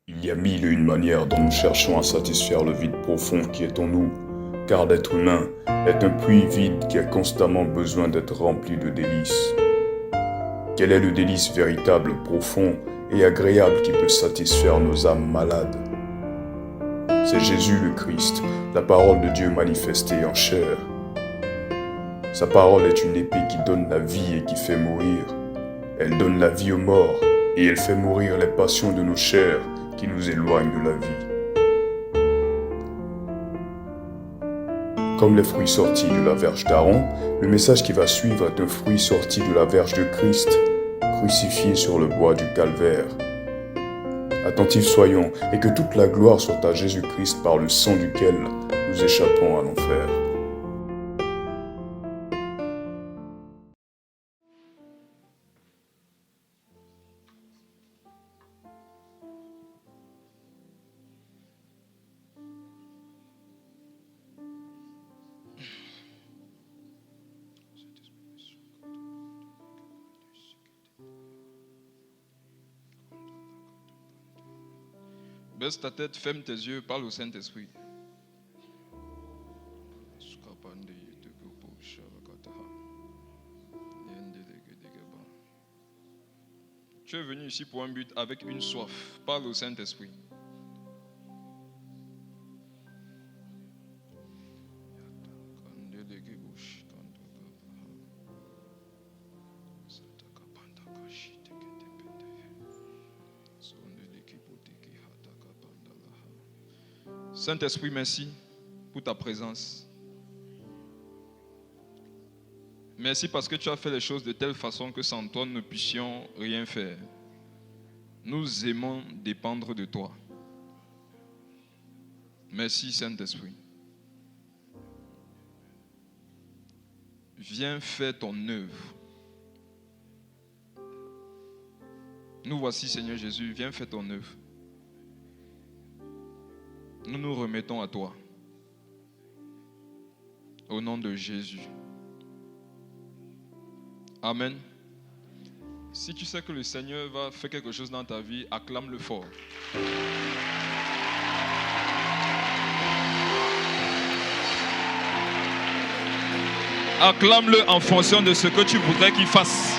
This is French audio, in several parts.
Il y a mille et une manières dont nous cherchons à satisfaire le vide profond qui est en nous, car l'être humain est un puits vide qui a constamment besoin d'être rempli de délices. Quel est le délice véritable, profond et agréable qui peut satisfaire nos âmes malades? C'est Jésus le Christ, la parole de Dieu manifestée en chair. Sa parole est une épée qui donne la vie et qui fait mourir. Elle donne la vie aux morts et elle fait mourir les passions de nos chairs qui nous éloignent de la vie. Comme les fruits sortis de la verge d'Aaron, le message qui va suivre est un fruit sorti de la verge de Christ, crucifié sur le bois du calvaire. Attentifs soyons, et que toute la gloire soit à Jésus-Christ par le sang duquel nous échappons à l'enfer. Baisse ta tête, ferme tes yeux, parle au Saint-Esprit. Tu es venu ici pour un but avec une soif. Parle au Saint-Esprit. Saint-Esprit, merci pour ta présence. Merci parce que tu as fait les choses de telle façon que sans toi, nous ne puissions rien faire. Nous aimons dépendre de toi. Merci, Saint-Esprit. Viens faire ton œuvre. Nous voici, Seigneur Jésus, viens faire ton œuvre. Nous nous remettons à toi. Au nom de Jésus. Amen. Si tu sais que le Seigneur va faire quelque chose dans ta vie, acclame-le fort. Acclame-le en fonction de ce que tu voudrais qu'il fasse.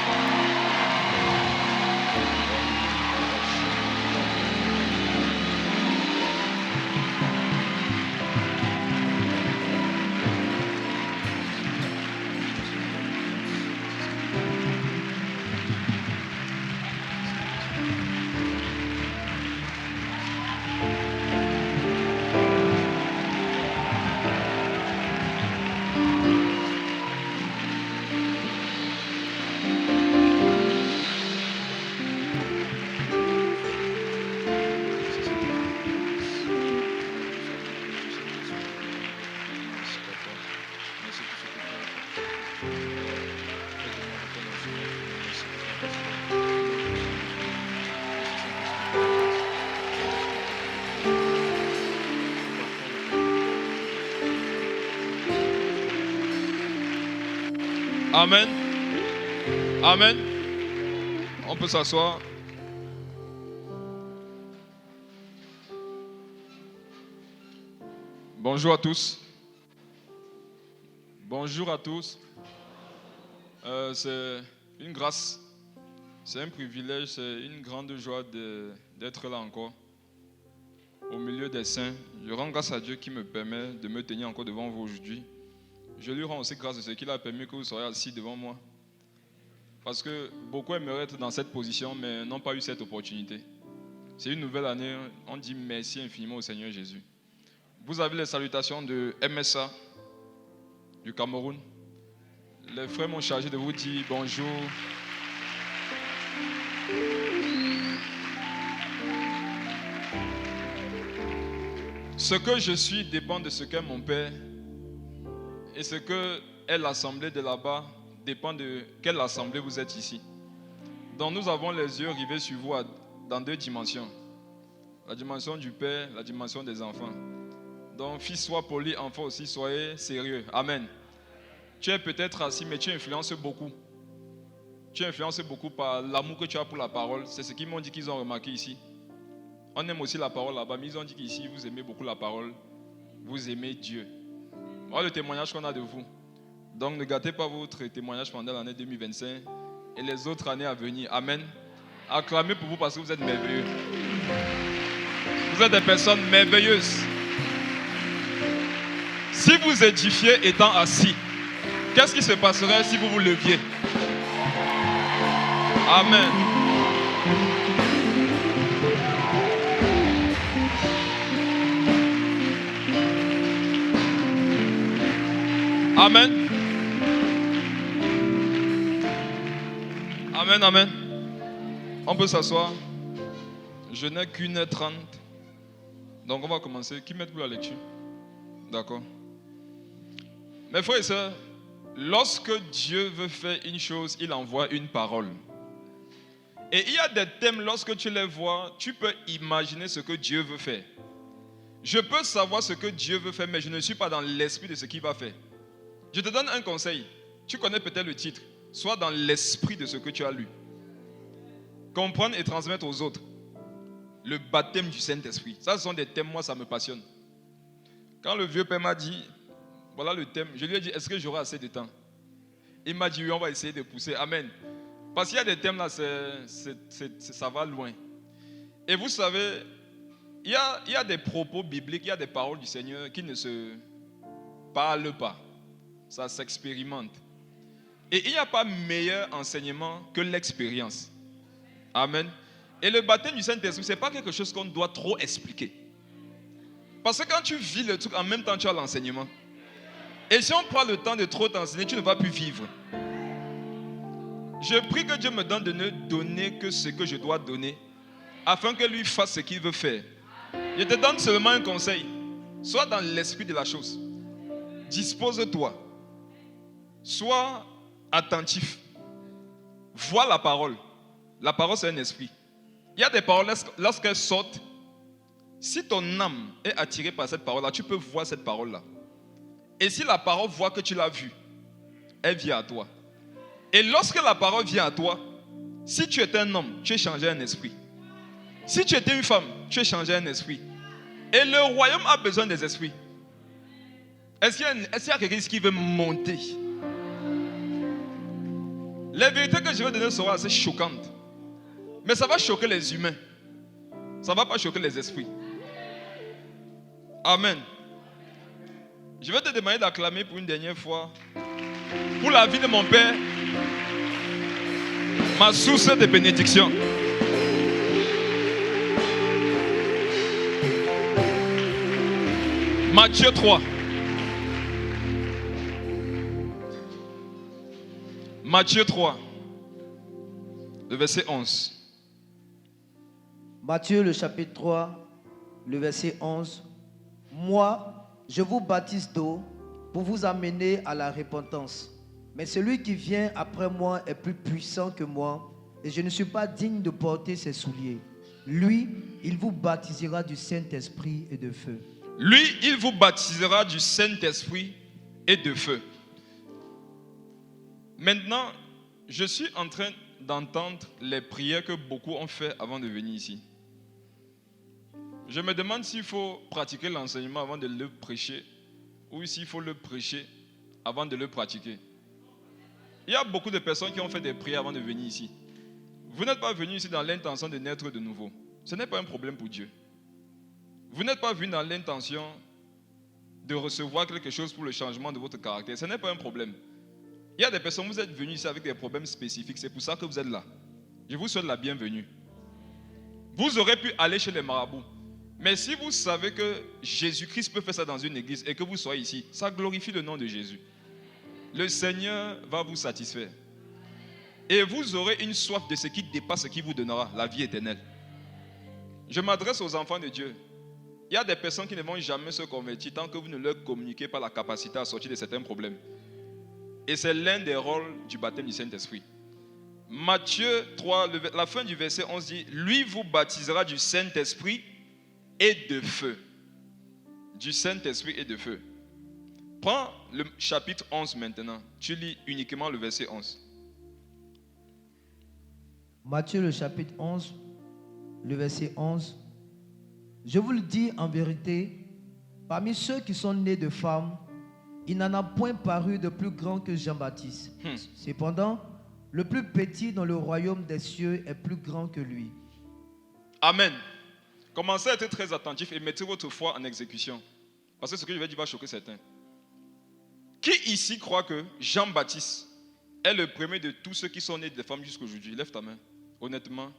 Amen. Amen. On peut s'asseoir. Bonjour à tous. Bonjour à tous. C'est une grâce, c'est un privilège, c'est une grande joie d'être là encore, au milieu des saints. Je rends grâce à Dieu qui me permet de me tenir encore devant vous aujourd'hui. Je lui rends aussi grâce de ce qu'il a permis que vous soyez assis devant moi. Parce que beaucoup aimeraient être dans cette position, mais n'ont pas eu cette opportunité. C'est une nouvelle année, on dit merci infiniment au Seigneur Jésus. Vous avez les salutations de MSA, du Cameroun. Les frères m'ont chargé de vous dire bonjour. Ce que je suis dépend de ce qu'est mon Père. Et ce que est l'assemblée de là-bas dépend de quelle assemblée vous êtes ici. Donc nous avons les yeux rivés sur vous dans deux dimensions. La dimension du Père, la dimension des enfants. Donc fils, sois poli, enfant aussi, soyez sérieux. Amen. Tu es peut-être assis, mais tu influences beaucoup. Tu es influencé beaucoup par l'amour que tu as pour la parole. C'est ce qu'ils m'ont dit qu'ils ont remarqué ici. On aime aussi la parole là-bas, mais ils ont dit qu'ici, vous aimez beaucoup la parole. Vous aimez Dieu. Voilà le témoignage qu'on a de vous. Donc ne gâtez pas votre témoignage pendant l'année 2025 et les autres années à venir. Amen. Acclamez pour vous parce que vous êtes merveilleux. Vous êtes des personnes merveilleuses. Si vous édifiez étant assis, qu'est-ce qui se passerait si vous vous leviez? Amen. Amen. Amen, amen. On peut s'asseoir. Je n'ai qu'une heure 30. Donc on va commencer. Qui m'aide pour la lecture? D'accord. Mes frères et sœurs, lorsque Dieu veut faire une chose, il envoie une parole. Et il y a des thèmes, lorsque tu les vois, tu peux imaginer ce que Dieu veut faire. Je peux savoir ce que Dieu veut faire, mais je ne suis pas dans l'esprit de ce qu'il va faire. Je te donne un conseil. Tu connais peut-être le titre. Sois dans l'esprit de ce que tu as lu. Comprendre et transmettre aux autres. Le baptême du Saint-Esprit. Ça, ce sont des thèmes, moi, ça me passionne. Quand le vieux père m'a dit, voilà le thème, je lui ai dit, est-ce que j'aurai assez de temps? Il m'a dit, oui, on va essayer de pousser. Amen. Parce qu'il y a des thèmes là, ça va loin. Et vous savez, il y a des propos bibliques, il y a des paroles du Seigneur qui ne se parlent pas. Ça s'expérimente. Et il n'y a pas meilleur enseignement que l'expérience. Amen. Et le baptême du Saint-Esprit, ce n'est pas quelque chose qu'on doit trop expliquer. Parce que quand tu vis le truc, en même temps tu as l'enseignement. Et si on prend le temps de trop t'enseigner, tu ne vas plus vivre. Je prie que Dieu me donne de ne donner que ce que je dois donner, afin que lui fasse ce qu'il veut faire. Je te donne seulement un conseil. Sois dans l'esprit de la chose. Dispose-toi. Sois attentif. Vois la parole. La parole, c'est un esprit. Il y a des paroles, lorsqu'elles sortent, si ton âme est attirée par cette parole-là, tu peux voir cette parole-là. Et si la parole voit que tu l'as vue, elle vient à toi. Et lorsque la parole vient à toi, si tu étais un homme, tu es changé un esprit. Si tu étais une femme, tu es changé un esprit. Et le royaume a besoin des esprits. Est-ce qu'il y a quelqu'un qui veut monter? Les vérités que je vais donner ce soir, c'est choquante. Mais ça va choquer les humains. Ça ne va pas choquer les esprits. Amen. Je vais te demander d'acclamer pour une dernière fois. Pour la vie de mon Père, ma source de bénédiction. Matthieu 3. Matthieu 3, le verset 11. Matthieu, le chapitre 3, le verset 11. Moi, je vous baptise d'eau pour vous amener à la repentance. Mais celui qui vient après moi est plus puissant que moi, et je ne suis pas digne de porter ses souliers. Lui, il vous baptisera du Saint-Esprit et de feu. Lui, il vous baptisera du Saint-Esprit et de feu. Maintenant, je suis en train d'entendre les prières que beaucoup ont fait avant de venir ici. Je me demande s'il faut pratiquer l'enseignement avant de le prêcher ou s'il faut le prêcher avant de le pratiquer. Il y a beaucoup de personnes qui ont fait des prières avant de venir ici. Vous n'êtes pas venu ici dans l'intention de naître de nouveau. Ce n'est pas un problème pour Dieu. Vous n'êtes pas venu dans l'intention de recevoir quelque chose pour le changement de votre caractère. Ce n'est pas un problème. Il y a des personnes, vous êtes venus ici avec des problèmes spécifiques. C'est pour ça que vous êtes là. Je vous souhaite la bienvenue. Vous aurez pu aller chez les marabouts. Mais si vous savez que Jésus-Christ peut faire ça dans une église et que vous soyez ici, ça glorifie le nom de Jésus. Le Seigneur va vous satisfaire. Et vous aurez une soif de ce qui dépasse ce qui vous donnera la vie éternelle. Je m'adresse aux enfants de Dieu. Il y a des personnes qui ne vont jamais se convertir tant que vous ne leur communiquez pas la capacité à sortir de certains problèmes. Et c'est l'un des rôles du baptême du Saint-Esprit. Matthieu 3, la fin du verset 11 dit, lui vous baptisera du Saint-Esprit et de feu. Du Saint-Esprit et de feu. Prends le chapitre 11 maintenant. Tu lis uniquement le verset 11. Matthieu, le chapitre 11, le verset 11. je vous le dis en vérité, parmi ceux qui sont nés de femmes, il n'en a point paru de plus grand que Jean-Baptiste. Cependant, le plus petit dans le royaume des cieux est plus grand que lui. Amen. Commencez à être très attentif et mettez votre foi en exécution. Parce que ce que je vais dire va choquer certains. Qui ici croit que Jean-Baptiste est le premier de tous ceux qui sont nés des femmes jusqu'aujourd'hui? Lève ta main. Honnêtement,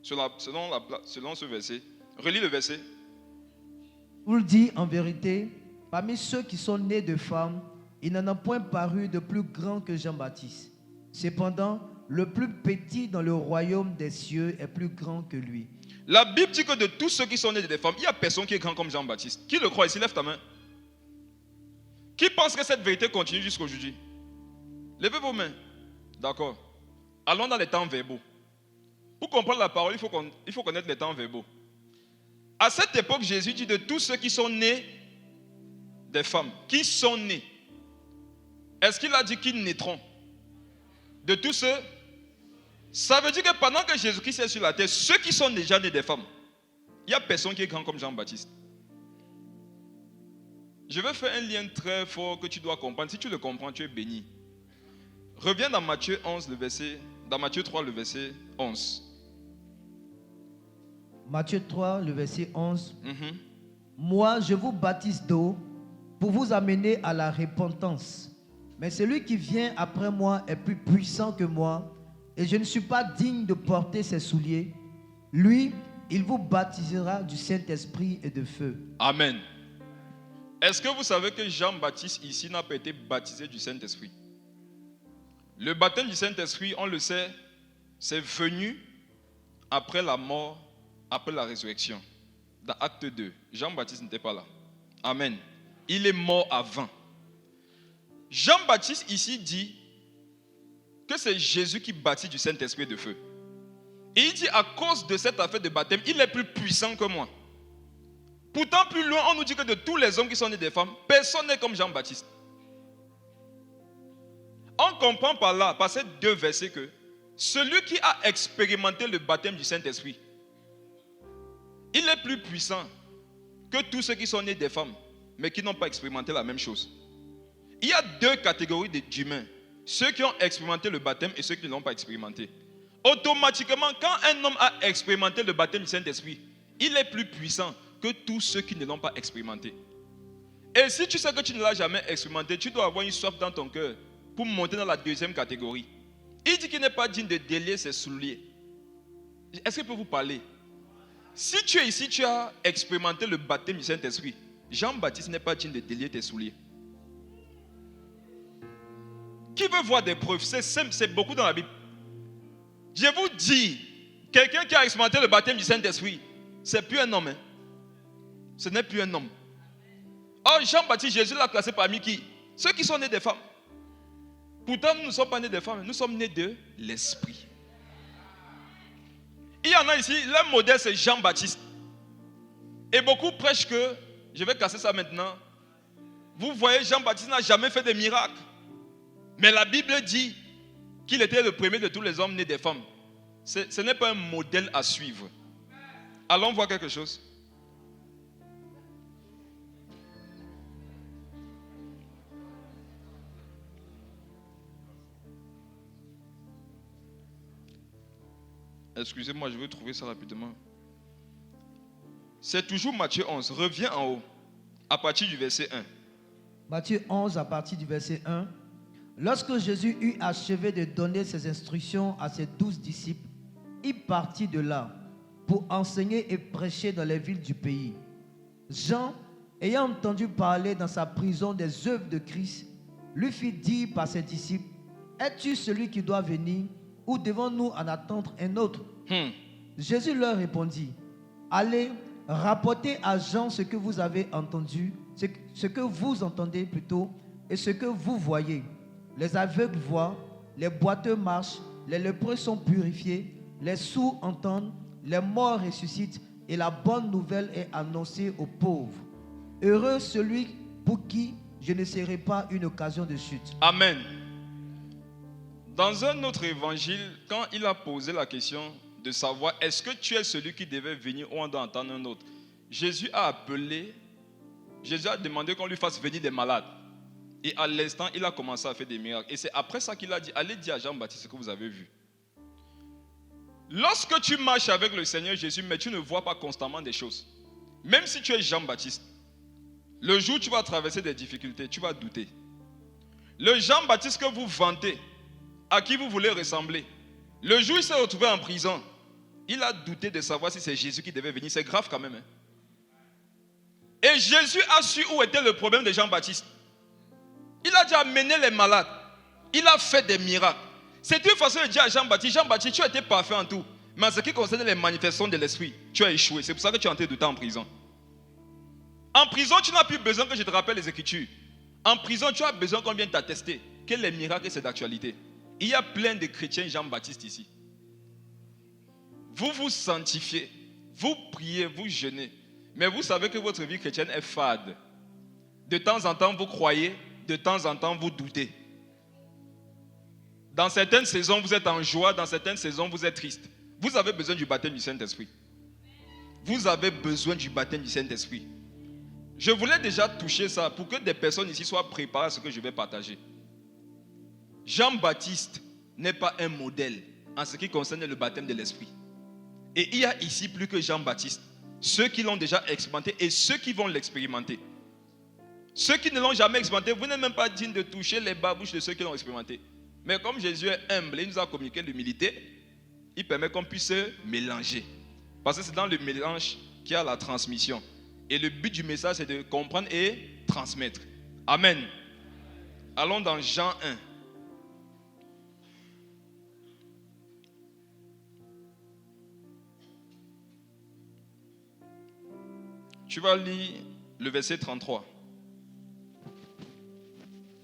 selon ce verset, relis le verset. Je vous le dis en vérité, parmi ceux qui sont nés de femmes, il n'en a point paru de plus grand que Jean-Baptiste. Cependant, le plus petit dans le royaume des cieux est plus grand que lui. La Bible dit que de tous ceux qui sont nés des femmes, il n'y a personne qui est grand comme Jean-Baptiste. Qui le croit ici? Lève ta main. Qui pense que cette vérité continue jusqu'aujourd'hui? Levez vos mains. D'accord. Allons dans les temps verbaux. Pour comprendre la parole, il faut connaître les temps verbaux. À cette époque, Jésus dit de tous ceux qui sont nés des femmes. Qui sont nés? Est-ce qu'il a dit qu'ils naîtront? De tous ceux? Ça veut dire que pendant que Jésus-Christ est sur la terre, ceux qui sont déjà nés des femmes, il n'y a personne qui est grand comme Jean-Baptiste. Je vais faire un lien très fort que tu dois comprendre. Si tu le comprends, tu es béni. Reviens dans Matthieu 11, dans Matthieu 3, le verset 11. Matthieu 3, le verset 11. Moi, je vous baptise d'eau pour vous amener à la repentance. Mais celui qui vient après moi est plus puissant que moi, et je ne suis pas digne de porter ses souliers. Lui, il vous baptisera du Saint-Esprit et de feu. Amen. Est-ce que vous savez que Jean-Baptiste ici n'a pas été baptisé du Saint-Esprit? Le baptême du Saint-Esprit, on le sait, c'est venu après la mort, après la résurrection. Dans Acte 2, Jean-Baptiste n'était pas là. Amen. Il est mort avant. Jean-Baptiste ici dit que c'est Jésus qui baptise du Saint-Esprit et de feu. Et il dit à cause de cette affaire de baptême, il est plus puissant que moi. Pourtant, plus loin, on nous dit que de tous les hommes qui sont nés des femmes, personne n'est comme Jean-Baptiste. On comprend par là, par ces deux versets, que celui qui a expérimenté le baptême du Saint-Esprit, il est plus puissant que tous ceux qui sont nés des femmes, mais qui n'ont pas expérimenté la même chose. Il y a deux catégories d'humains, ceux qui ont expérimenté le baptême et ceux qui ne l'ont pas expérimenté. Automatiquement, quand un homme a expérimenté le baptême du Saint-Esprit, il est plus puissant que tous ceux qui ne l'ont pas expérimenté. Et si tu sais que tu ne l'as jamais expérimenté, tu dois avoir une soif dans ton cœur pour monter dans la deuxième catégorie. Il dit qu'il n'est pas digne de délier ses souliers. Est-ce que je peux vous parler? Si tu es ici, tu as expérimenté le baptême du Saint-Esprit, Jean-Baptiste n'est pas digne de délier tes souliers. Qui veut voir des preuves? C'est simple, c'est beaucoup dans la Bible. Je vous dis, quelqu'un qui a expérimenté le baptême du Saint-Esprit, c'est plus un homme. Ce n'est plus un homme. Or, Jean-Baptiste, Jésus l'a classé parmi qui? Ceux qui sont nés des femmes. Pourtant, nous ne sommes pas nés des femmes, nous sommes nés de l'Esprit. Il y en a ici, leur modèle c'est Jean-Baptiste. Et beaucoup prêchent que, je vais casser ça maintenant, vous voyez, Jean-Baptiste n'a jamais fait de miracle. Mais la Bible dit qu'il était le premier de tous les hommes nés des femmes. Ce n'est pas un modèle à suivre. Allons voir quelque chose. Excusez-moi, je vais trouver ça rapidement. C'est toujours Matthieu 11. Reviens en haut, à partir du verset 1. Matthieu 11, à partir du verset 1. Lorsque Jésus eut achevé de donner ses instructions à ses 12 disciples, il partit de là pour enseigner et prêcher dans les villes du pays. Jean, ayant entendu parler dans sa prison des œuvres de Christ, lui fit dire par ses disciples, « Es-tu celui qui doit venir ou devons-nous en attendre un autre ?» Jésus leur répondit, « Allez, rapportez à Jean ce que vous avez entendu, ce que vous entendez plutôt, et ce que vous voyez. Les aveugles voient, les boiteux marchent, les lépreux sont purifiés, les sourds entendent, les morts ressuscitent, et la bonne nouvelle est annoncée aux pauvres. Heureux celui pour qui je ne serai pas une occasion de chute. » Amen. Dans un autre évangile, quand il a posé la question de savoir est-ce que tu es celui qui devait venir ou on doit entendre un autre, Jésus a demandé qu'on lui fasse venir des malades. Et à l'instant, il a commencé à faire des miracles. Et c'est après ça qu'il a dit, allez dire à Jean-Baptiste ce que vous avez vu. Lorsque tu marches avec le Seigneur Jésus, mais tu ne vois pas constamment des choses. Même si tu es Jean-Baptiste, le jour où tu vas traverser des difficultés, tu vas douter. Le Jean-Baptiste que vous vantez, à qui vous voulez ressembler, le jour où il s'est retrouvé en prison, il a douté de savoir si c'est Jésus qui devait venir. C'est grave quand même. Hein? Et Jésus a su où était le problème de Jean-Baptiste. Il a dit amener les malades. Il a fait des miracles. C'est une façon de dire à Jean-Baptiste, Jean-Baptiste, tu as été parfait en tout. Mais en ce qui concerne les manifestations de l'esprit, tu as échoué. C'est pour ça que tu es entré de temps en prison. En prison, tu n'as plus besoin que je te rappelle les Écritures. En prison, tu as besoin qu'on vienne t'attester que les miracles, c'est d'actualité. Il y a plein de chrétiens Jean-Baptiste ici. Vous vous sanctifiez, vous priez, vous jeûnez. Mais vous savez que votre vie chrétienne est fade. De temps en temps, vous croyez, de temps en temps, vous doutez. Dans certaines saisons, vous êtes en joie, dans certaines saisons, vous êtes triste. Vous avez besoin du baptême du Saint-Esprit. Vous avez besoin du baptême du Saint-Esprit. Je voulais déjà toucher ça pour que des personnes ici soient préparées à ce que je vais partager. Jean-Baptiste n'est pas un modèle en ce qui concerne le baptême de l'Esprit. Et il y a ici plus que Jean-Baptiste. Ceux qui l'ont déjà expérimenté et ceux qui vont l'expérimenter. Ceux qui ne l'ont jamais expérimenté, vous n'êtes même pas digne de toucher les babouches de ceux qui l'ont expérimenté. Mais comme Jésus est humble, il nous a communiqué l'humilité, il permet qu'on puisse se mélanger. Parce que c'est dans le mélange qu'il y a la transmission. Et le but du message, c'est de comprendre et transmettre. Amen. Allons dans Jean 1. Tu vas lire le verset 33.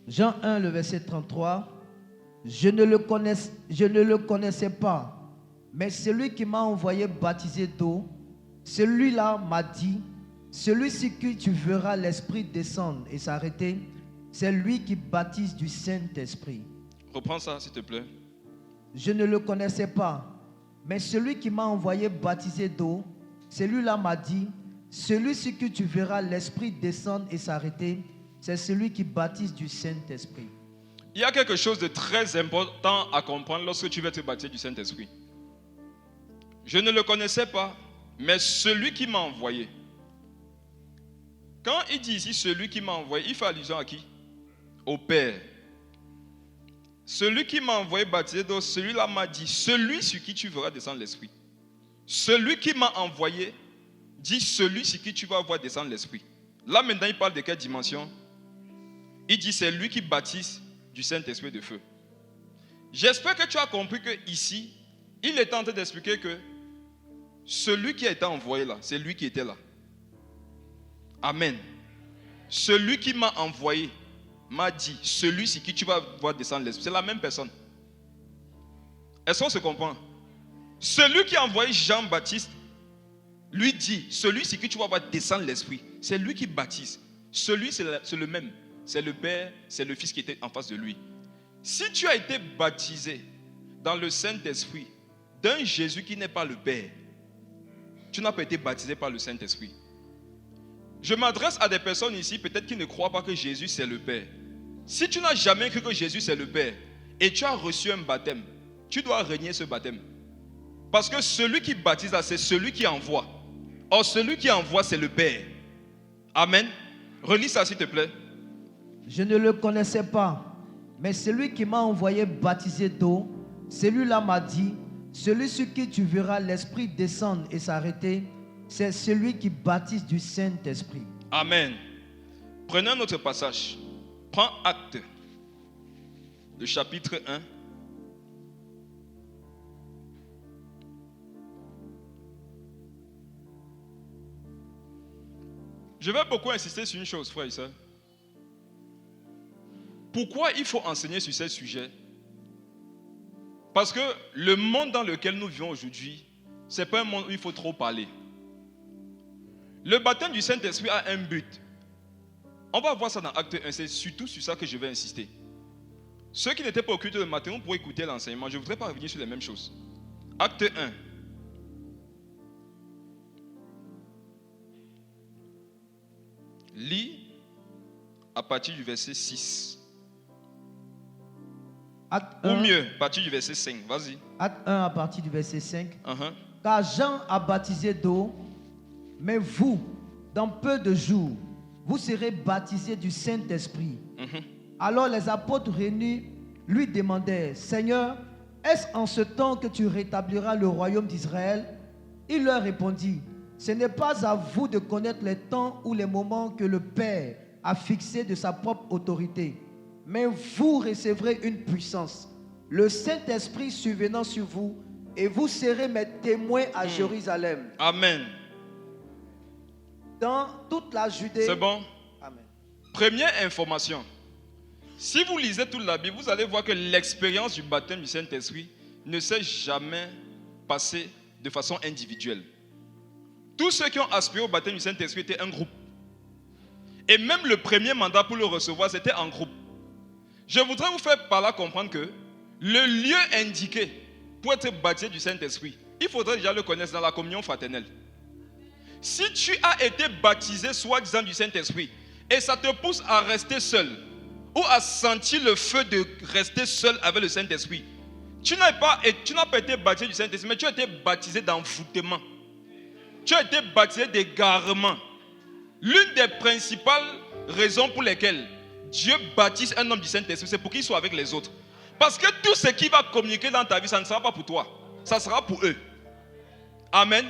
Jean 1, le verset 33. Je ne le connaissais pas, mais celui qui m'a envoyé baptiser d'eau, celui-là m'a dit, celui-ci que tu verras l'Esprit descendre et s'arrêter, c'est lui qui baptise du Saint-Esprit. Reprends ça, s'il te plaît. Je ne le connaissais pas, mais celui qui m'a envoyé baptiser d'eau, celui-là m'a dit, celui-ci que tu verras l'Esprit descendre et s'arrêter, c'est celui qui baptise du Saint-Esprit. Il y a quelque chose de très important à comprendre lorsque tu veux te baptiser du Saint-Esprit. Je ne le connaissais pas, mais celui qui m'a envoyé. Quand il dit ici celui qui m'a envoyé, il fait allusion à qui? Au Père. Celui qui m'a envoyé baptiser d'eau, celui-là m'a dit, celui sur qui tu verras descendre l'Esprit. Celui qui m'a envoyé dit celui sur qui tu vas voir descendre l'Esprit. Là maintenant il parle de quelle dimension? Il dit c'est lui qui baptise du Saint-Esprit de feu. J'espère que tu as compris que ici, il est en train d'expliquer que celui qui a été envoyé là, c'est lui qui était là. Amen. Celui qui m'a envoyé m'a dit, celui sur qui tu vas voir descendre l'Esprit, c'est la même personne. Est-ce qu'on se comprend? Celui qui a envoyé Jean-Baptiste lui dit, celui sur qui tu vas voir descendre l'Esprit, c'est lui qui baptise. Celui, c'est le même. C'est le Père, c'est le Fils qui était en face de lui. Si tu as été baptisé dans le Saint-Esprit d'un Jésus qui n'est pas le Père, tu n'as pas été baptisé par le Saint-Esprit. Je m'adresse à des personnes ici, peut-être qui ne croient pas que Jésus c'est le Père. Si tu n'as jamais cru que Jésus c'est le Père et tu as reçu un baptême, tu dois renier ce baptême. Parce que celui qui baptise là, c'est celui qui envoie. Or, celui qui envoie, c'est le Père. Amen. Relis ça s'il te plaît. Je ne le connaissais pas, mais celui qui m'a envoyé baptiser d'eau, celui-là m'a dit, celui sur qui tu verras l'Esprit descendre et s'arrêter, c'est celui qui baptise du Saint-Esprit. Amen. Prenez un autre passage. Prends Acte, le chapitre 1. Je vais beaucoup insister sur une chose, frère et sœur. Pourquoi il faut enseigner sur ces sujets? Parce que le monde dans lequel nous vivons aujourd'hui, ce n'est pas un monde où il faut trop parler. Le baptême du Saint-Esprit a un but. On va voir ça dans Acte 1, c'est surtout sur ça que je vais insister. Ceux qui n'étaient pas au culte de matin, on pourrait écouter l'enseignement. Je ne voudrais pas revenir sur les mêmes choses. Acte 1. Lis à partir du verset 6. Acte Ou 1, mieux, à partir du verset 5. Vas-y. Acte 1 à partir du verset 5. Uh-huh. Car Jean a baptisé d'eau, mais vous, dans peu de jours, vous serez baptisés du Saint-Esprit. Mhm. Alors les apôtres réunis lui demandèrent, Seigneur, est-ce en ce temps que tu rétabliras le royaume d'Israël? Il leur répondit, ce n'est pas à vous de connaître les temps ou les moments que le Père a fixés de sa propre autorité, mais vous recevrez une puissance, le Saint-Esprit survenant sur vous, et vous serez mes témoins à Jérusalem, Amen. dans toute la Judée. C'est bon? Amen. Première information. Si vous lisez toute la Bible, vous allez voir que l'expérience du baptême du Saint-Esprit ne s'est jamais passée de façon individuelle. Tous ceux qui ont aspiré au baptême du Saint-Esprit étaient un groupe. Et même le premier mandat pour le recevoir, c'était en groupe. Je voudrais vous faire par là comprendre que le lieu indiqué pour être baptisé du Saint-Esprit, il faudrait déjà le connaître dans la communion fraternelle. Si tu as été baptisé soi-disant du Saint-Esprit et ça te pousse à rester seul ou à sentir le feu de rester seul avec le Saint-Esprit, tu n'as pas été baptisé du Saint-Esprit, mais tu as été baptisé d'envoûtement. Tu as été baptisé d'égarement. L'une des principales raisons pour lesquelles Dieu baptise un homme du Saint-Esprit, c'est pour qu'il soit avec les autres. Parce que tout ce qui va communiquer dans ta vie, ça ne sera pas pour toi, ça sera pour eux. Amen.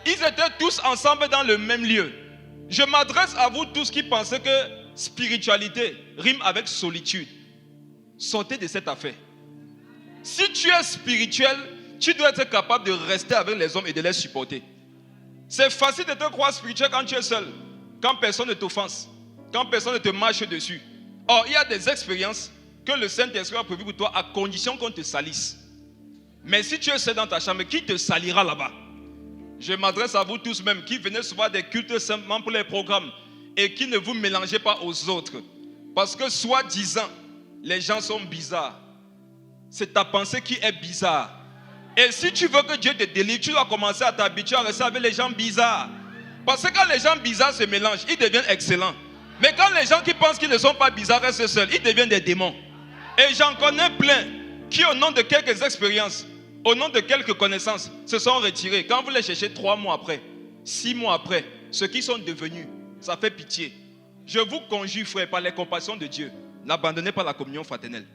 Ils étaient tous ensemble dans le même lieu. Je m'adresse à vous tous qui pensez que spiritualité rime avec solitude. Sortez de cette affaire. Si tu es spirituel, tu dois être capable de rester avec les hommes et de les supporter. C'est facile de te croire spirituel quand tu es seul, quand personne ne t'offense, quand personne ne te marche dessus. Or, il y a des expériences que le Saint-Esprit a prévues pour toi à condition qu'on te salisse. Mais si tu es seul dans ta chambre, qui te salira là-bas? Je m'adresse à vous tous même qui venez souvent des cultes simplement pour les programmes et qui ne vous mélangez pas aux autres. Parce que soi-disant, les gens sont bizarres. C'est ta pensée qui est bizarre. Et si tu veux que Dieu te délivre, tu dois commencer à t'habituer à rester avec les gens bizarres. Parce que quand les gens bizarres se mélangent, ils deviennent excellents. Mais quand les gens qui pensent qu'ils ne sont pas bizarres restent seuls, ils deviennent des démons. Et j'en connais plein qui, au nom de quelques expériences, au nom de quelques connaissances, se sont retirés. Quand vous les cherchez 3 mois après, 6 mois après, ceux qui sont devenus, ça fait pitié. Je vous conjure, frères, par les compassions de Dieu, n'abandonnez pas la communion fraternelle.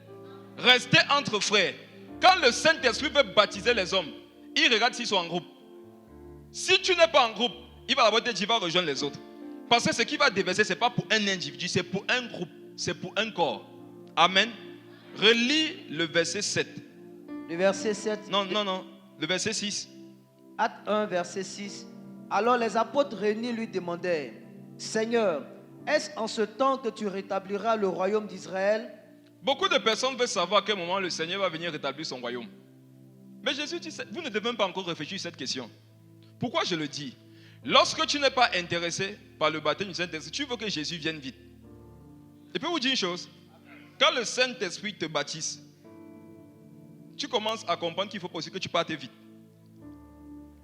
Restez entre frères. Quand le Saint-Esprit veut baptiser les hommes, il regarde s'ils sont en groupe. Si tu n'es pas en groupe, il va d'abord te dire, il va rejoindre les autres. Parce que ce qui va déverser, ce n'est pas pour un individu, c'est pour un groupe, c'est pour un corps. Amen. Relis le verset 7. Le verset 7. Non, le verset 6. Acte 1, verset 6. Alors les apôtres réunis lui demandèrent, Seigneur, est-ce en ce temps que tu rétabliras le royaume d'Israël? Beaucoup de personnes veulent savoir à quel moment le Seigneur va venir rétablir son royaume. Mais Jésus dit, vous ne devez même pas encore réfléchir sur cette question. Pourquoi je le dis? Lorsque tu n'es pas intéressé par le baptême du Saint-Esprit, tu veux que Jésus vienne vite. Je peux vous dire une chose. Quand le Saint-Esprit te baptise, tu commences à comprendre qu'il faut aussi que tu partes vite.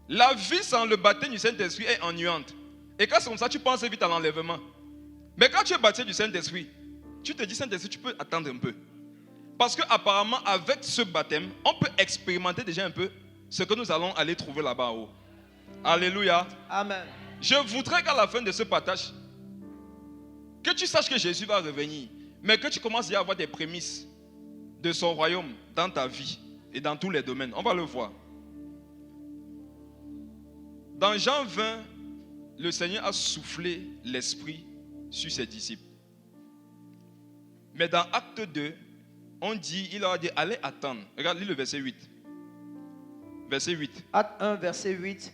La vie sans le baptême du Saint-Esprit est ennuyante. Et quand c'est comme ça, tu penses vite à l'enlèvement. Mais quand tu es baptisé du Saint-Esprit, tu te dis, Saint-Esprit, tu peux attendre un peu. Parce qu'apparemment, avec ce baptême, on peut expérimenter déjà un peu ce que nous allons aller trouver là-bas en haut. Alléluia. Amen. Je voudrais qu'à la fin de ce partage, que tu saches que Jésus va revenir, mais que tu commences à avoir des prémices de son royaume dans ta vie et dans tous les domaines. On va le voir. Dans Jean 20, le Seigneur a soufflé l'esprit sur ses disciples. Mais dans Acte 2, on dit, il leur a dit, allez attendre. Regarde, lis le verset 8. Verset 8. Acte 1, verset 8.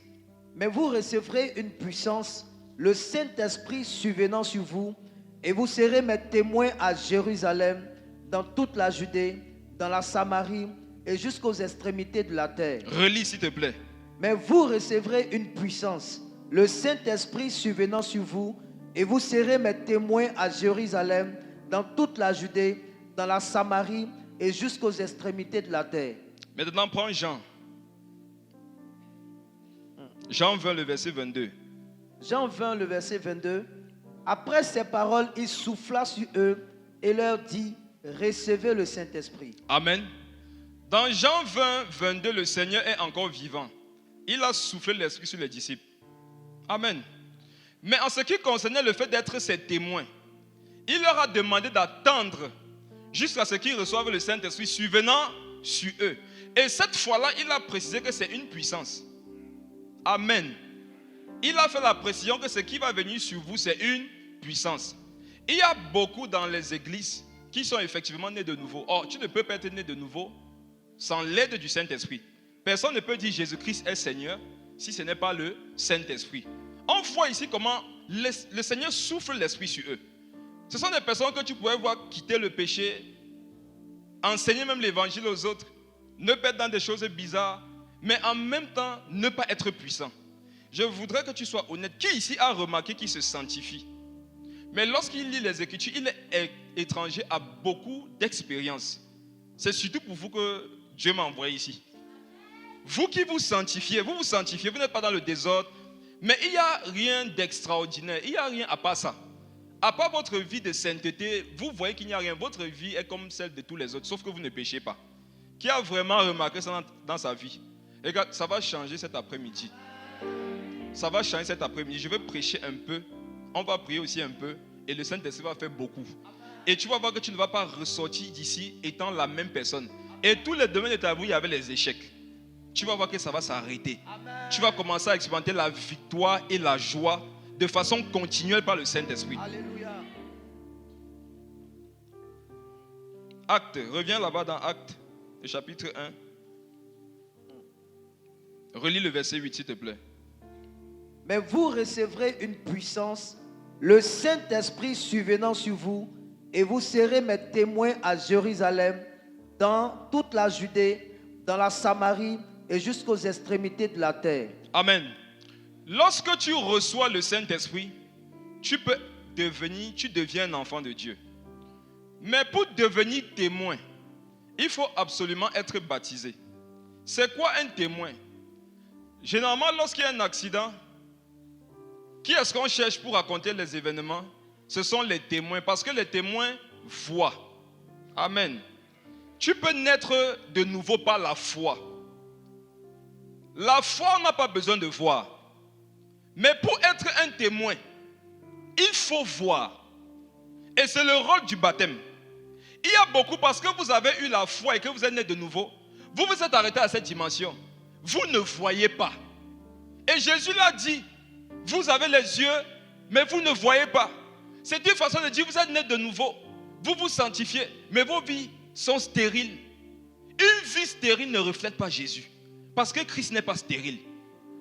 Mais vous recevrez une puissance, le Saint-Esprit survenant sur vous, et vous serez mes témoins à Jérusalem, dans toute la Judée, dans la Samarie et jusqu'aux extrémités de la terre. Relis s'il te plaît. Mais vous recevrez une puissance, le Saint-Esprit survenant sur vous, et vous serez mes témoins à Jérusalem, dans toute la Judée, dans la Samarie et jusqu'aux extrémités de la terre. Maintenant, prends Jean. Jean 20, le verset 22. Jean 20, le verset 22. Après ces paroles, il souffla sur eux et leur dit, recevez le Saint-Esprit. Amen. Dans Jean 20, 22, le Seigneur est encore vivant. Il a soufflé l'Esprit sur les disciples. Amen. Mais en ce qui concernait le fait d'être ses témoins, il leur a demandé d'attendre jusqu'à ce qu'ils reçoivent le Saint-Esprit survenant sur eux. Et cette fois-là, il a précisé que c'est une puissance. Amen. Il a fait la précision que ce qui va venir sur vous, c'est une puissance. Il y a beaucoup dans les églises qui sont effectivement nés de nouveau. Or, tu ne peux pas être né de nouveau sans l'aide du Saint-Esprit. Personne ne peut dire Jésus-Christ est Seigneur si ce n'est pas le Saint-Esprit. On voit ici comment le Seigneur souffle l'Esprit sur eux. Ce sont des personnes que tu pourrais voir quitter le péché, enseigner même l'évangile aux autres, ne pas être dans des choses bizarres, mais en même temps ne pas être puissant. Je voudrais que tu sois honnête. Qui ici a remarqué qu'il se sanctifie? Mais lorsqu'il lit les Écritures, il est étranger à beaucoup d'expériences. C'est surtout pour vous que Dieu m'a envoyé ici. Vous qui vous sanctifiez, vous n'êtes pas dans le désordre, mais il n'y a rien d'extraordinaire, il n'y a rien à part ça. À part votre vie de sainteté, vous voyez qu'il n'y a rien. Votre vie est comme celle de tous les autres, sauf que vous ne péchez pas. Qui a vraiment remarqué ça dans sa vie? Regarde, ça va changer cet après-midi. Ça va changer cet après-midi. Je vais prêcher un peu, on va prier aussi un peu, et le Saint-Esprit va faire beaucoup. Et tu vas voir que tu ne vas pas ressortir d'ici étant la même personne. Et tous les domaines de ta vie, il y avait les échecs. Tu vas voir que ça va s'arrêter. Tu vas commencer à expérimenter la victoire et la joie de façon continuelle par le Saint-Esprit. Alléluia. Acte, reviens là-bas dans Acte, le chapitre 1. Relis le verset 8, s'il te plaît. Mais vous recevrez une puissance, le Saint-Esprit survenant sur vous, et vous serez mes témoins à Jérusalem, dans toute la Judée, dans la Samarie et jusqu'aux extrémités de la terre. Amen. Lorsque tu reçois le Saint-Esprit, tu deviens un enfant de Dieu. Mais pour devenir témoin, il faut absolument être baptisé. C'est quoi un témoin? Généralement, lorsqu'il y a un accident, qui est-ce qu'on cherche pour raconter les événements? Ce sont les témoins, parce que les témoins voient. Amen. Tu peux naître de nouveau par la foi. La foi, on n'a pas besoin de voir. Mais pour être un témoin, il faut voir. Et c'est le rôle du baptême. Il y a beaucoup, parce que vous avez eu la foi et que vous êtes né de nouveau, vous vous êtes arrêté à cette dimension. Vous ne voyez pas. Et Jésus l'a dit, vous avez les yeux, mais vous ne voyez pas. C'est une façon de dire, vous êtes né de nouveau. Vous vous sanctifiez, mais vos vies sont stériles. Une vie stérile ne reflète pas Jésus. Parce que Christ n'est pas stérile.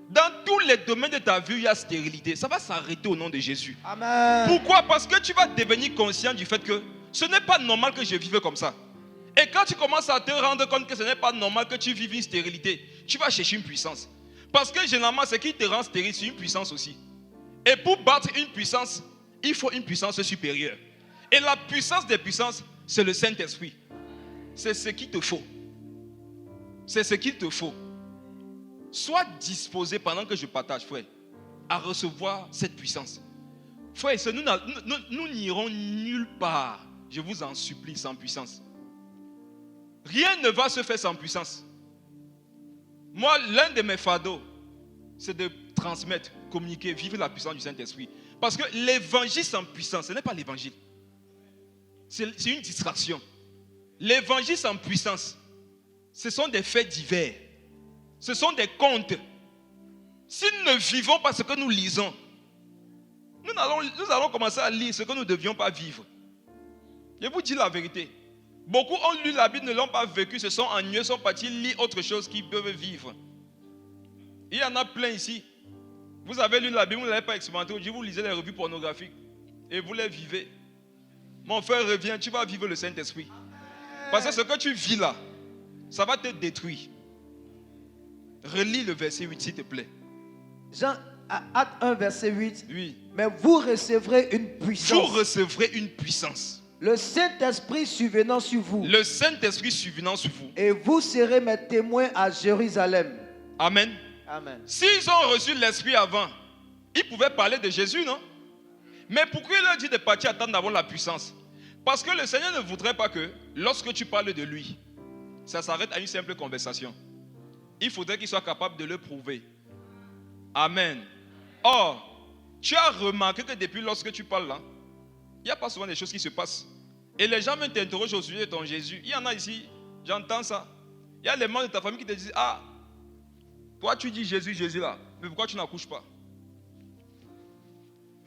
Dans tous les domaines de ta vie, il y a stérilité. Ça va s'arrêter au nom de Jésus. Amen. Pourquoi? Parce que tu vas devenir conscient du fait que ce n'est pas normal que je vive comme ça. Et quand tu commences à te rendre compte que ce n'est pas normal que tu vives une stérilité, tu vas chercher une puissance. Parce que généralement, ce qui te rend stérile, c'est une puissance aussi. Et pour battre une puissance, il faut une puissance supérieure. Et la puissance des puissances, c'est le Saint-Esprit. C'est ce qu'il te faut. C'est ce qu'il te faut. Sois disposé pendant que je partage, frère, à recevoir cette puissance. Frère, nous n'irons nulle part, je vous en supplie, sans puissance. Rien ne va se faire sans puissance. Moi, l'un de mes fardeaux, c'est de transmettre, communiquer, vivre la puissance du Saint-Esprit. Parce que l'évangile sans puissance, ce n'est pas l'évangile. C'est une distraction. L'évangile sans puissance, ce sont des faits divers. Ce sont des contes. Si nous ne vivons pas ce que nous lisons, nous allons commencer à lire ce que nous ne devions pas vivre. Je vous dis la vérité. Beaucoup ont lu la Bible, ne l'ont pas vécu, se sont ennuyés, sont partis lire autre chose qu'ils peuvent vivre. Il y en a plein ici. Vous avez lu la Bible, vous ne l'avez pas expérimenté. Aujourd'hui, vous lisez les revues pornographiques et vous les vivez. Mon frère, reviens, tu vas vivre le Saint-Esprit. Parce que ce que tu vis là, ça va te détruire. Relis le verset 8, s'il te plaît. Jean, Acte 1, verset 8. Oui. Mais vous recevrez une puissance. Vous recevrez une puissance. Le Saint-Esprit survenant sur vous. Le Saint-Esprit survenant sur vous. Et vous serez mes témoins à Jérusalem. Amen. Amen. S'ils ont reçu l'Esprit avant, ils pouvaient parler de Jésus, non? Mais pourquoi il leur dit de partir attendre d'avoir la puissance? Parce que le Seigneur ne voudrait pas que, lorsque tu parles de lui, ça s'arrête à une simple conversation. Il faudrait qu'il soit capable de le prouver. Amen. Or, tu as remarqué que depuis lorsque tu parles là, il n'y a pas souvent des choses qui se passent. Et les gens même t'interrogent au sujet de ton Jésus. Il y en a ici, j'entends ça. Il y a les membres de ta famille qui te disent, ah, toi tu dis Jésus, Jésus là, mais pourquoi tu n'accouches pas?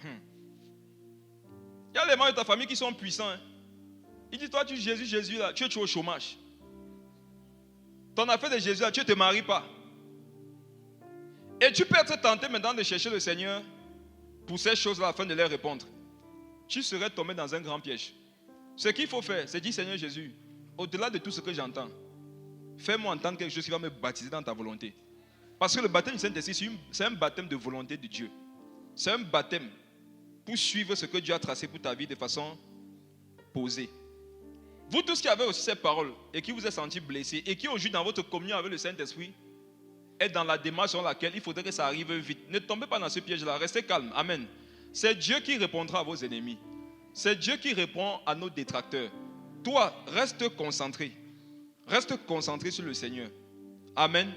Il y a les membres de ta famille qui sont puissants. Hein. Ils disent, toi tu dis Jésus, Jésus là, tu es au chômage. Ton affaire de Jésus là, tu ne te maries pas. Et tu peux être tenté maintenant de chercher le Seigneur pour ces choses-là afin de leur répondre. Tu serais tombé dans un grand piège. Ce qu'il faut faire, c'est dire, Seigneur Jésus, au-delà de tout ce que j'entends, fais-moi entendre quelque chose qui va me baptiser dans ta volonté. Parce que le baptême du Saint-Esprit, c'est un baptême de volonté de Dieu. C'est un baptême pour suivre ce que Dieu a tracé pour ta vie de façon posée. Vous tous qui avez aussi ces paroles et qui vous êtes sentis blessés et qui aujourd'hui dans votre communion avec le Saint-Esprit est dans la démarche sur laquelle il faudrait que ça arrive vite. Ne tombez pas dans ce piège-là, restez calme. Amen. C'est Dieu qui répondra à vos ennemis. C'est Dieu qui répond à nos détracteurs. Toi, reste concentré. Reste concentré sur le Seigneur. Amen.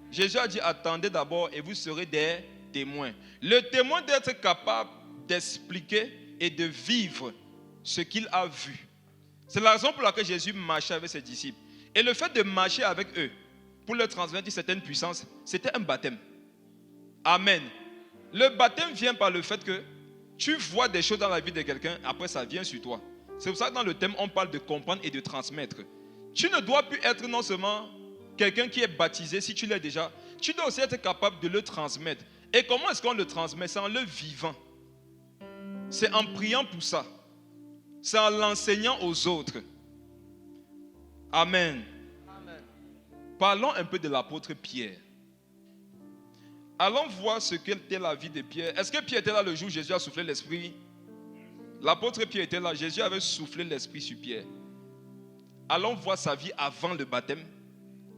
Jésus a dit, attendez d'abord et vous serez des témoins. Le témoin d'être capable d'expliquer et de vivre ce qu'il a vu. C'est la raison pour laquelle Jésus marchait avec ses disciples. Et le fait de marcher avec eux, pour leur transmettre une certaine puissance, c'était un baptême. Amen. Le baptême vient par le fait que tu vois des choses dans la vie de quelqu'un, après ça vient sur toi. C'est pour ça que dans le thème, on parle de comprendre et de transmettre. Tu ne dois plus être non seulement quelqu'un qui est baptisé, si tu l'es déjà, tu dois aussi être capable de le transmettre. Et comment est-ce qu'on le transmet? C'est en le vivant. C'est en priant pour ça. C'est en l'enseignant aux autres. Amen. Amen. Parlons un peu de l'apôtre Pierre. Allons voir ce qu'était la vie de Pierre. Est-ce que Pierre était là le jour où Jésus a soufflé l'esprit? L'apôtre Pierre était là. Jésus avait soufflé l'esprit sur Pierre. Allons voir sa vie avant le baptême,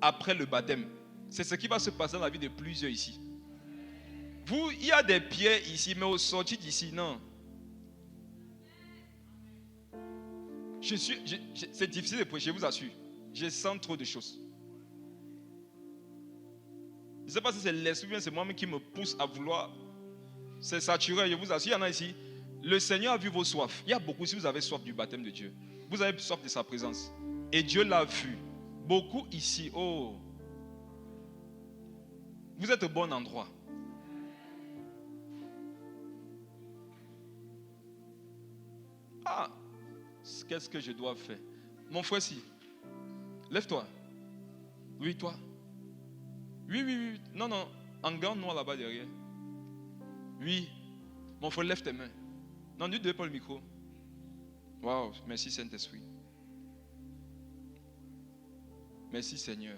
après le baptême. C'est ce qui va se passer dans la vie de plusieurs ici. Vous, il y a des pierres ici, mais au sorti d'ici, non. C'est difficile de prêcher, je vous assure. Je sens trop de choses. Je ne sais pas si c'est l'esprit ou bien c'est moi-même qui me pousse à vouloir. C'est saturé, je vous assure, il y en a ici. Le Seigneur a vu vos soifs. Il y a beaucoup, si vous avez soif du baptême de Dieu, vous avez soif de sa présence. Et Dieu l'a vu. Beaucoup ici, oh, vous êtes au bon endroit. Ah, qu'est-ce que je dois faire? Mon frère, si, lève-toi. Oui, toi. Oui. Non. En grand noir là-bas derrière. Oui. Mon frère, lève tes mains. Non, ne donne pas le micro. Waouh, merci Saint-Esprit. Merci Seigneur.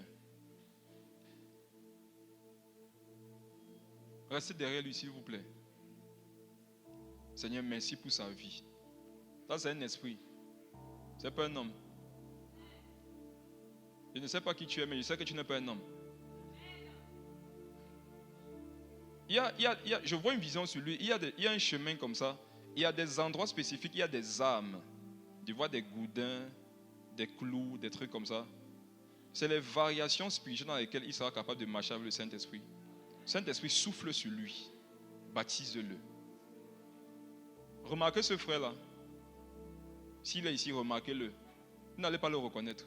Restez derrière lui s'il vous plaît. Seigneur, merci pour sa vie. Ça c'est un esprit. C'est pas un homme. Je ne sais pas qui tu es, mais je sais que tu n'es pas un homme. Je vois une vision sur lui. Il y a un chemin comme ça. Il y a des endroits spécifiques. Il y a des âmes. Tu vois des goudins, des clous, des trucs comme ça. C'est les variations spirituelles dans lesquelles il sera capable de marcher avec le Saint-Esprit. Le Saint-Esprit souffle sur lui. Baptise-le. Remarquez ce frère-là. S'il est ici, remarquez-le. Vous n'allez pas le reconnaître.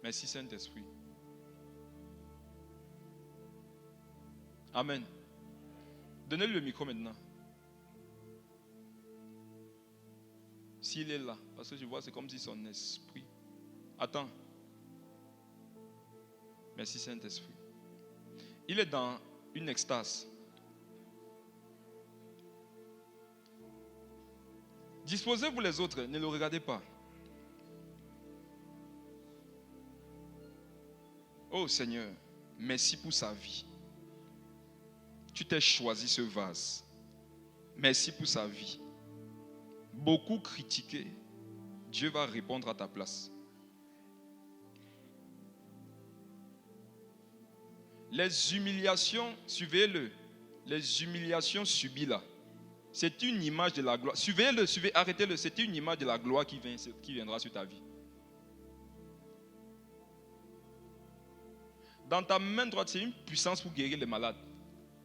Merci Saint-Esprit. Amen. Donnez-lui le micro maintenant. S'il est là, parce que je vois c'est comme si son esprit... Attends. Merci Saint-Esprit. Il est dans une extase. Disposez-vous les autres, ne le regardez pas. Oh Seigneur, merci pour sa vie. Tu t'es choisi ce vase. Merci pour sa vie. Beaucoup critiqué, Dieu va répondre à ta place. Les humiliations, suivez-le, les humiliations subies là, C'est une image de la gloire. Suivez-le, arrêtez-le. C'est une image de la gloire qui viendra sur ta vie. Dans ta main droite, c'est une puissance pour guérir les malades.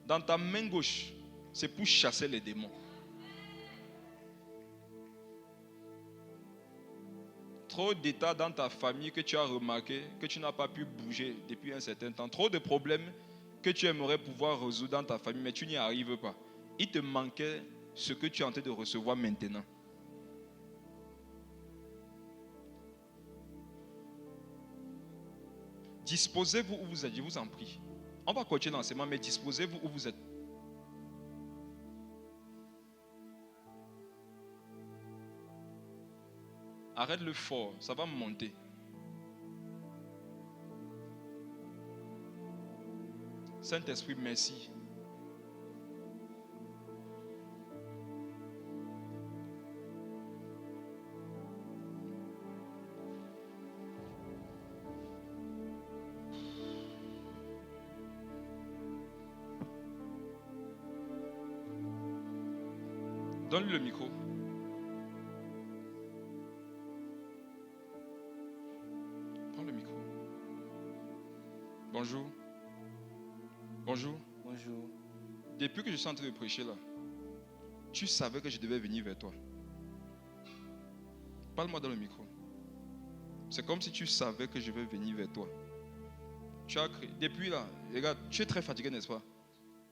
Dans ta main gauche, c'est pour chasser les démons. Trop d'états dans ta famille que tu as remarqué, que tu n'as pas pu bouger depuis un certain temps. Trop de problèmes que tu aimerais pouvoir résoudre dans ta famille, mais tu n'y arrives pas. Il te manquait ce que tu es en train de recevoir maintenant. Disposez-vous où vous êtes, je vous en prie. On va continuer l'enseignement, mais disposez-vous où vous êtes. Arrête-le fort, ça va monter. Saint-Esprit, merci. Donne-lui le micro. Prends le micro. Bonjour. Bonjour. Bonjour. Depuis que je suis en train de prêcher là, tu savais que je devais venir vers toi. Parle-moi dans le micro. C'est comme si tu savais que je vais venir vers toi. Tu as créé. Depuis là, regarde, tu es très fatigué, n'est-ce pas?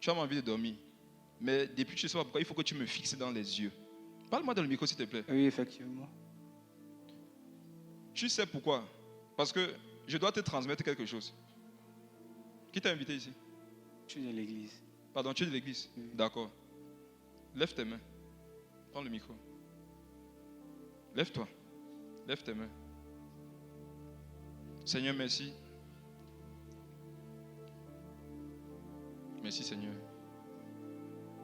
Tu as envie de dormir. Mais depuis que je ne sais pas pourquoi, il faut que tu me fixes dans les yeux. Parle-moi dans le micro, s'il te plaît. Oui, effectivement. Tu sais pourquoi? Parce que je dois te transmettre quelque chose. Qui t'a invité ici? Je suis de l'église. Pardon, tu es de l'église? Oui. D'accord. Lève tes mains. Prends le micro. Lève-toi. Lève tes mains. Seigneur, merci. Merci, Seigneur.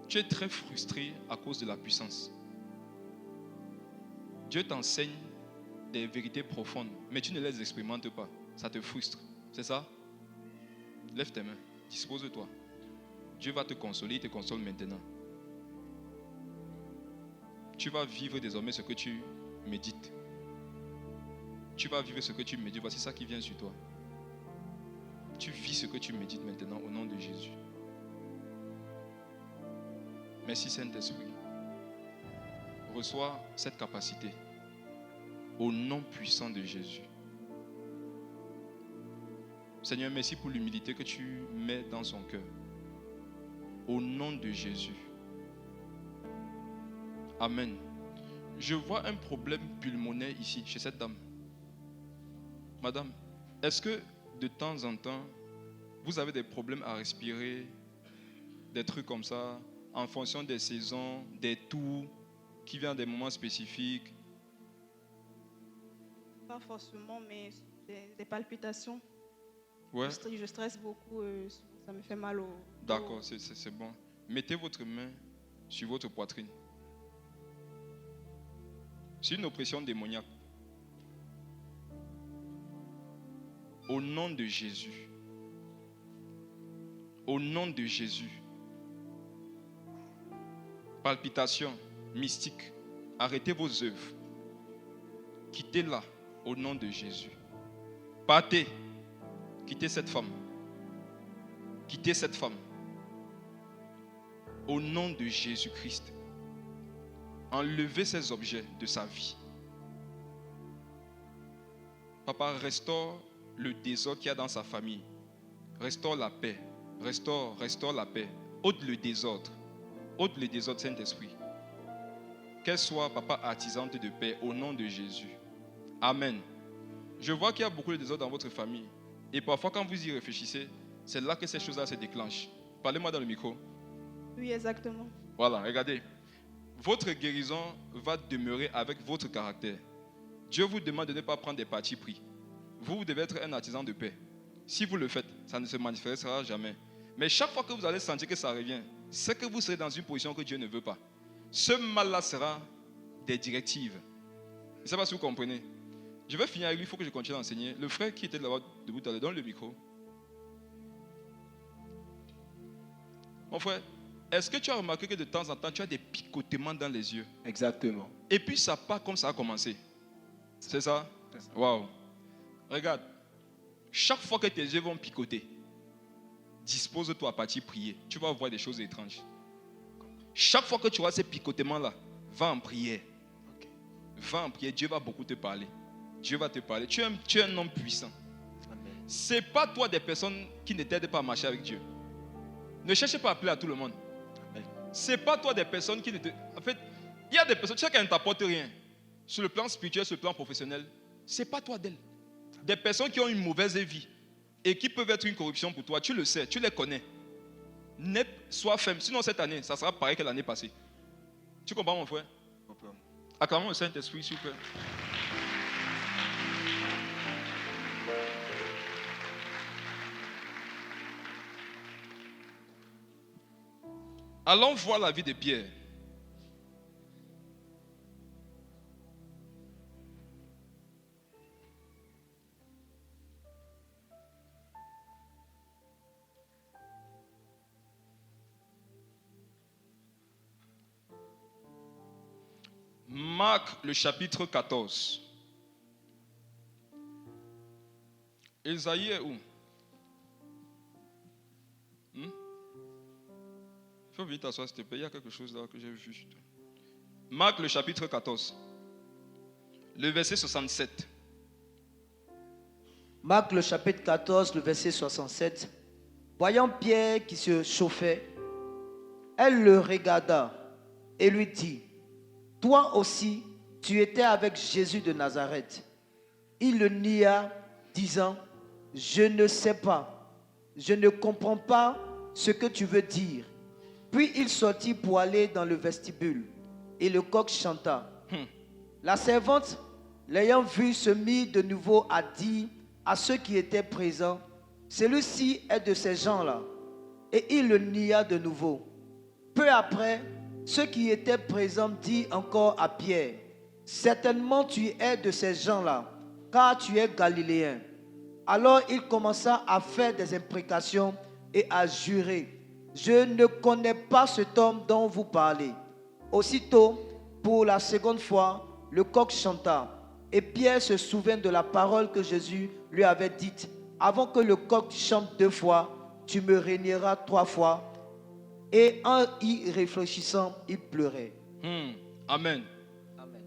Tu es très frustré à cause de la puissance. Dieu t'enseigne des vérités profondes, mais tu ne les expérimentes pas. Ça te frustre. C'est ça? Lève tes mains. Dispose-toi. Dieu va te consoler, il te console maintenant. Tu vas vivre désormais ce que tu médites. Tu vas vivre ce que tu médites. Voici ça qui vient sur toi. Tu vis ce que tu médites maintenant au nom de Jésus. Merci Saint-Esprit. Reçois cette capacité au nom puissant de Jésus. Seigneur, merci pour l'humilité que tu mets dans son cœur. Au nom de Jésus. Amen. Je vois un problème pulmonaire ici, chez cette dame. Madame, est-ce que de temps en temps, vous avez des problèmes à respirer, des trucs comme ça, en fonction des saisons, des toux, qui viennent à des moments spécifiques? Pas forcément, mais des palpitations. Ouais. Je stresse beaucoup, ça me fait mal au dos. D'accord, c'est bon. Mettez votre main sur votre poitrine. C'est une oppression démoniaque. Au nom de Jésus. Au nom de Jésus. Palpitations mystiques. Arrêtez vos œuvres. Quittez-la au nom de Jésus. Partez. Quittez cette femme. Quittez cette femme. Au nom de Jésus-Christ. Enlevez ces objets de sa vie. Papa, restaure le désordre qu'il y a dans sa famille. Restaure la paix. Restaure la paix. Ôte le désordre. Ôte le désordre, Saint-Esprit. Qu'elle soit, papa, artisante de paix au nom de Jésus. Amen. Je vois qu'il y a beaucoup de désordre dans votre famille. Et parfois, quand vous y réfléchissez, c'est là que ces choses-là se déclenchent. Parlez-moi dans le micro. Oui, exactement. Voilà, regardez. Votre guérison va demeurer avec votre caractère. Dieu vous demande de ne pas prendre des partis pris. Vous devez être un artisan de paix. Si vous le faites, ça ne se manifestera jamais. Mais chaque fois que vous allez sentir que ça revient, c'est que vous serez dans une position que Dieu ne veut pas. Ce mal-là sera des directives. Je ne sais pas si vous comprenez. Je vais finir avec lui, il faut que je continue à enseigner. Le frère qui était là-bas debout, donne le micro. Mon frère, Est-ce que tu as remarqué que de temps en temps, tu as des picotements dans les yeux? Exactement. Et puis ça part comme ça a commencé. C'est ça? C'est ça. Waouh. Regarde. Chaque fois que tes yeux vont picoter, dispose-toi à partir prier. Tu vas voir des choses étranges. Chaque fois que tu vois ces picotements-là, va en prière. Ok. Va en prière. Dieu va beaucoup te parler. Dieu va te parler. Tu es un homme puissant. Amen. Ce n'est pas toi des personnes qui ne t'aident pas à marcher avec Dieu. Ne cherchez pas à appeler à tout le monde. Amen. Ce n'est pas toi des personnes qui ne te... En fait, il y a des personnes, chacun ne t'apporte rien. Sur le plan spirituel, sur le plan professionnel, ce n'est pas toi d'elles. Des personnes qui ont une mauvaise vie et qui peuvent être une corruption pour toi, tu le sais, tu les connais. Sois ferme. Sinon, cette année, ça sera pareil que l'année passée. Tu comprends, mon frère? Acclamons le Saint-Esprit, s'il vous plaît. Allons voir la vie de Pierre. Marc, le chapitre 14. Ésaïe est où? Il faut vite t'asseoir, s'il te plaît. Il y a quelque chose là que j'ai vu. Marc, le chapitre 14. Le verset 67. Marc le chapitre 14, le verset 67. Voyant Pierre qui se chauffait, elle le regarda et lui dit, toi aussi, tu étais avec Jésus de Nazareth. Il le nia, disant, je ne sais pas, je ne comprends pas ce que tu veux dire. Puis il sortit pour aller dans le vestibule, et le coq chanta. La servante, l'ayant vu, se mit de nouveau à dire à ceux qui étaient présents, celui-ci est de ces gens-là. Et il le nia de nouveau. Peu après, ceux qui étaient présents dirent encore à Pierre, certainement tu es de ces gens-là, car tu es galiléen. Alors il commença à faire des imprécations et à jurer, je ne connais pas cet homme dont vous parlez. Aussitôt, pour la seconde fois, le coq chanta. Et Pierre se souvint de la parole que Jésus lui avait dite, avant que le coq chante 2 fois, tu me régneras 3 fois. Et en y réfléchissant, il pleurait. Amen. Amen.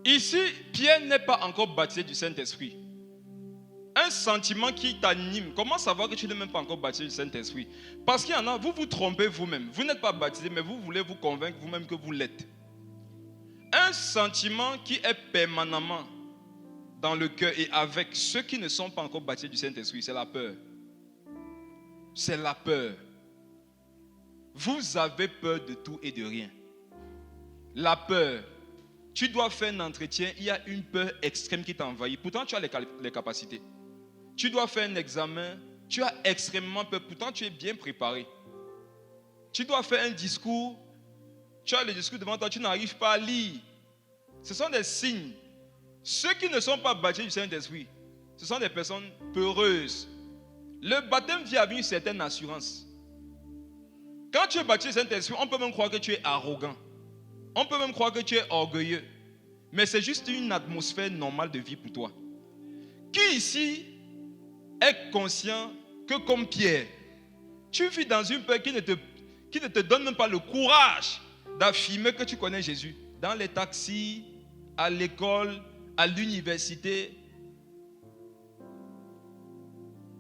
Ici, Pierre n'est pas encore baptisé du Saint-Esprit. Un sentiment qui t'anime. Comment savoir que tu n'es même pas encore baptisé du Saint-Esprit? Parce qu'il y en a, vous vous trompez vous-même. Vous n'êtes pas baptisé, mais vous voulez vous convaincre vous-même que vous l'êtes. Un sentiment qui est permanemment dans le cœur et avec ceux qui ne sont pas encore baptisés du Saint-Esprit, c'est la peur. C'est la peur. Vous avez peur de tout et de rien. La peur. Tu dois faire un entretien, il y a une peur extrême qui t'envahit. Pourtant, tu as les capacités. Tu dois faire un examen, tu as extrêmement peur. Pourtant, tu es bien préparé. Tu dois faire un discours, tu as le discours devant toi, tu n'arrives pas à lire. Ce sont des signes. Ceux qui ne sont pas baptisés du Saint-Esprit, ce sont des personnes peureuses. Le baptême vient avec une certaine assurance. Quand tu es baptisé du Saint-Esprit, on peut même croire que tu es arrogant. On peut même croire que tu es orgueilleux. Mais c'est juste une atmosphère normale de vie pour toi. Qui ici est conscient que comme Pierre, tu vis dans une peur qui ne te donne même pas le courage d'affirmer que tu connais Jésus. Dans les taxis, à l'école, à l'université.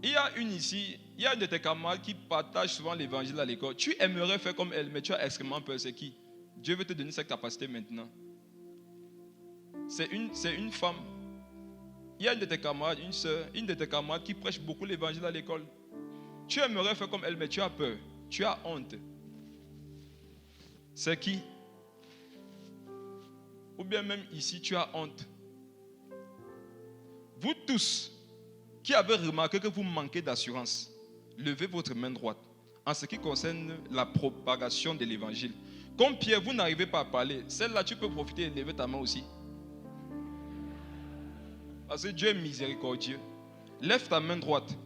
Il y a une ici, il y a une de tes camarades qui partage souvent l'évangile à l'école. Tu aimerais faire comme elle, mais tu as extrêmement peur. C'est qui? Dieu veut te donner cette capacité maintenant. C'est une femme. Il y a une de tes camarades, une soeur, une de tes camarades qui prêche beaucoup l'évangile à l'école. Tu aimerais faire comme elle, mais tu as peur. Tu as honte. C'est qui? Ou bien même ici, tu as honte. Vous tous qui avez remarqué que vous manquez d'assurance, levez votre main droite en ce qui concerne la propagation de l'évangile. Comme Pierre, vous n'arrivez pas à parler. Celle-là, tu peux profiter et lever ta main aussi. Parce que Dieu est miséricordieux. Lève ta main droite.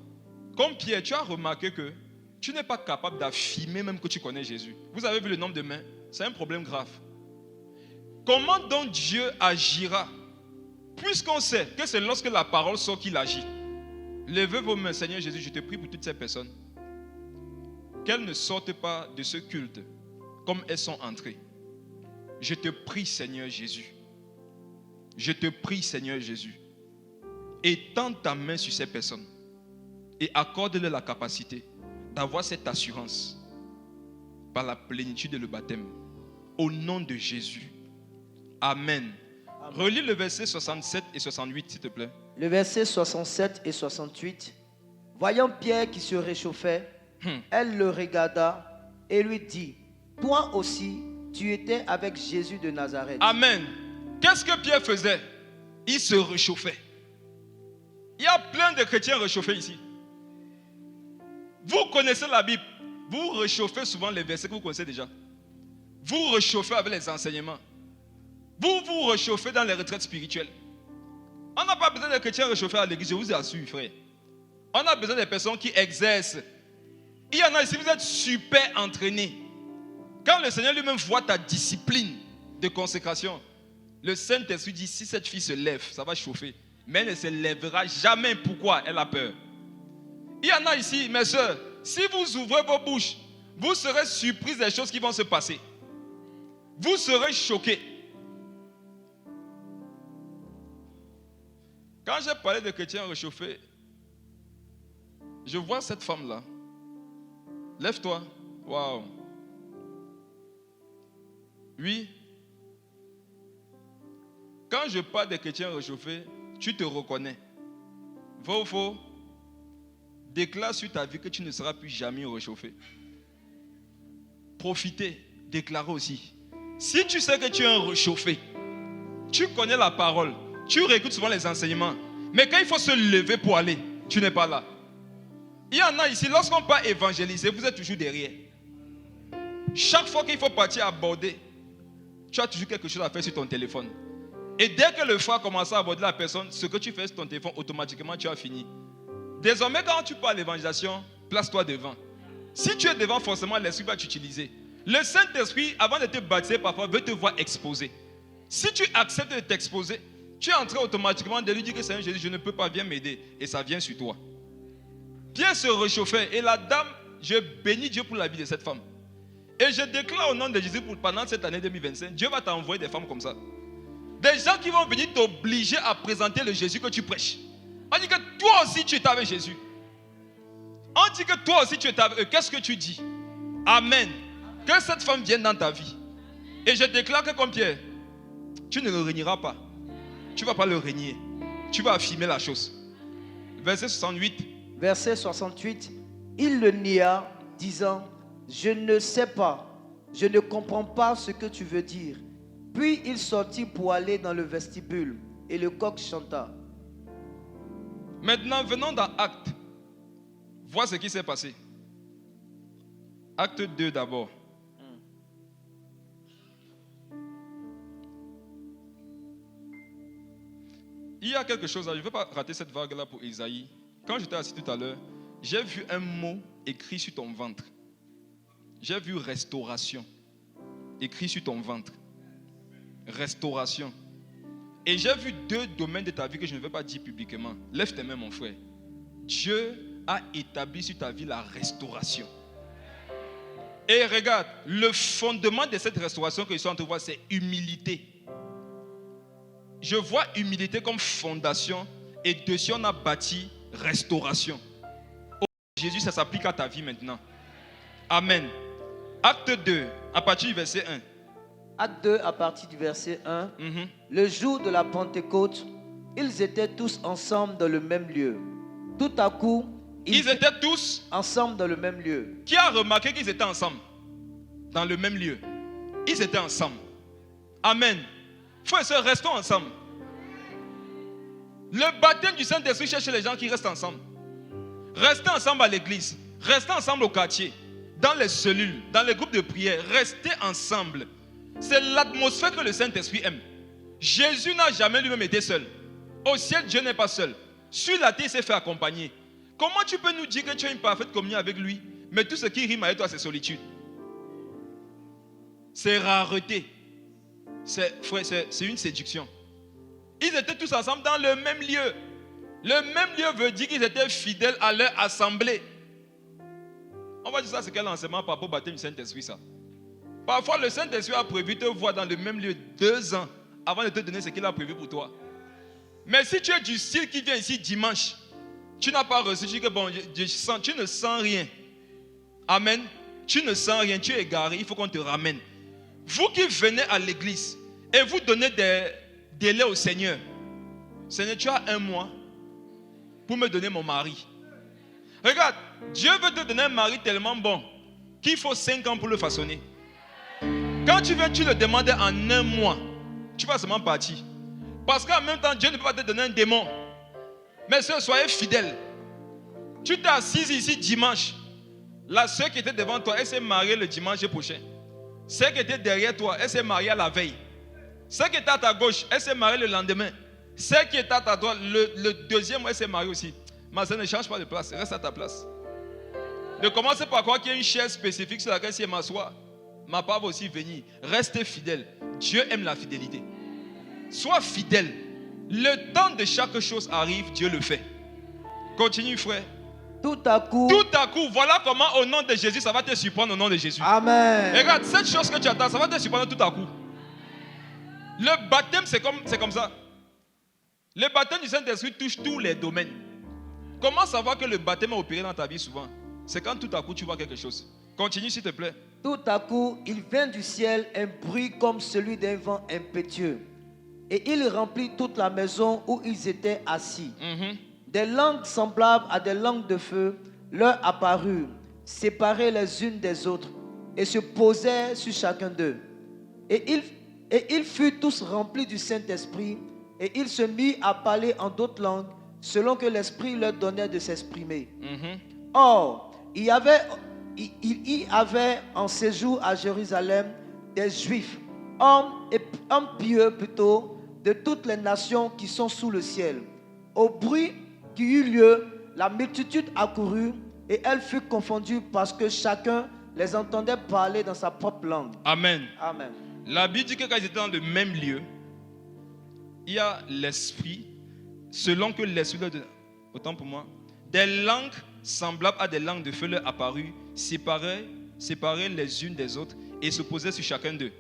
Comme Pierre, tu as remarqué que tu n'es pas capable d'affirmer même que tu connais Jésus. Vous avez vu le nombre de mains? C'est un problème grave. Comment donc Dieu agira? Puisqu'on sait que c'est lorsque la parole sort qu'il agit. Levez vos mains, Seigneur Jésus, je te prie pour toutes ces personnes. Qu'elles ne sortent pas de ce culte comme elles sont entrées. Je te prie, Seigneur Jésus. Je te prie, Seigneur Jésus. Étends ta main sur ces personnes et accorde-leur la capacité d'avoir cette assurance par la plénitude et le baptême. Au nom de Jésus. Amen. Relis le verset 67 et 68, s'il te plaît. Le verset 67 et 68. Voyant Pierre qui se réchauffait, elle le regarda et lui dit, toi aussi, tu étais avec Jésus de Nazareth. Amen. Qu'est-ce que Pierre faisait? Il se réchauffait. Il y a plein de chrétiens réchauffés ici. Vous connaissez la Bible. Vous réchauffez souvent les versets que vous connaissez déjà. Vous réchauffez avec les enseignements. Vous vous réchauffez dans les retraites spirituelles. On n'a pas besoin de chrétiens réchauffés à l'église, je vous assure, frère. On a besoin de personnes qui exercent. Il y en a ici, vous êtes super entraînés. Quand le Seigneur lui-même voit ta discipline de consécration, le Saint-Esprit dit, si cette fille se lève, ça va chauffer. Mais elle ne se lèvera jamais. Pourquoi? Elle a peur. Il y en a ici, mes soeurs, si vous ouvrez vos bouches, vous serez surpris des choses qui vont se passer. Vous serez choqués. Quand j'ai parlé de chrétiens réchauffés, je vois cette femme-là. Lève-toi. Waouh. Oui. Quand je parle de chrétiens réchauffés, tu te reconnais. Vrai ou faux? Déclare sur ta vie que tu ne seras plus jamais réchauffé. Profitez, déclarez aussi. Si tu sais que tu es un réchauffé, tu connais la parole, tu réécoutes souvent les enseignements, mais quand il faut se lever pour aller, tu n'es pas là. Il y en a ici, lorsqu'on part évangéliser, vous êtes toujours derrière. Chaque fois qu'il faut partir aborder, tu as toujours quelque chose à faire sur ton téléphone. Et dès que le frère commence à aborder la personne, ce que tu fais sur ton téléphone, automatiquement tu as fini. Désormais, quand tu parles l'évangélisation, place-toi devant. Si tu es devant, forcément, l'esprit va t'utiliser. Le Saint-Esprit, avant de te baptiser, parfois, veut te voir exposer. Si tu acceptes de t'exposer, tu es en train automatiquement de lui dire que Seigneur Jésus, je ne peux pas, viens m'aider. Et ça vient sur toi. Pierre se réchauffait. Et la dame, je bénis Dieu pour la vie de cette femme. Et je déclare au nom de Jésus, pendant cette année 2025, Dieu va t'envoyer des femmes comme ça. Des gens qui vont venir t'obliger à présenter le Jésus que tu prêches. On dit que toi aussi tu es avec Jésus. On dit que toi aussi tu es avec eux. Qu'est-ce que tu dis? Amen. Que cette femme vienne dans ta vie. Et je déclare que comme Pierre, tu ne le régneras pas. Tu ne vas pas le régner. Tu vas affirmer la chose. Verset 68. Verset 68. Il le nia, disant, je ne sais pas, je ne comprends pas ce que tu veux dire. Puis il sortit pour aller dans le vestibule et le coq chanta. Maintenant, venons dans Actes. Vois ce qui s'est passé. Acte 2 d'abord. Il y a quelque chose, je ne veux pas rater cette vague-là pour Isaïe. Quand j'étais assis tout à l'heure, j'ai vu un mot écrit sur ton ventre. J'ai vu restauration écrit sur ton ventre. Restauration. Et j'ai vu deux domaines de ta vie que je ne veux pas dire publiquement. Lève tes mains, mon frère. Dieu a établi sur ta vie la restauration. Et regarde, le fondement de cette restauration que je suis en train de voir, c'est humilité. Je vois humilité comme fondation et dessus on a bâti restauration. Oh, Jésus, ça s'applique à ta vie maintenant. Amen. Acte 2, à partir du verset 1. Acte 2, à partir du verset 1. Le jour de la Pentecôte, ils étaient tous ensemble dans le même lieu. Tout à coup, ils étaient tous ensemble dans le même lieu. Qui a remarqué qu'ils étaient ensemble? Dans le même lieu. Ils étaient ensemble. Amen. Frères et sœurs, restons ensemble. Le baptême du Saint-Esprit cherche les gens qui restent ensemble. Restez ensemble à l'église. Restez ensemble au quartier. Dans les cellules, dans les groupes de prière. Restez ensemble. C'est l'atmosphère que le Saint-Esprit aime. Jésus n'a jamais lui-même été seul. Au ciel, Dieu n'est pas seul. Sur la terre, il s'est fait accompagner. Comment tu peux nous dire que tu as une parfaite communion avec lui Mais tout ce qui rime avec toi, c'est solitude. C'est rareté. C'est une séduction. Ils étaient tous ensemble dans le même lieu. Le même lieu veut dire qu'ils étaient fidèles à leur assemblée. On va dire ça, c'est quel enseignement par rapport au baptême du Saint-Esprit, ça? Parfois, le Saint-Esprit a prévu te voir dans le même lieu 2 ans avant de te donner ce qu'il a prévu pour toi. Mais si tu es du style qui vient ici dimanche, tu n'as pas reçu, tu dis que bon, tu ne sens rien. Amen. Tu ne sens rien, tu es égaré, il faut qu'on te ramène. Vous qui venez à l'église et vous donnez des délais au Seigneur. Seigneur, tu as 1 mois pour me donner mon mari. Regarde, Dieu veut te donner un mari tellement bon qu'il faut 5 ans pour le façonner. Quand tu viens, tu le demandes en 1 mois. Tu vas seulement partir. Parce qu'en même temps, Dieu ne peut pas te donner un démon. Mais soyez fidèles. Tu t'es assise ici dimanche. La soeur qui était devant toi, elle s'est mariée le dimanche prochain. Celle qui était derrière toi, elle s'est mariée la veille. Celle qui était à ta gauche, elle s'est mariée le lendemain. Celle qui était à ta droite, le deuxième, elle s'est mariée aussi. Ma soeur, ne change pas de place, reste à ta place. Ne commencez pas à croire qu'il y a une chaise spécifique sur laquelle si elle m'assoit, ma part va aussi venir. Restez fidèles. Dieu aime la fidélité. Sois fidèle. Le temps de chaque chose arrive, Dieu le fait. Continue, frère. Tout à coup, voilà comment au nom de Jésus, ça va te surprendre au nom de Jésus. Amen. Et regarde, cette chose que tu attends, ça va te surprendre tout à coup. Le baptême, c'est comme ça. Le baptême du Saint-Esprit touche tous les domaines. Comment savoir que le baptême a opéré dans ta vie souvent? C'est quand tout à coup tu vois quelque chose. Continue s'il te plaît. Tout à coup, il vint du ciel un bruit comme celui d'un vent impétueux. Et il remplit toute la maison où ils étaient assis. Des langues semblables à des langues de feu leur apparurent, séparées les unes des autres, et se posèrent sur chacun d'eux. Et ils furent tous remplis du Saint-Esprit, et ils se mirent à parler en d'autres langues, selon que l'Esprit leur donnait de s'exprimer. Or, il y avait en séjour à Jérusalem des Juifs, hommes pieux plutôt, de toutes les nations qui sont sous le ciel. Au bruit qui eut lieu, la multitude accourut et elle fut confondue parce que chacun les entendait parler dans sa propre langue. Amen. Amen. La Bible dit que quand ils étaient dans le même lieu, il y a l'Esprit, selon que l'Esprit leur donne, autant pour moi, des langues semblables à des langues de feu leur apparues, séparées les unes des autres et se posaient sur chacun d'eux.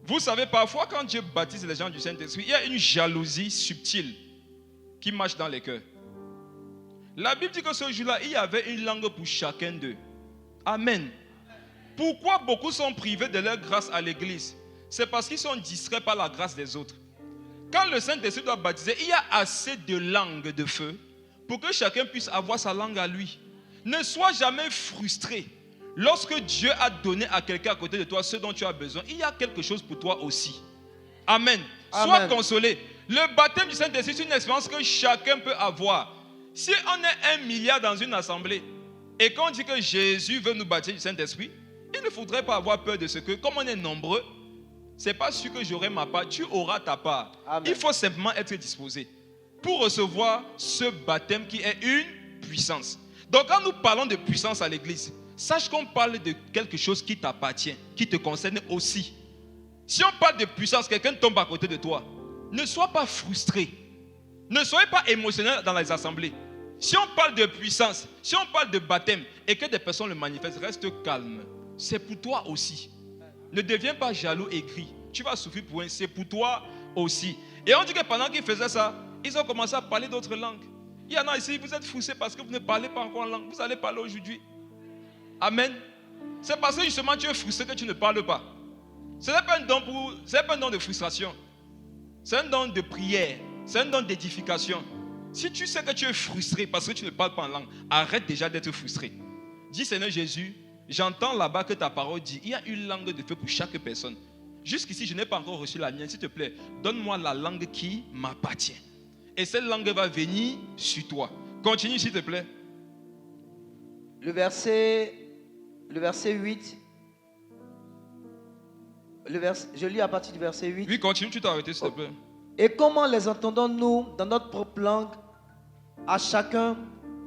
Vous savez, parfois quand Dieu baptise les gens du Saint-Esprit, il y a une jalousie subtile qui marche dans les cœurs. La Bible dit que ce jour-là, il y avait une langue pour chacun d'eux. Amen. Pourquoi beaucoup sont privés de leur grâce à l'église? C'est parce qu'ils sont distraits par la grâce des autres. Quand le Saint-Esprit doit baptiser, il y a assez de langues de feu pour que chacun puisse avoir sa langue à lui. Ne sois jamais frustré. Lorsque Dieu a donné à quelqu'un à côté de toi ce dont tu as besoin, il y a quelque chose pour toi aussi. Amen. Sois consolé. Le baptême du Saint-Esprit, c'est une expérience que chacun peut avoir. Si on est 1 milliard dans une assemblée et qu'on dit que Jésus veut nous baptiser du Saint-Esprit, il ne faudrait pas avoir peur de ce que, comme on est nombreux, c'est pas sûr que j'aurai ma part, tu auras ta part. Amen. Il faut simplement être disposé pour recevoir ce baptême qui est une puissance. Donc quand nous parlons de puissance à l'église, sache qu'on parle de quelque chose qui t'appartient, qui te concerne aussi. Si on parle de puissance, quelqu'un tombe à côté de toi, ne sois pas frustré. Ne soyez pas émotionnel dans les assemblées. Si on parle de puissance, si on parle de baptême et que des personnes le manifestent, reste calme. C'est pour toi aussi. Ne deviens pas jaloux et gris. Tu vas souffrir pour un, c'est pour toi aussi. Et on dit que pendant qu'ils faisaient ça, ils ont commencé à parler d'autres langues. Il y en a ici, vous êtes frustrés parce que vous ne parlez pas encore en langue. Vous allez parler aujourd'hui. Amen. C'est parce que justement tu es frustré que tu ne parles pas. Ce n'est pas un don de frustration. C'est un don de prière. C'est un don d'édification. Si tu sais que tu es frustré parce que tu ne parles pas en langue, arrête déjà d'être frustré. Dis Seigneur Jésus, j'entends là-bas que ta parole dit, il y a une langue de feu pour chaque personne. Jusqu'ici, je n'ai pas encore reçu la mienne. S'il te plaît, donne-moi la langue qui m'appartient. Et cette langue va venir sur toi. Continue s'il te plaît. Le verset 8. Je lis à partir du verset 8. Oui, continue, tu t'es arrêté s'il te plaît. Et comment les entendons-nous dans notre propre langue, à chacun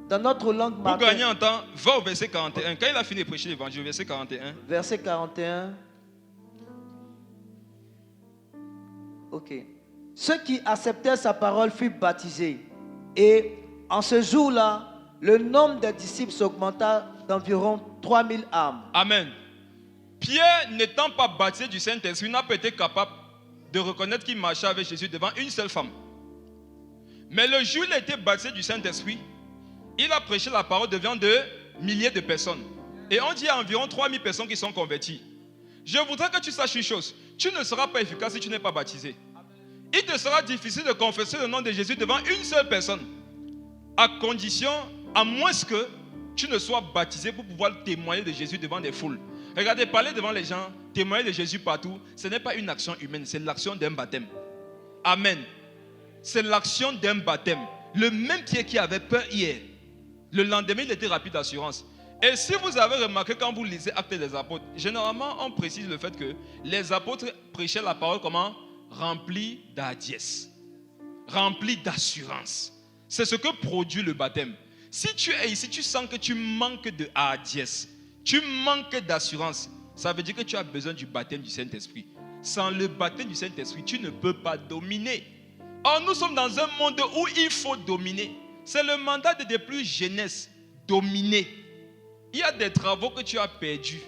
Dans notre langue Pour maternelle. gagner en temps, va au verset 41. Quand il a fini de prêcher l'évangile, verset 41. Verset 41. Ok. Ceux qui acceptèrent sa parole furent baptisés. Et en ce jour-là, le nombre des disciples s'augmenta d'environ 3000 âmes. Amen. Pierre, n'étant pas baptisé du Saint-Esprit, n'a pas été capable de reconnaître qu'il marchait avec Jésus devant une seule femme. Mais le jour où il a été baptisé du Saint-Esprit, il a prêché la parole devant de milliers de personnes. Et on dit qu'il y a environ 3000 personnes qui sont converties. Je voudrais que tu saches une chose. Tu ne seras pas efficace si tu n'es pas baptisé. Il te sera difficile de confesser le nom de Jésus devant une seule personne. À condition, à moins que tu ne sois baptisé pour pouvoir témoigner de Jésus devant des foules. Regardez, parler devant les gens, témoigner de Jésus partout, ce n'est pas une action humaine, c'est l'action d'un baptême. Amen. C'est l'action d'un baptême. Le même Pierre qui avait peur hier, le lendemain, il était rapide d'assurance. Et si vous avez remarqué quand vous lisez Actes des Apôtres, généralement, on précise le fait que les apôtres prêchaient la parole comment? Remplis d'hardiesse, remplis d'assurance. C'est ce que produit le baptême. Si tu es ici, tu sens que tu manques de hardiesse, tu manques d'assurance, ça veut dire que tu as besoin du baptême du Saint-Esprit. Sans le baptême du Saint-Esprit, tu ne peux pas dominer. Or, nous sommes dans un monde où il faut dominer. C'est le mandat de plus jeunesse, dominer. Il y a des travaux que tu as perdus.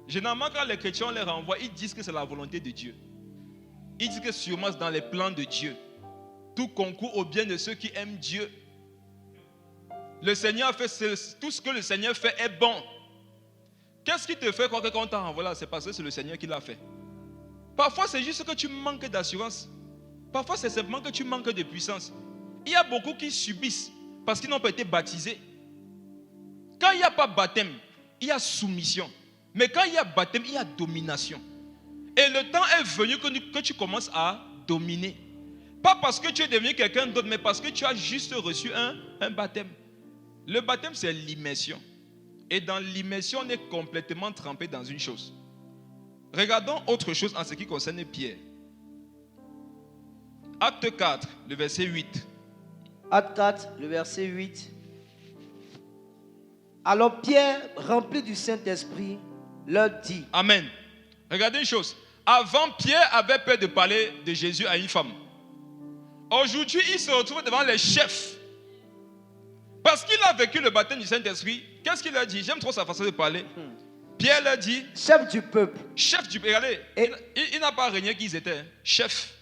Généralement, quand les chrétiens les renvoient, ils disent que c'est la volonté de Dieu. Ils disent que sûrement c'est dans les plans de Dieu. Tout concourt au bien de ceux qui aiment Dieu. Le Seigneur fait tout ce que le Seigneur fait est bon. Qu'est-ce qui te fait croire que quand on t'a renvoyé là, c'est parce que c'est le Seigneur qui l'a fait? Parfois, c'est juste que tu manques d'assurance. Parfois, c'est simplement que tu manques de puissance. Il y a beaucoup qui subissent parce qu'ils n'ont pas été baptisés. Quand il n'y a pas baptême, il y a soumission. Mais quand il y a baptême, il y a domination. Et le temps est venu que tu commences à dominer. Pas parce que tu es devenu quelqu'un d'autre, mais parce que tu as juste reçu un baptême. Le baptême, c'est l'immersion. Et dans l'immersion, on est complètement trempé dans une chose. Regardons autre chose en ce qui concerne Pierre. Acte 4, le verset 8. Acte 4, le verset 8. Alors Pierre, rempli du Saint-Esprit, leur dit. Amen. Regardez une chose. Avant, Pierre avait peur de parler de Jésus à une femme. Aujourd'hui, il se retrouve devant les chefs. Parce qu'il a vécu le baptême du Saint-Esprit. Qu'est-ce qu'il a dit? J'aime trop sa façon de parler. Pierre leur dit. Chef du peuple. Chef du peuple. Regardez, il n'a pas régné qu'ils étaient. Chef.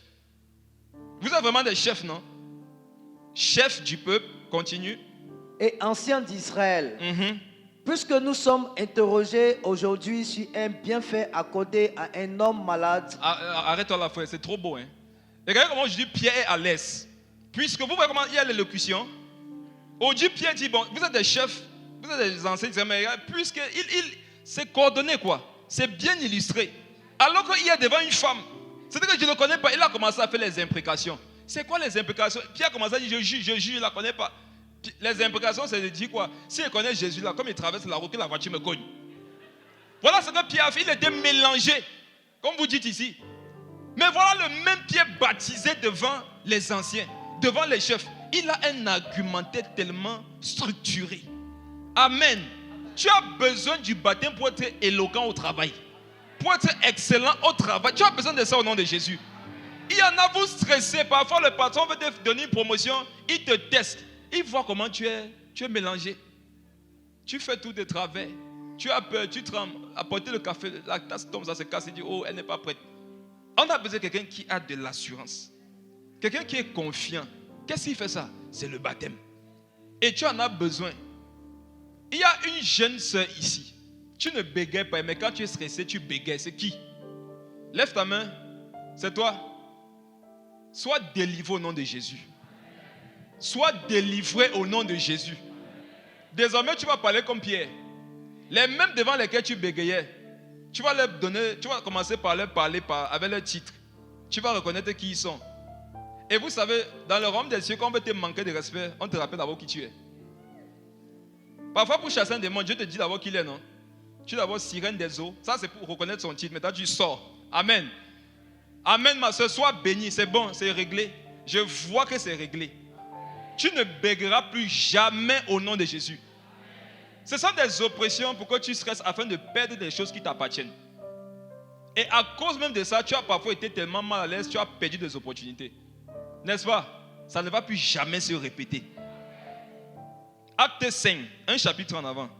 Vous êtes vraiment des chefs, non? Chef du peuple. Continue. Et ancien d'Israël. Puisque nous sommes interrogés aujourd'hui sur un bienfait accordé à un homme malade. Arrête-toi là, frère, c'est trop beau. Hein? Regardez comment je dis Pierre est à l'aise. Puisque vous voyez comment il y a l'élocution. Aujourd'hui, Pierre dit, bon, vous êtes des chefs, vous êtes des anciens, mais puisqu'il c'est coordonné, quoi. C'est bien illustré. Alors qu'il est devant une femme. C'est-à-dire que je ne le connais pas. Il a commencé à faire les imprécations. C'est quoi les imprécations? Pierre a commencé à dire, je juge, je ne la connais pas. Les imprécations, c'est de dire quoi? Si il connaît Jésus là, comme il traverse la route, la voiture me cogne. Voilà ce que Pierre a fait. Il était mélangé, comme vous dites ici. Mais voilà le même Pierre baptisé devant les anciens, devant les chefs. Il a un argumentaire tellement structuré. Amen. Tu as besoin du baptême pour être éloquent au travail. Pour être excellent au travail. Tu as besoin de ça au nom de Jésus. Il y en a, vous stressez. Parfois, le patron veut te donner une promotion. Il te teste. Il voit comment tu es mélangé. Tu fais tout de travers. Tu as peur, tu trembles. Apporter le café, la tasse tombe, ça se casse. Il dit, oh, elle n'est pas prête. On a besoin de quelqu'un qui a de l'assurance. Quelqu'un qui est confiant. Qu'est-ce qui fait ça? C'est le baptême. Et tu en as besoin. Il y a une jeune soeur ici. Tu ne bégayes pas, mais quand tu es stressé, tu bégayes. C'est qui? Lève ta main. C'est toi. Sois délivré au nom de Jésus. Sois délivré au nom de Jésus. Désormais, tu vas parler comme Pierre. Les mêmes devant lesquels tu bégayais, tu vas leur donner, tu vas commencer par leur parler avec leur titre. Tu vas reconnaître qui ils sont. Et vous savez, dans le royaume des cieux, quand on veut te manquer de respect, on te rappelle d'abord qui tu es. Parfois, pour chasser un démon, Dieu te dit d'abord qui il est, non? Tu es d'abord sirène des eaux. Ça, c'est pour reconnaître son titre. Maintenant, tu sors. Amen. Amen, ma soeur. Sois bénie. C'est bon, c'est réglé. Je vois que c'est réglé. Tu ne bégueras plus jamais au nom de Jésus. Ce sont des oppressions pour que tu stresses afin de perdre des choses qui t'appartiennent. Et à cause même de ça, tu as parfois été tellement mal à l'aise, tu as perdu des opportunités. N'est-ce pas? Ça ne va plus jamais se répéter. Acte 5, un chapitre en avant.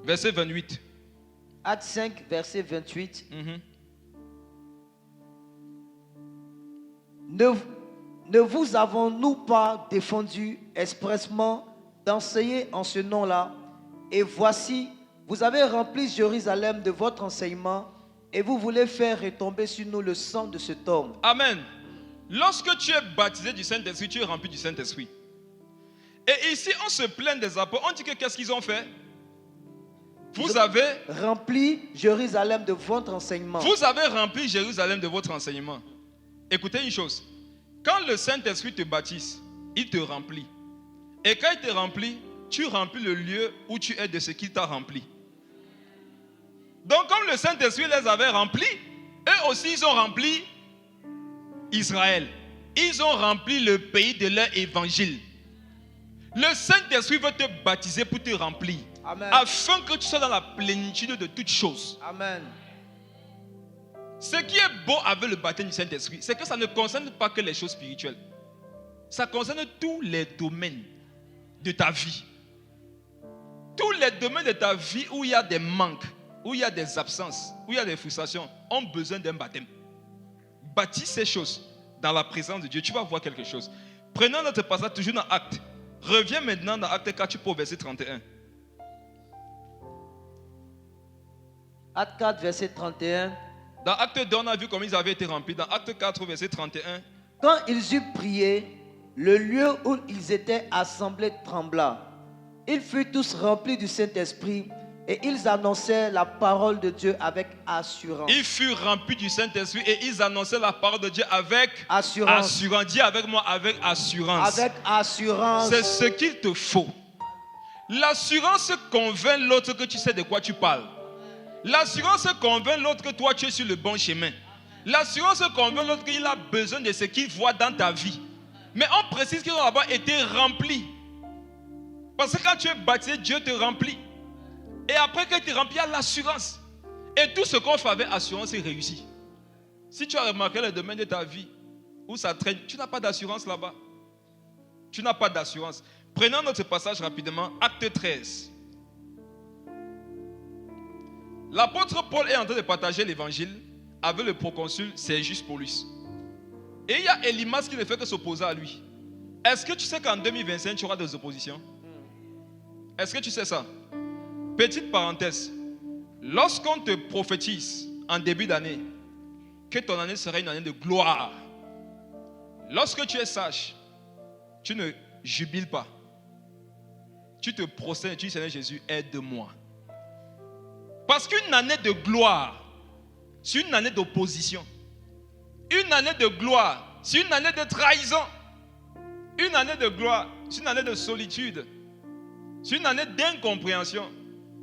Verset 28. Acte 5, verset 28. Ne vous avons-nous pas défendu expressement d'enseigner en ce nom-là? Et voici, vous avez rempli Jérusalem de votre enseignement et vous voulez faire retomber sur nous le sang de cet homme. Amen. Lorsque tu es baptisé du Saint-Esprit, tu es rempli du Saint-Esprit. Et ici, on se plaint des apôtres. On dit que qu'est-ce qu'ils ont fait? Vous avez rempli Jérusalem de votre enseignement. Vous avez rempli Jérusalem de votre enseignement. Écoutez une chose. Quand le Saint-Esprit te baptise, il te remplit. Et quand il te remplit, tu remplis le lieu où tu es de ce qu'il t'a rempli. Donc comme le Saint-Esprit les avait remplis, eux aussi ils ont rempli Israël. Ils ont rempli le pays de leur évangile. Le Saint-Esprit veut te baptiser pour te remplir. Amen. Afin que tu sois dans la plénitude de toutes choses. Amen. Ce qui est beau avec le baptême du Saint-Esprit, c'est que ça ne concerne pas que les choses spirituelles. Ça concerne tous les domaines de ta vie. Tous les domaines de ta vie où il y a des manques, où il y a des absences, où il y a des frustrations, ont besoin d'un baptême. Bâtis ces choses dans la présence de Dieu. Tu vas voir quelque chose. Prenons notre passage toujours dans Actes. Reviens maintenant dans Acte 4, tu peux au verset 31. Acte 4, verset 31. Dans Acte 2, on a vu comment ils avaient été remplis. Dans Acte 4, verset 31. Quand ils eurent prié, le lieu où ils étaient assemblés trembla. Ils furent tous remplis du Saint-Esprit et ils annonçaient la parole de Dieu avec assurance. Ils furent remplis du Saint-Esprit et ils annonçaient la parole de Dieu avec assurance. Dis avec moi, avec assurance. Avec assurance. C'est ce qu'il te faut. L'assurance convainc l'autre que tu sais de quoi tu parles. L'assurance convainc l'autre que toi tu es sur le bon chemin. L'assurance convainc l'autre qu'il a besoin de ce qu'il voit dans ta vie. Mais on précise qu'ils ont d'abord été remplis. Parce que quand tu es baptisé, Dieu te remplit. Et après qu'il te remplit, il y a l'assurance. Et tout ce qu'on fait avec assurance est réussi. Si tu as remarqué le domaine de ta vie où ça traîne, tu n'as pas d'assurance là-bas. Tu n'as pas d'assurance. Prenons notre passage rapidement, Acte 13. L'apôtre Paul est en train de partager l'évangile avec le proconsul Sergius Paulus. Et il y a Élymas qui ne fait que s'opposer à lui. Est-ce que tu sais qu'en 2025, tu auras des oppositions? Est-ce que tu sais ça? Petite parenthèse. Lorsqu'on te prophétise en début d'année que ton année sera une année de gloire, lorsque tu es sage, tu ne jubiles pas. Tu te prosternes et tu dis, Seigneur Jésus, aide-moi. Parce qu'une année de gloire, c'est une année d'opposition. Une année de gloire, c'est une année de trahison. Une année de gloire, c'est une année de solitude. C'est une année d'incompréhension.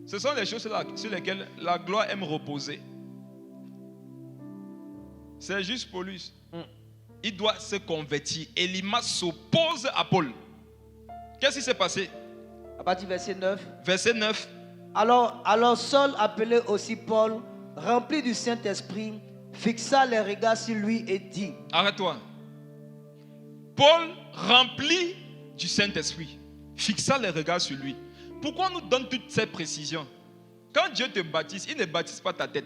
Ce sont les choses sur lesquelles la gloire aime reposer. C'est juste Paulus. Il doit se convertir. Élymas s'oppose à Paul. Qu'est-ce qui s'est passé? À partir du verset 9. Verset 9. Alors Saul, appelé aussi Paul, rempli du Saint-Esprit, fixa les regards sur lui et dit. Arrête-toi. Paul, rempli du Saint-Esprit, fixa les regards sur lui. Pourquoi on nous donne toutes ces précisions? Quand Dieu te baptise, il ne baptise pas ta tête.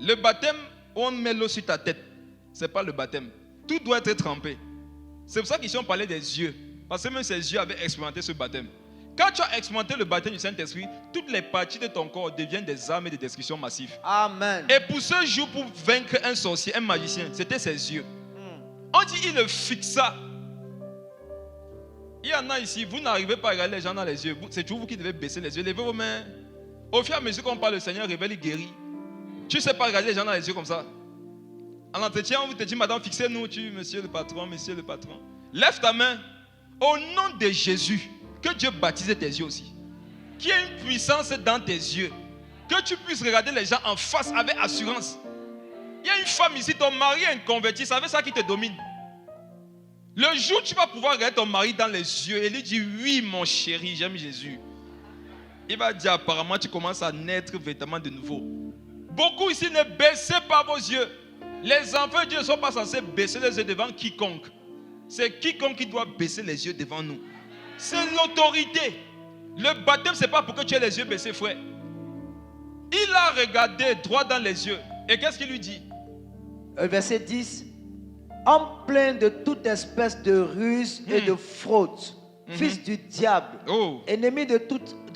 Le baptême, on met l'eau sur ta tête. Ce n'est pas le baptême. Tout doit être trempé. C'est pour ça qu'ici on parlait des yeux. Parce que même ses yeux avaient expérimenté ce baptême. Quand tu as expérimenté le baptême du Saint-Esprit, toutes les parties de ton corps deviennent des armes et des destructions massives. Amen. Et pour ce jour, pour vaincre un sorcier, un magicien, c'était ses yeux. On dit il le fixa. Il y en a ici, vous n'arrivez pas à regarder les gens dans les yeux. C'est toujours vous qui devez baisser les yeux. Levez vos mains. Au fur et à mesure qu'on parle, le Seigneur révèle, il guérit. Tu ne sais pas regarder les gens dans les yeux comme ça. En entretien, on vous te dit, madame, fixez-nous, monsieur le patron, monsieur le patron. Lève ta main. Au nom de Jésus, que Dieu baptise tes yeux aussi. Qu'il y ait une puissance dans tes yeux. Que tu puisses regarder les gens en face avec assurance. Il y a une femme ici, ton mari est inconverti, ça veut ça qui te domine. Le jour où tu vas pouvoir regarder ton mari dans les yeux et lui dire oui mon chéri, j'aime Jésus. Il va dire apparemment tu commences à naître véritablement de nouveau. Beaucoup ici ne baissez pas vos yeux. Les enfants de Dieu ne sont pas censés baisser les yeux devant quiconque. C'est quiconque qui doit baisser les yeux devant nous. C'est l'autorité. Le baptême, ce n'est pas pour que tu aies les yeux baissés, frère. Il a regardé droit dans les yeux. Et qu'est-ce qu'il lui dit? Verset 10. Homme plein de toute espèce de ruse et de fraude, fils du diable, ennemi de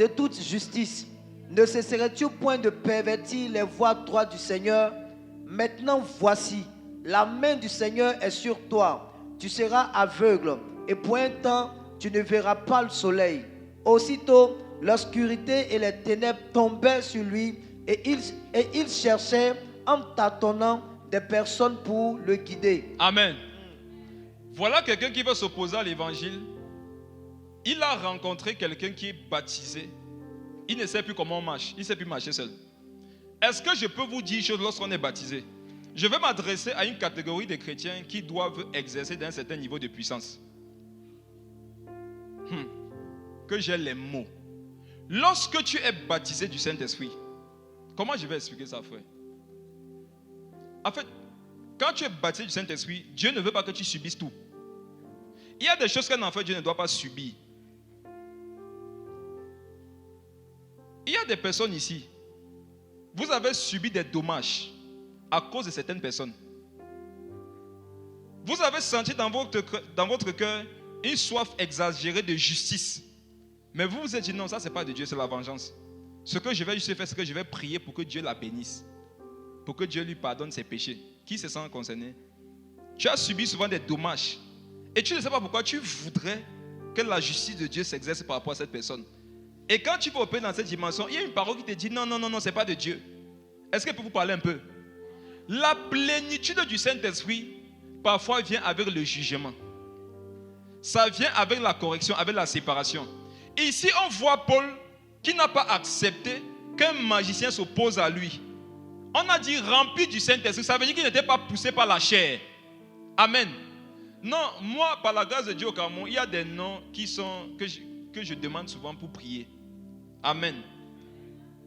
toute justice, ne cesserais-tu point de pervertir les voies droites du Seigneur? Maintenant voici, la main du Seigneur est sur toi. Tu seras aveugle et pour un temps, tu ne verras pas le soleil. Aussitôt, l'obscurité et les ténèbres tombèrent sur lui et il cherchait en tâtonnant des personnes pour le guider. Amen. Voilà quelqu'un qui veut s'opposer à l'évangile. Il a rencontré quelqu'un qui est baptisé. Il ne sait plus comment on marche. Il ne sait plus marcher seul. Est-ce que je peux vous dire une chose lorsqu'on est baptisé? Je vais m'adresser à une catégorie de chrétiens qui doivent exercer d'un certain niveau de puissance. Que j'ai les mots. Lorsque tu es baptisé du Saint-Esprit, comment je vais expliquer ça, frère? En fait, quand tu es baptisé du Saint-Esprit, Dieu ne veut pas que tu subisses tout. Il y a des choses qu'un enfant de Dieu ne doit pas subir. Il y a des personnes ici, vous avez subi des dommages à cause de certaines personnes. Vous avez senti dans votre cœur une soif exagérée de justice. Mais vous vous êtes dit non, ça c'est pas de Dieu, c'est la vengeance. Ce que je vais juste faire, c'est que je vais prier pour que Dieu la bénisse. Pour que Dieu lui pardonne ses péchés. Qui se sent concerné? Tu as subi souvent des dommages. Et tu ne sais pas pourquoi tu voudrais que la justice de Dieu s'exerce par rapport à cette personne. Et quand tu vas opérer dans cette dimension, il y a une parole qui te dit non, ce n'est pas de Dieu. Est-ce que je peux vous parler un peu? La plénitude du Saint-Esprit, parfois vient avec le jugement. Ça vient avec la correction, avec la séparation. Ici, on voit Paul qui n'a pas accepté qu'un magicien s'oppose à lui. On a dit rempli du Saint-Esprit. Ça veut dire qu'il n'était pas poussé par la chair. Amen. Non, moi, par la grâce de Dieu au Cameroun, il y a des noms que je demande souvent pour prier. Amen.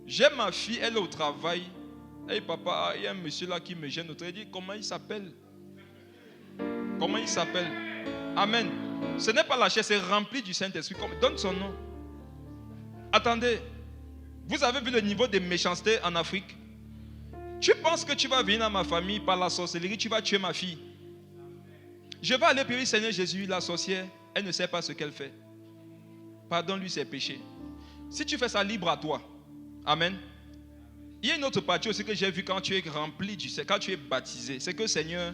J'ai ma fille, elle est au travail. Hey papa, il y a un monsieur là qui me gêne. Il dit comment il s'appelle? Comment il s'appelle? Amen. Ce n'est pas la chair, c'est rempli du Saint-Esprit. Donne son nom. Attendez, vous avez vu le niveau de méchanceté en Afrique? Tu penses que tu vas venir dans ma famille par la sorcellerie, tu vas tuer ma fille? Je vais aller prier, Seigneur Jésus, la sorcière, elle ne sait pas ce qu'elle fait. Pardonne-lui ses péchés. Si tu fais ça, libre à toi. Amen. Il y a une autre partie aussi que j'ai vu quand tu es rempli du Seigneur, quand tu es baptisé. C'est que Seigneur,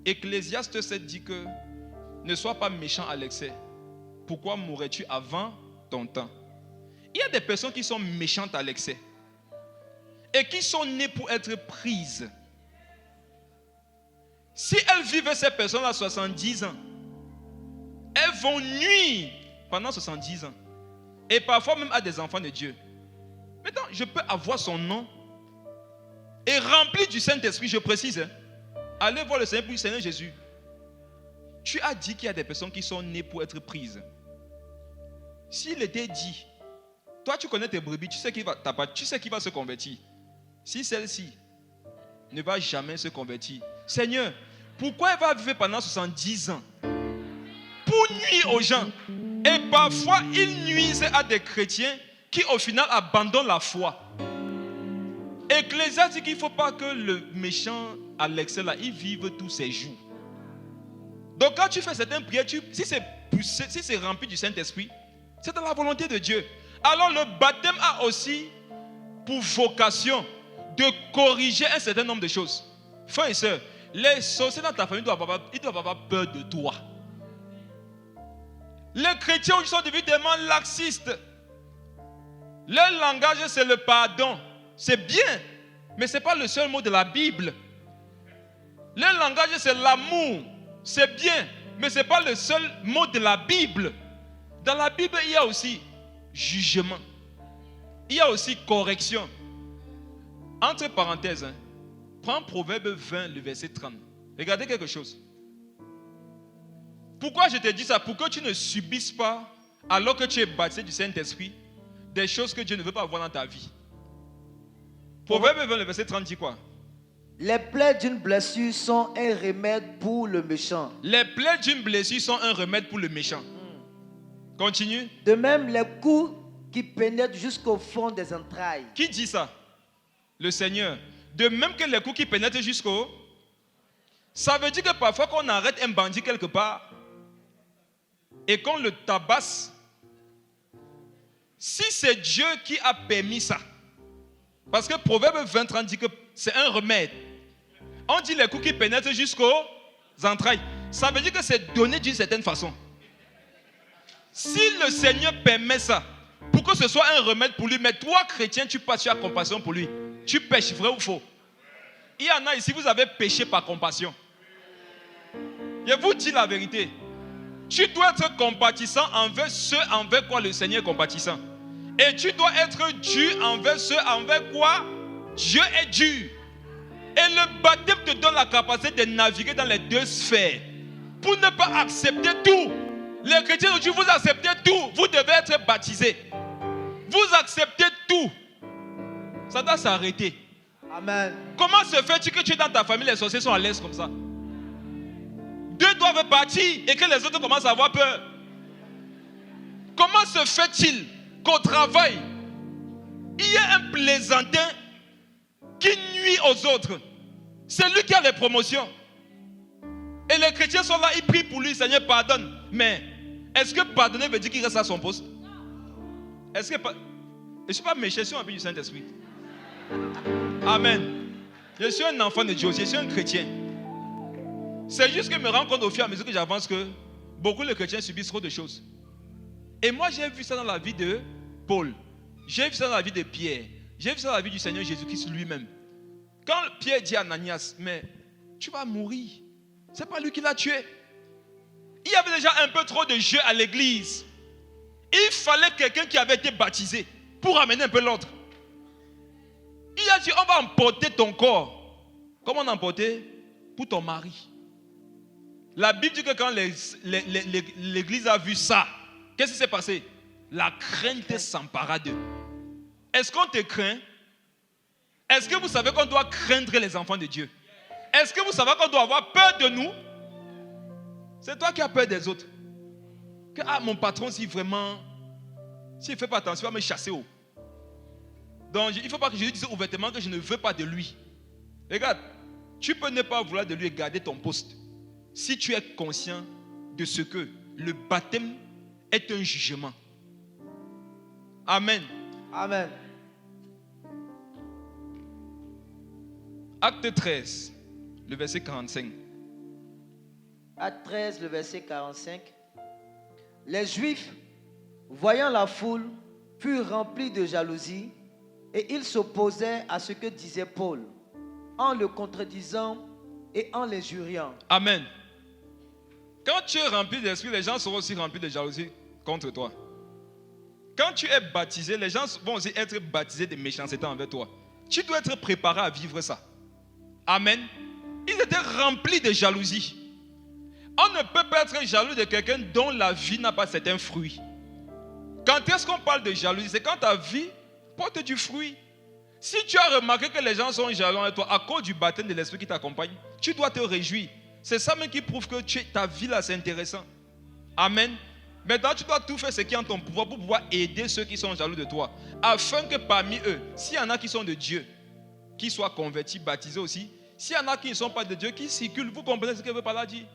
Ecclésiaste 7 dit que ne sois pas méchant à l'excès. Pourquoi mourrais-tu avant ton temps? Il y a des personnes qui sont méchantes à l'excès et qui sont nées pour être prises. Si elles vivent ces personnes à 70 ans, elles vont nuire pendant 70 ans. Et parfois même à des enfants de Dieu. Maintenant, je peux avoir son nom et rempli du Saint-Esprit, je précise. Allez voir le Seigneur pour le Seigneur Jésus. Tu as dit qu'il y a des personnes qui sont nées pour être prises. S'il était dit, toi tu connais tes brebis, tu sais qu'il va se convertir. Si celle-ci ne va jamais se convertir, Seigneur, pourquoi elle va vivre pendant 70 ans pour nuire aux gens? Et parfois, ils nuisent à des chrétiens qui au final abandonnent la foi. Ecclésiaste dit qu'il ne faut pas que le méchant à l'excès là, il vive tous ses jours. Donc quand tu fais certaines prières, si c'est rempli du Saint-Esprit, c'est dans la volonté de Dieu. Alors le baptême a aussi pour vocation de corriger un certain nombre de choses. Frères et sœurs, les sorciers dans ta famille doivent avoir peur de toi. Les chrétiens ils sont devenus tellement laxistes. Leur langage c'est le pardon. C'est bien, mais ce n'est pas le seul mot de la Bible. Leur langage c'est l'amour. C'est bien, mais ce n'est pas le seul mot de la Bible. Dans la Bible, il y a aussi jugement. Il y a aussi correction. Entre parenthèses, Prends Proverbe 20, le verset 30. Regardez quelque chose. Pourquoi je te dis ça? Pour que tu ne subisses pas, alors que tu es baptisé du Saint-Esprit, des choses que Dieu ne veut pas avoir dans ta vie. Proverbe 20, le verset 30 dit quoi? Les plaies d'une blessure sont un remède pour le méchant. Les plaies d'une blessure sont un remède pour le méchant. Continue. De même, les coups qui pénètrent jusqu'au fond des entrailles. Qui dit ça? Le Seigneur. De même que les coups qui pénètrent jusqu'au... Ça veut dire que parfois qu'on arrête un bandit quelque part et qu'on le tabasse, si c'est Dieu qui a permis ça, parce que Proverbe 20 dit que c'est un remède. On dit les coups qui pénètrent jusqu'aux entrailles. Ça veut dire que c'est donné d'une certaine façon. Si le Seigneur permet ça, pour que ce soit un remède pour lui, mais toi, chrétien, tu passes, tu as compassion pour lui. Tu pêches, vrai ou faux? Il y en a ici, vous avez péché par compassion. Je vous dis la vérité. Tu dois être compatissant envers ceux envers quoi le Seigneur est compatissant. Et tu dois être dur envers ceux envers quoi Dieu est dur. Et le baptême te donne la capacité de naviguer dans les deux sphères. Pour ne pas accepter tout. Les chrétiens aujourd'hui, vous acceptez tout. Vous devez être baptisés. Vous acceptez tout. Ça doit s'arrêter. Amen. Comment se fait-il que tu es dans ta famille, les sorciers sont à l'aise comme ça? Deux doivent partir et que les autres commencent à avoir peur. Comment se fait-il qu'au travail, il y a un plaisantin qui nuit aux autres? C'est lui qui a les promotions. Et les chrétiens sont là, ils prient pour lui, Seigneur pardonne. Mais est-ce que pardonner veut dire qu'il reste à son poste? Est-ce que... Je ne suis pas méchant, je suis un peu du Saint-Esprit. Amen. Je suis un enfant de Dieu, je suis un chrétien. C'est juste que je me rends compte au fur et à mesure que j'avance que beaucoup de chrétiens subissent trop de choses. Et moi j'ai vu ça dans la vie de Paul. J'ai vu ça dans la vie de Pierre. J'ai vu ça dans la vie du Seigneur Jésus-Christ lui-même. Quand Pierre dit à Ananias, mais tu vas mourir. C'est pas lui qui l'a tué. Il y avait déjà un peu trop de jeu à l'église. Il fallait quelqu'un qui avait été baptisé pour amener un peu l'autre. Il a dit, on va emporter ton corps. Comment on emporter? Pour ton mari. La Bible dit que quand l'église a vu ça, qu'est-ce qui s'est passé? La crainte s'empara d'eux. Est-ce qu'on te craint? Est-ce que vous savez qu'on doit craindre les enfants de Dieu? Est-ce que vous savez qu'on doit avoir peur de nous? C'est toi qui as peur des autres. Que mon patron, s'il ne fait pas attention, il va me chasser. Donc il ne faut pas que je lui dise ouvertement que je ne veux pas de lui. Regarde, tu peux ne pas vouloir de lui et garder ton poste. Si tu es conscient de ce que le baptême est un jugement. Amen. Amen. Acte 13, le verset 45. Acte 13, le verset 45. Les Juifs, voyant la foule, furent remplis de jalousie et ils s'opposaient à ce que disait Paul, en le contredisant et en l'injuriant. Amen. Quand tu es rempli d'esprit, les gens seront aussi remplis de jalousie contre toi. Quand tu es baptisé, les gens vont aussi être baptisés de méchanceté envers toi. Tu dois être préparé à vivre ça. Amen. Ils étaient remplis de jalousie. On ne peut pas être jaloux de quelqu'un dont la vie n'a pas certains fruits. Quand est-ce qu'on parle de jalousie? C'est quand ta vie porte du fruit. Si tu as remarqué que les gens sont jaloux de toi à cause du baptême de l'esprit qui t'accompagne, tu dois te réjouir. C'est ça même qui prouve que ta vie là c'est intéressant. Amen. Maintenant tu dois tout faire ce qui est en ton pouvoir pour pouvoir aider ceux qui sont jaloux de toi. Afin que parmi eux, s'il y en a qui sont de Dieu, qui soient convertis, baptisés aussi. S'il y en a qui ne sont pas de Dieu, qui circulent, vous comprenez ce que veut par là dire?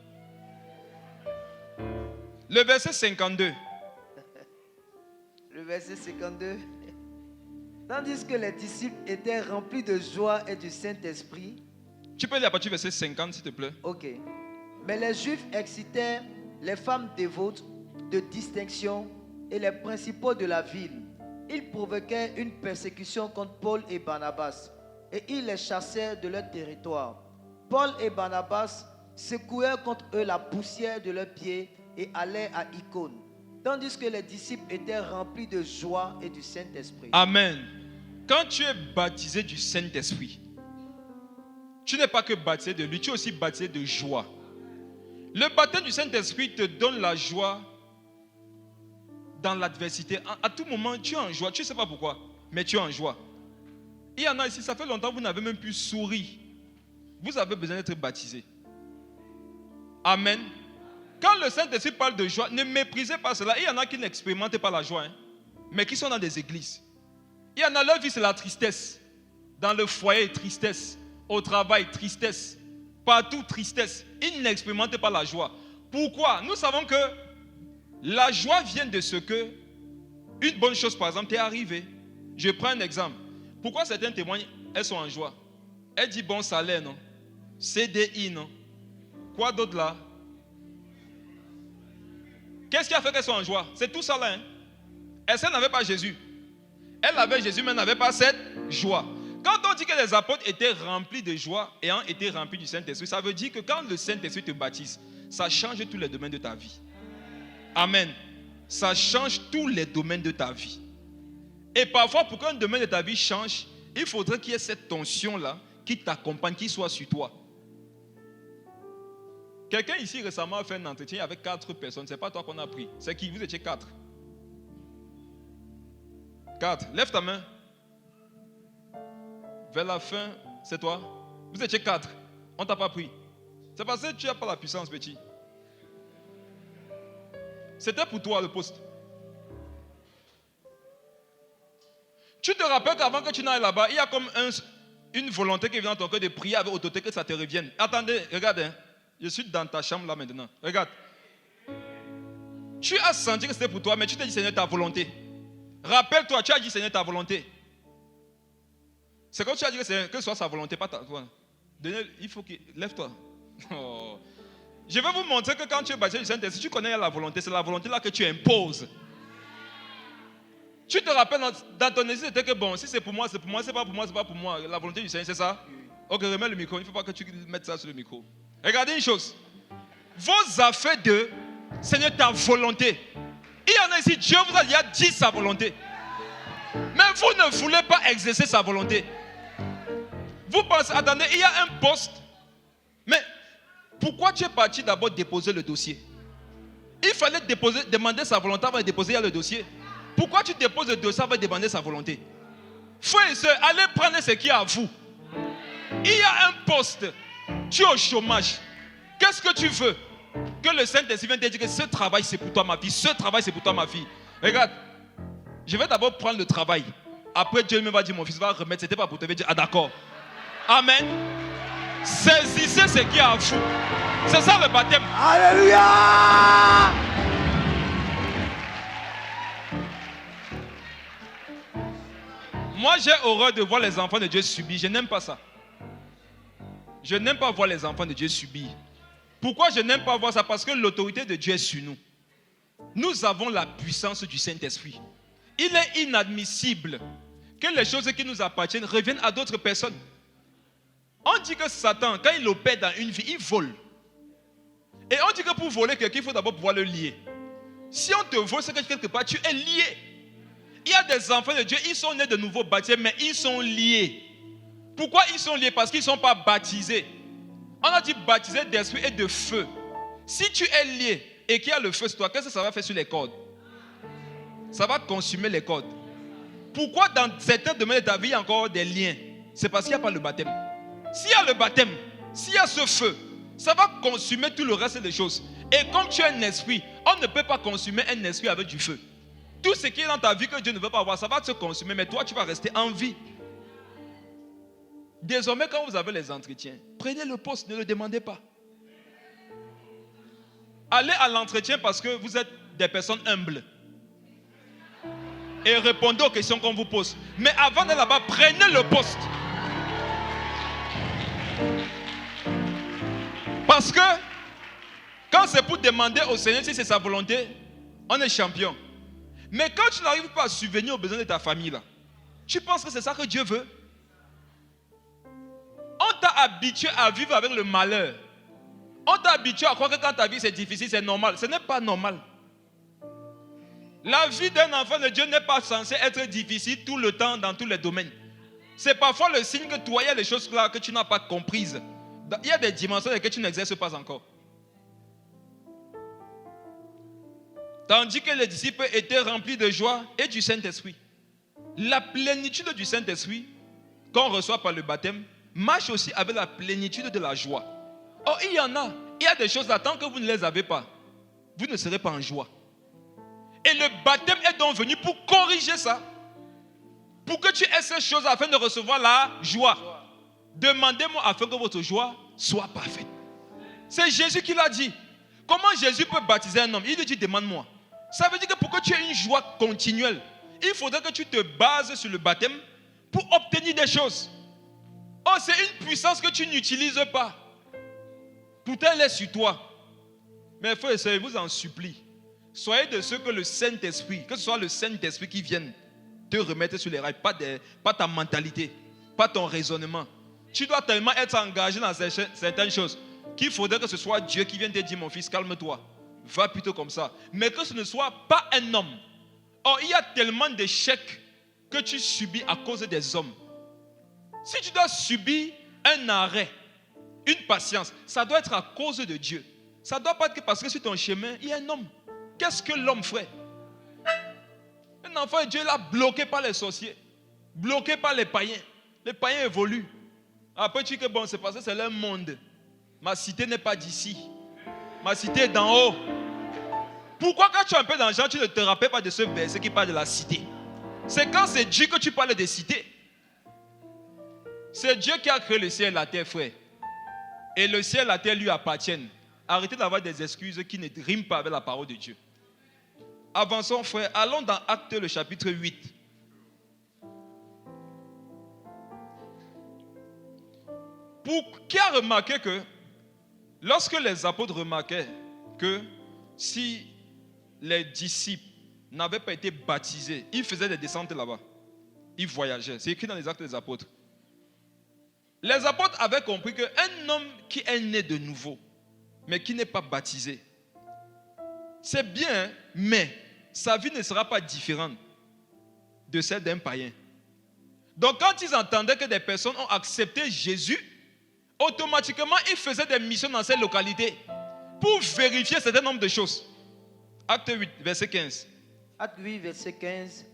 Le verset 52. Le verset 52. Tandis que les disciples étaient remplis de joie et du Saint-Esprit. Tu peux lire à partir du verset 50 s'il te plaît. Ok. Mais les Juifs excitaient les femmes dévotes de distinction et les principaux de la ville. Ils provoquaient une persécution contre Paul et Barnabas et ils les chassaient de leur territoire. Paul et Barnabas secouaient contre eux la poussière de leurs pieds et allaient à Icône, tandis que les disciples étaient remplis de joie et du Saint-Esprit. Amen. Quand tu es baptisé du Saint-Esprit, tu n'es pas que baptisé de lui, tu es aussi baptisé de joie. Le baptême du Saint-Esprit te donne la joie dans l'adversité. À tout moment, tu es en joie. Tu ne sais pas pourquoi, mais tu es en joie. Il y en a ici, ça fait longtemps que vous n'avez même plus souri. Vous avez besoin d'être baptisé. Amen. Quand le Saint-Esprit parle de joie, ne méprisez pas cela. Il y en a qui n'expérimentent pas la joie, mais qui sont dans des églises. Il y en a, leur vie, c'est la tristesse. Dans le foyer, tristesse. Au travail, tristesse. Partout, tristesse. Ils n'expérimentent pas la joie. Pourquoi? Nous savons que la joie vient de ce que une bonne chose, par exemple, t'est arrivée. Je prends un exemple. Pourquoi certains témoignent, elles sont en joie? Elle dit bon salaire, non? CDI, non? Quoi d'autre là? Qu'est-ce qui a fait qu'elles sont en joie? C'est tout ça là. Elle n'avait pas Jésus. Elle avait Jésus, mais elle n'avait pas cette joie. Quand on dit que les apôtres étaient remplis de joie et ont été remplis du Saint-Esprit, ça veut dire que quand le Saint-Esprit te baptise, ça change tous les domaines de ta vie. Amen. Ça change tous les domaines de ta vie. Et parfois, pour qu'un domaine de ta vie change, il faudrait qu'il y ait cette tension-là qui t'accompagne, qui soit sur toi. Quelqu'un ici récemment a fait un entretien avec 4 personnes. Ce n'est pas toi qu'on a pris. C'est qui? Vous étiez 4. 4. Lève ta main. Vers la fin, c'est toi. Vous étiez 4. On ne t'a pas pris. C'est parce que tu n'as pas la puissance, petit. C'était pour toi le poste. Tu te rappelles qu'avant que tu n'ailles là-bas, il y a comme une volonté qui vient dans ton cœur de prier avec autorité que ça te revienne. Attendez, regarde, je suis dans ta chambre là maintenant. Regarde. Tu as senti que c'était pour toi, mais tu t'es dit Seigneur, ta volonté. Rappelle-toi, tu as dit Seigneur, ta volonté. C'est quand tu as dit que ce soit sa volonté, pas ta volonté. Il faut qu'il... Lève-toi. Oh. Je vais vous montrer que quand tu es baptisé du Saint-Esprit, si tu connais la volonté, c'est la volonté là que tu imposes. Tu te rappelles dans ton esprit, c'était que bon, si c'est pour moi, c'est pour moi, c'est pas pour moi, c'est pas pour moi. La volonté du Seigneur, c'est ça? Ok, remets le micro, il ne faut pas que tu mettes ça sur le micro. Regardez une chose. Vos affaires de Seigneur, ta volonté. Il y en a ici, Dieu vous a déjà dit sa volonté. Mais vous ne voulez pas exercer sa volonté. Vous pensez, attendez, il y a un poste. Mais pourquoi tu es parti d'abord déposer le dossier? Il fallait demander sa volonté avant de déposer le dossier. Pourquoi tu déposes le dossier avant de demander sa volonté? Frères et sœurs, allez prendre ce qui est à vous. Il y a un poste. Tu es au chômage. Qu'est-ce que tu veux? Que le Saint-Esprit vienne te dire que ce travail c'est pour toi ma fille. Ce travail c'est pour toi ma fille. Regarde, je vais d'abord prendre le travail. Après Dieu me va dire mon fils va remettre. C'était pas pour te dire ah d'accord. Amen. Saisissez ce qui est à vous. C'est ça le baptême. Alléluia! Moi j'ai horreur de voir les enfants de Dieu subir. Je n'aime pas ça. Je n'aime pas voir les enfants de Dieu subir. Pourquoi je n'aime pas voir ça? Parce que l'autorité de Dieu est sur nous. Nous avons la puissance du Saint-Esprit. Il est inadmissible que les choses qui nous appartiennent reviennent à d'autres personnes. On dit que Satan, quand il opère dans une vie, il vole. Et on dit que pour voler quelqu'un, il faut d'abord pouvoir le lier. Si on te vole, c'est que quelque part, tu es lié. Il y a des enfants de Dieu, ils sont nés de nouveau baptisés, mais ils sont liés. Pourquoi ils sont liés? Parce qu'ils ne sont pas baptisés. On a dit baptisé d'esprit et de feu. Si tu es lié et qu'il y a le feu sur toi, qu'est-ce que ça va faire sur les cordes? Ça va consumer les cordes. Pourquoi dans certains domaines de ta vie, il y a encore des liens? C'est parce qu'il n'y a pas le baptême. S'il y a le baptême, s'il y a ce feu, ça va consumer tout le reste des choses. Et comme tu es un esprit, on ne peut pas consumer un esprit avec du feu. Tout ce qui est dans ta vie que Dieu ne veut pas avoir, ça va te consumer, mais toi, tu vas rester en vie. Désormais, quand vous avez les entretiens, prenez le poste, ne le demandez pas. Allez à l'entretien parce que vous êtes des personnes humbles. Et répondez aux questions qu'on vous pose. Mais avant d'aller là-bas, prenez le poste. Parce que quand c'est pour demander au Seigneur si c'est sa volonté, on est champion. Mais quand tu n'arrives pas à subvenir aux besoins de ta famille, là, tu penses que c'est ça que Dieu veut? On t'a habitué à vivre avec le malheur. On t'a habitué à croire que quand ta vie c'est difficile, c'est normal. Ce n'est pas normal. La vie d'un enfant de Dieu n'est pas censée être difficile tout le temps dans tous les domaines. C'est parfois le signe que toi, il y a des choses là que tu n'as pas comprises. Il y a des dimensions que tu n'exerces pas encore. Tandis que les disciples étaient remplis de joie et du Saint-Esprit. La plénitude du Saint-Esprit qu'on reçoit par le baptême marche aussi avec la plénitude de la joie. Oh, il y en a. Il y a des choses là, tant que vous ne les avez pas, vous ne serez pas en joie. Et le baptême est donc venu pour corriger ça. Pour que tu aies ces choses afin de recevoir la joie. Demandez-moi afin que votre joie soit parfaite. C'est Jésus qui l'a dit. Comment Jésus peut baptiser un homme? Il lui dit, demande-moi. Ça veut dire que pour que tu aies une joie continuelle, il faudrait que tu te bases sur le baptême pour obtenir des choses. Oh, c'est une puissance que tu n'utilises pas. Pourtant, elle est sur toi. Mais frères et sœurs, je vous en supplie. Soyez de ceux que le Saint-Esprit, que ce soit le Saint-Esprit qui vienne te remettre sur les rails, pas ta mentalité, pas ton raisonnement. Tu dois tellement être engagé dans certaines choses qu'il faudrait que ce soit Dieu qui vienne te dire, mon fils, calme-toi. Va plutôt comme ça. Mais que ce ne soit pas un homme. Or, il y a tellement d'échecs que tu subis à cause des hommes. Si tu dois subir un arrêt, une patience, ça doit être à cause de Dieu. Ça ne doit pas être parce que sur ton chemin, il y a un homme. Qu'est-ce que l'homme ferait? Un enfant de Dieu là bloqué par les sorciers, bloqué par les païens. Les païens évoluent. Après tu dis que bon, c'est parce que c'est leur monde. Ma cité n'est pas d'ici. Ma cité est d'en haut. Pourquoi quand tu es un peu dans le genre, tu ne te rappelles pas de ce verset qui parle de la cité? C'est quand c'est Dieu que tu parles de cité. C'est Dieu qui a créé le ciel et la terre, frère. Et le ciel et la terre lui appartiennent. Arrêtez d'avoir des excuses qui ne riment pas avec la parole de Dieu. Avançons, frère. Allons dans Actes, le chapitre 8. Qui a remarqué que lorsque les apôtres remarquaient que si les disciples n'avaient pas été baptisés, ils faisaient des descentes là-bas. Ils voyageaient. C'est écrit dans les Actes des apôtres. Les apôtres avaient compris qu'un homme qui est né de nouveau, mais qui n'est pas baptisé, c'est bien, mais sa vie ne sera pas différente de celle d'un païen. Donc quand ils entendaient que des personnes ont accepté Jésus, automatiquement ils faisaient des missions dans ces localités pour vérifier un certain nombre de choses. Acte 8, verset 15. Acte 8, verset 15.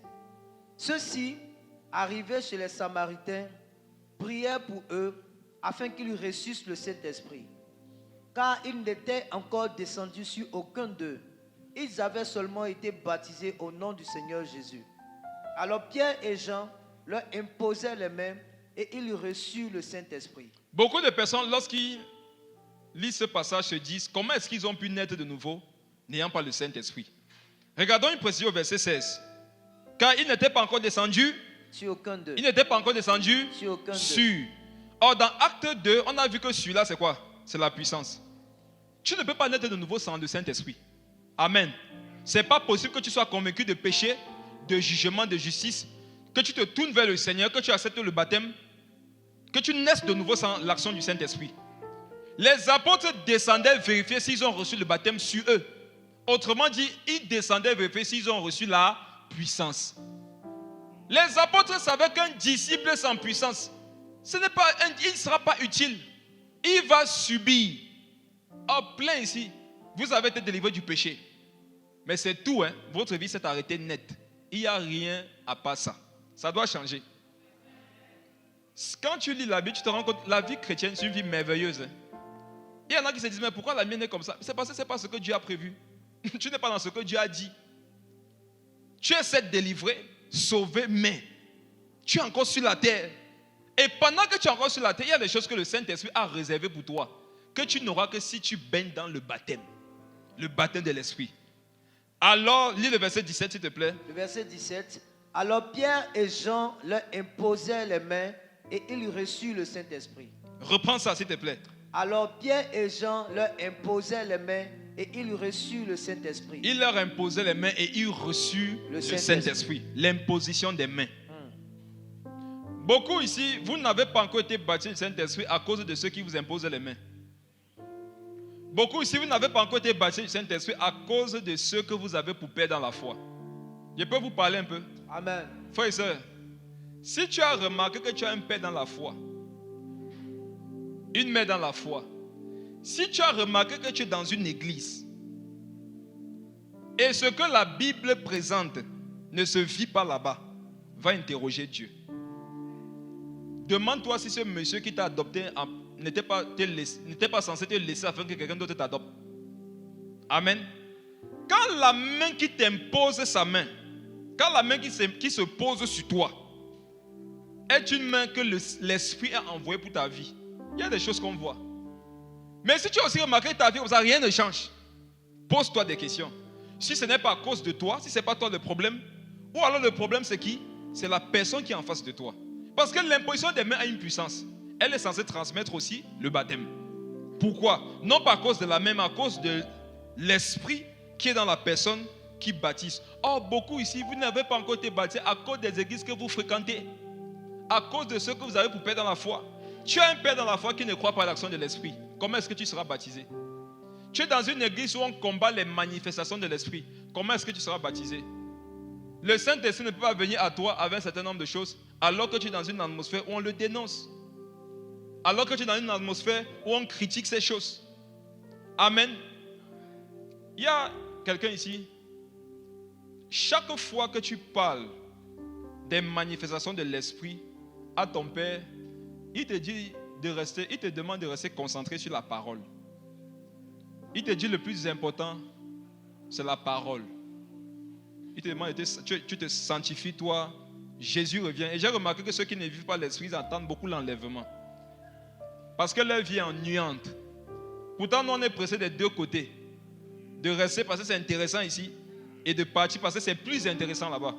Ceux-ci, arrivés chez les Samaritains, prièrent pour eux afin qu'ils reçussent le Saint-Esprit. Car ils n'étaient encore descendus sur aucun d'eux. Ils avaient seulement été baptisés au nom du Seigneur Jésus. Alors Pierre et Jean leur imposèrent les mains et ils reçurent le Saint-Esprit. Beaucoup de personnes, lorsqu'ils lisent ce passage, se disent comment est-ce qu'ils ont pu naître de nouveau n'ayant pas le Saint-Esprit. Regardons une précision au verset 16. Car ils n'étaient pas encore descendus sur aucun d'eux. Ils n'étaient pas encore descendus sur aucun d'eux. Sur. Or, dans Acte 2, on a vu que celui-là, c'est quoi? C'est la puissance. Tu ne peux pas naître de nouveau sans le Saint-Esprit. Amen. Ce n'est pas possible que tu sois convaincu de péché, de jugement, de justice, que tu te tournes vers le Seigneur, que tu acceptes le baptême, que tu naisses de nouveau sans l'action du Saint-Esprit. Les apôtres descendaient vérifier s'ils ont reçu le baptême sur eux. Autrement dit, ils descendaient vérifier s'ils ont reçu la puissance. Les apôtres savaient qu'un disciple sans puissance, il ne sera pas utile. Il va subir. En plein ici, vous avez été délivré du péché. Mais c'est tout, hein? Votre vie s'est arrêtée net. Il n'y a rien à part ça. Ça doit changer. Quand tu lis la Bible, tu te rends compte que la vie chrétienne, c'est une vie merveilleuse. Hein? Il y en a qui se disent, mais pourquoi la mienne est comme ça? C'est parce que ce n'est pas ce que Dieu a prévu. Tu n'es pas dans ce que Dieu a dit. Tu es certes délivré, sauvé, mais tu es encore sur la terre. Et pendant que tu es encore sur la terre, il y a des choses que le Saint-Esprit a réservées pour toi, que tu n'auras que si tu baignes dans le baptême de l'Esprit. Alors, lis le verset 17, s'il te plaît. Le verset 17. Alors Pierre et Jean leur imposèrent les mains et ils reçurent le Saint-Esprit. Reprends ça, s'il te plaît. Alors Pierre et Jean leur imposèrent les mains et ils reçurent le Saint-Esprit. Il leur imposait les mains et ils reçurent le Saint-Esprit. L'imposition des mains. Beaucoup ici, vous n'avez pas encore été baptisés du Saint-Esprit à cause de ceux qui vous imposent les mains. Beaucoup ici, vous n'avez pas encore été baptisés du Saint-Esprit à cause de ceux que vous avez pour perdre dans la foi. Je peux vous parler un peu? Amen. Frères et sœurs, Si tu as remarqué que tu as un père dans la foi, une mère dans la foi, si tu as remarqué que tu es dans une église et ce que la Bible présente ne se vit pas là-bas, va interroger Dieu. Demande-toi si ce monsieur qui t'a adopté n'était pas censé te laisser afin que quelqu'un d'autre t'adopte. Amen. Quand la main qui t'impose sa main, quand la main qui se pose sur toi est une main que l'Esprit a envoyée pour ta vie, il y a des choses qu'on voit. Mais si tu as aussi remarqué ta vie comme ça, rien ne change. Pose-toi des questions. Si ce n'est pas à cause de toi, si ce n'est pas toi le problème, ou alors le problème c'est qui? C'est la personne qui est en face de toi. Parce que l'imposition des mains a une puissance. Elle est censée transmettre aussi le baptême. Pourquoi? Non pas à cause de la main, mais à cause de l'esprit qui est dans la personne qui baptise. Or, beaucoup ici, vous n'avez pas encore été baptisé à cause des églises que vous fréquentez. À cause de ce que vous avez pour père dans la foi. Tu as un père dans la foi qui ne croit pas à l'action de l'esprit. Comment est-ce que tu seras baptisé? Tu es dans une église où on combat les manifestations de l'esprit. Comment est-ce que tu seras baptisé? Le Saint-Esprit ne peut pas venir à toi avec un certain nombre de choses alors que tu es dans une atmosphère où on le dénonce. Alors que tu es dans une atmosphère où on critique ces choses. Amen. Il y a quelqu'un ici. Chaque fois que tu parles des manifestations de l'esprit à ton père, il te demande de rester concentré sur la parole. Il te dit le plus important, c'est la parole. Il te demande, tu te sanctifies toi, Jésus revient. Et j'ai remarqué que ceux qui ne vivent pas l'esprit, ils entendent beaucoup l'enlèvement. Parce que leur vie est ennuyante. Pourtant, nous on est pressés des deux côtés. De rester parce que c'est intéressant ici et de partir parce que c'est plus intéressant là-bas.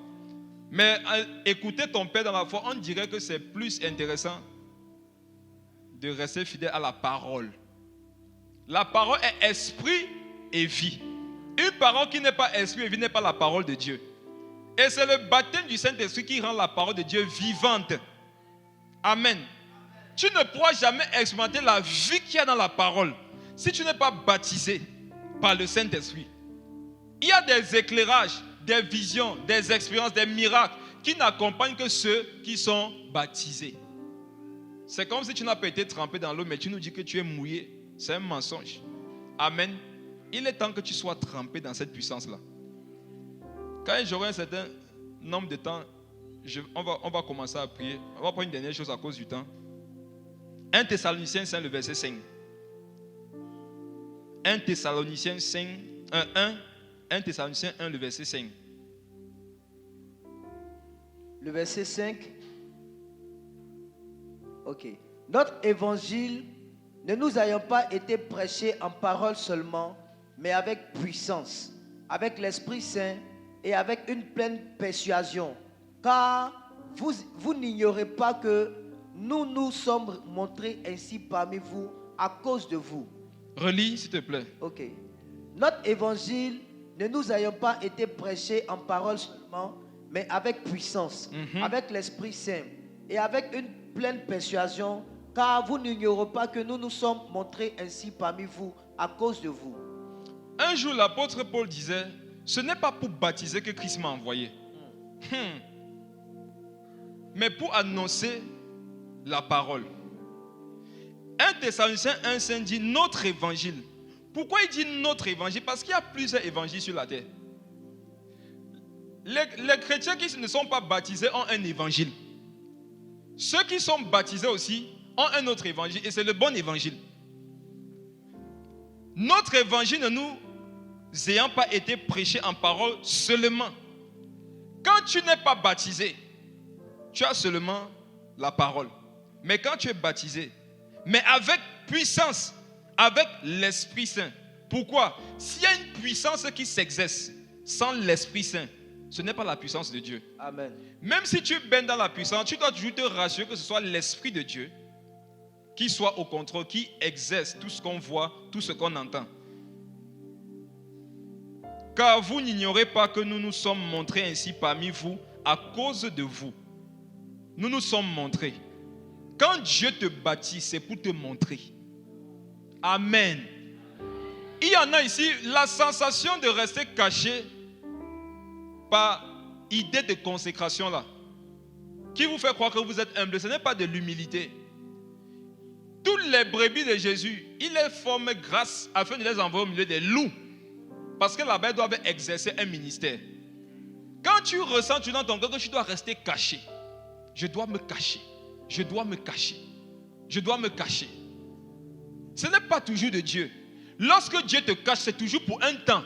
Mais écouter ton père dans la foi, on dirait que c'est plus intéressant de rester fidèle à la parole. La parole est esprit et vie. Une parole qui n'est pas esprit et vie n'est pas la parole de Dieu. Et c'est le baptême du Saint-Esprit qui rend la parole de Dieu vivante. Amen. Tu ne pourras jamais expérimenter la vie qu'il y a dans la parole si tu n'es pas baptisé par le Saint-Esprit. Il y a des éclairages, des visions, des expériences, des miracles qui n'accompagnent que ceux qui sont baptisés. C'est comme si tu n'as pas été trempé dans l'eau, mais tu nous dis que tu es mouillé. C'est un mensonge. Amen. Il est temps que tu sois trempé dans cette puissance-là. Quand j'aurai un certain nombre de temps, on va commencer à prier. On va prendre une dernière chose à cause du temps. 1 Thessaloniciens 5, le verset 5. 1 Thessaloniciens 1, le verset 5. Le verset 5. Ok. Notre évangile ne nous ayant pas été prêché en parole seulement, mais avec puissance, avec l'Esprit Saint et avec une pleine persuasion. Car vous n'ignorez pas que nous sommes montrés ainsi parmi vous à cause de vous. Relis, s'il te plaît. Ok. Notre évangile ne nous ayant pas été prêché en parole seulement, mais avec puissance, avec l'Esprit Saint et avec une pleine persuasion, car vous n'ignorez pas que nous sommes montrés ainsi parmi vous à cause de vous. Un jour, l'apôtre Paul disait, ce n'est pas pour baptiser que Christ m'a envoyé, mais pour annoncer la parole. 1 Thessaloniciens 1,5 dit notre évangile. Pourquoi il dit notre évangile? Parce qu'il y a plusieurs évangiles sur la terre. Les chrétiens qui ne sont pas baptisés ont un évangile. Ceux qui sont baptisés aussi ont un autre évangile et c'est le bon évangile. Notre évangile ne nous ayant pas été prêché en parole seulement. Quand tu n'es pas baptisé, tu as seulement la parole. Mais quand tu es baptisé, mais avec puissance, avec l'Esprit Saint. Pourquoi? S'il y a une puissance qui s'exerce sans l'Esprit Saint, ce n'est pas la puissance de Dieu. Amen. Même si tu baignes dans la puissance, tu dois toujours te rassurer que ce soit l'Esprit de Dieu qui soit au contrôle, qui exerce tout ce qu'on voit, tout ce qu'on entend. Car vous n'ignorez pas que nous nous sommes montrés ainsi parmi vous à cause de vous. Nous nous sommes montrés. Quand Dieu te baptise, c'est pour te montrer. Amen. Il y en a ici, la sensation de rester caché par idée de consécration là. qui vous fait croire que vous êtes humble, ce n'est pas de l'humilité. Toutes les brebis de Jésus, il les forme grâce afin de les envoyer au milieu des loups. Parce que là-bas, ils doivent exercer un ministère. Quand tu ressens, tu dans ton cœur que tu dois rester caché. Je dois me cacher. Je dois me cacher. Je dois me cacher. Ce n'est pas toujours de Dieu. Lorsque Dieu te cache, c'est toujours pour un temps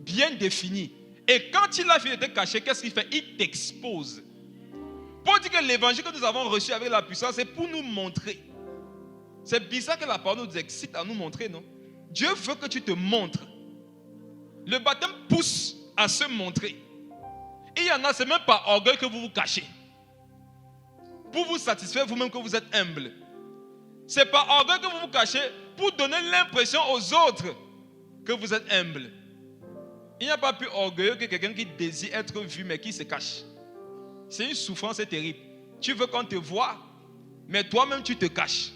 bien défini. Et quand il a fini de te cacher, qu'est-ce qu'il fait? Il t'expose. Pour dire que l'évangile que nous avons reçu avec la puissance, c'est pour nous montrer. C'est bizarre que la parole nous excite à nous montrer, non? Dieu veut que tu te montres. Le baptême pousse à se montrer. Et il y en a, c'est même par orgueil que vous vous cachez. Pour vous satisfaire vous-même que vous êtes humble. C'est par orgueil que vous vous cachez pour donner l'impression aux autres que vous êtes humble. Il n'y a pas plus orgueilleux que quelqu'un qui désire être vu mais qui se cache. C'est une souffrance terrible. Tu veux qu'on te voie, mais toi-même tu te caches.